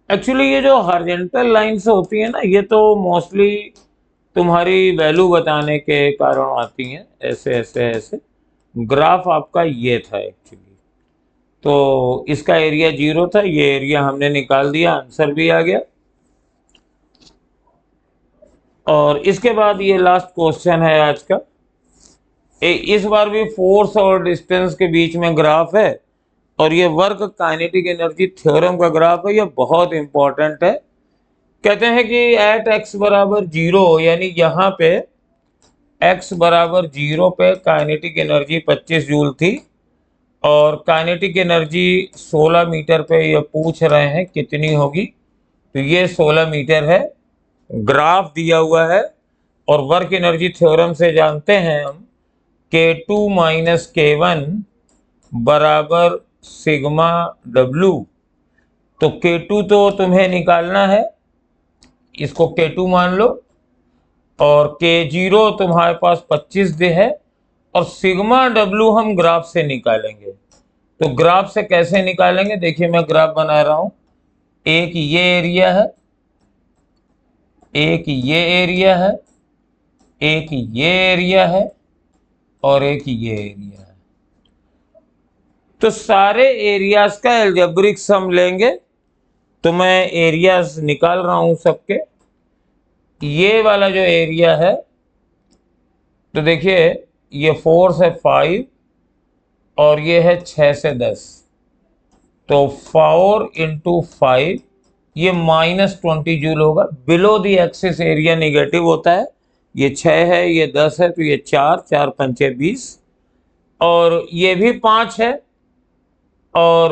एक्चुअली ये जो हॉरिजॉन्टल लाइंस होती है ना, ये तो मोस्टली तुम्हारी वैल्यू बताने के कारण आती हैं, ऐसे ऐसे ऐसे। ग्राफ आपका ये था एक्चुअली। तो इसका एरिया 0 था, ये एरिया हमने निकाल दिया, आंसर भी आ गया। और इसके बाद ये लास्ट क्वेश्चन है आज का। इस बार भी फोर्स और डिस्टेंस के बीच में ग्राफ है, और ये वर्क काइनेटिक एनर्जी थ्योरम का ग्राफ है। ये बहुत इंपॉर्टेंट है। कहते हैं कि एट x बराबर 0, यानी यहाँ पे x बराबर 0 पे काइनेटिक एनर्जी 25 जूल थी, और काइनेटिक एनर्जी 16 मीटर पे ये पूछ रहे हैं कितनी होगी। तो ये 16 मीटर है, ग्राफ दिया हुआ है। और वर्क एनर्जी थ्योरम से जानते हैं हम K2 - K1 बराबर सिग्मा W। तो K2 तो तुम्हें निकालना है, इसको K2 मान लो, और K0 तुम्हारे पास 25 दे है, और सिग्मा W हम ग्राफ से निकालेंगे। तो ग्राफ से कैसे निकालेंगे, देखिए मैं ग्राफ बना रहा हूं। एक ये एरिया है, एक ये एरिया है, एक ये एरिया है, और एक ये एरिया है। तो सारे एरियाज का एल्जेब्रिक सम लेंगे। तो मैं एरियाज निकाल रहा हूं सबके। ये वाला जो एरिया है, तो देखिए ये 4 से 5, और ये है 6 से 10। तो 4 × 5, ये -20 जूल होगा। Below the axis area negative होता है। ये 6 है, ये 10 है, तो ये 4 4 5 20, और ये भी 5 है, और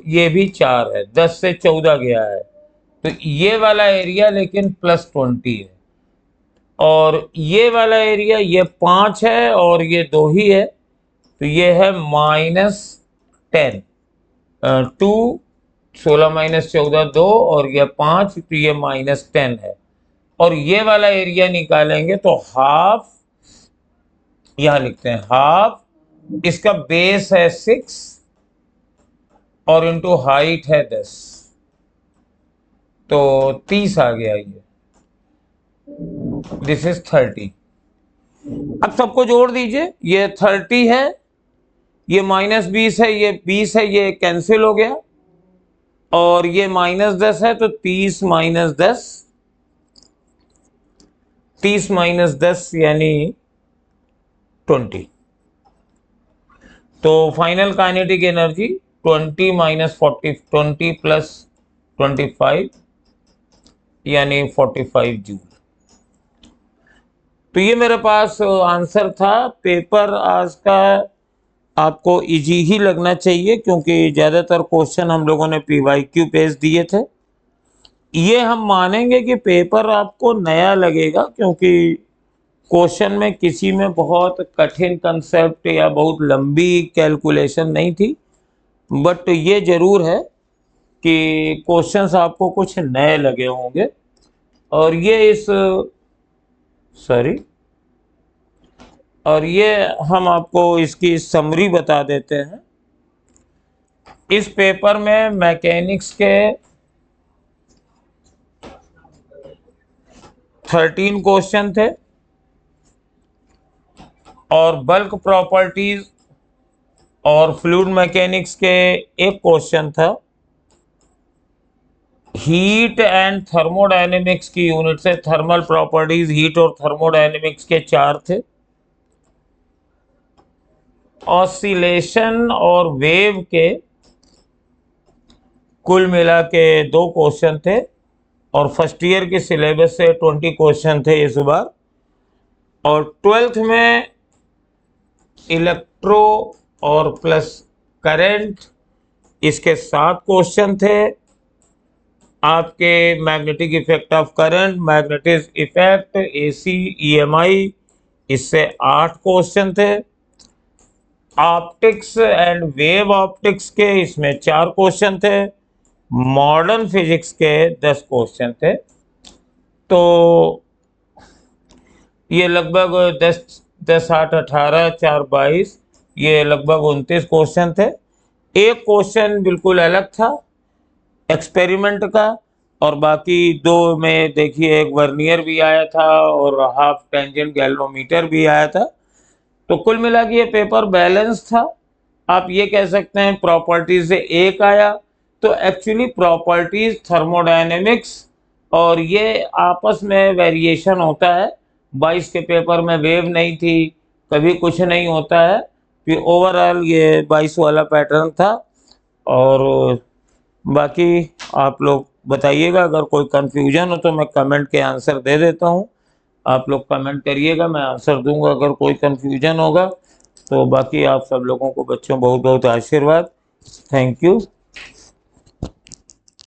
ये भी 4 है, 10 से 14 गया है। तो ये वाला एरिया लेकिन +20 है, और ये वाला एरिया ये 5 है, और ये 2 ही है। तो ये है -10, 2, 16 - 14 2, और ये 5, तो ये -10 है। और ये वाला एरिया निकालेंगे तो हाफ, यहां लिखते हैं हाफ, इसका बेस है 6, और इनटू हाइट है 10, तो 30 आ गया ये। This is 30। अब सबको जोड़ दीजिए, ये 30 है, ये -20 है, ये 20 है, ये कैंसिल हो गया, और ये -10 है, तो 30 - 10, 30 - 10 यानी 20। तो फाइनल काइनेटिक एनर्जी 20 - 40, 20 + 25 यानी 45 जूल। तो ये मेरे पास आंसर था। पेपर आज का आपको इजी ही लगना चाहिए, क्योंकि ज़्यादातर क्वेश्चन हम लोगों ने PYQ पेज दिए थे। ये हम मानेंगे कि पेपर आपको नया लगेगा, क्योंकि क्वेश्चन में किसी में बहुत कठिन कंसेप्ट या बहुत लंबी कैलकुलेशन नहीं थी। बट ये जरूर है कि क्वेश्चंस आपको कुछ नए लगे होंगे। और ये और ये हम आपको इसकी समरी बता देते हैं। इस पेपर में मैकेनिक्स के 13 क्वेश्चन थे और बल्क प्रॉपर्टीज और फ्लूइड मैकेनिक्स के एक क्वेश्चन था। हीट एंड थर्मोडायनेमिक्स की यूनिट से थर्मल प्रॉपर्टीज, हीट और थर्मोडायनेमिक्स के 4 थे। ऑसिलेशन और वेव के कुल मिला के 2 क्वेश्चन थे और फर्स्ट ईयर के सिलेबस से 20 क्वेश्चन थे इस बार। और 12th में इलेक्ट्रो और प्लस करंट, इसके 7 क्वेश्चन थे। आपके magnetic effect of current, magnetic effect, AC, EMI, इससे 8 क्वेश्चन थे। ऑप्टिक्स एंड वेव ऑप्टिक्स के इसमें 4 क्वेश्चन थे। मॉडर्न फिजिक्स के 10 क्वेश्चन थे। तो ये लगभग 10 8 18 4 22, ये लगभग 29 क्वेश्चन थे। एक क्वेश्चन बिल्कुल अलग था एक्सपेरिमेंट का, और बाकी 2 में देखिए एक वर्नियर भी आया था और हाफ टेंजेंट गैल्वेनोमीटर भी आया था। तो कुल मिला के ये पेपर बैलेंस था। आप ये कह सकते हैं प्रॉपर्टीज से एक आया। तो एक्चुअली प्रॉपर्टीज, थर्मोडायनेमिक्स और ये आपस में वेरिएशन होता है। 22 के पेपर में वेव नहीं थी, कभी कुछ नहीं होता है। फिर ओवरऑल ये 22 वाला पैटर्न था। और बाकी आप लोग बताइएगा, अगर कोई कंफ्यूजन हो तो मैं कमेंट के आंसर दे देता हूँ। आप लोग कमेंट करिएगा, मैं आंसर दूंगा अगर कोई कंफ्यूजन होगा। तो बाकी आप सब लोगों को बच्चों बहुत बहुत आशीर्वाद। Thank you.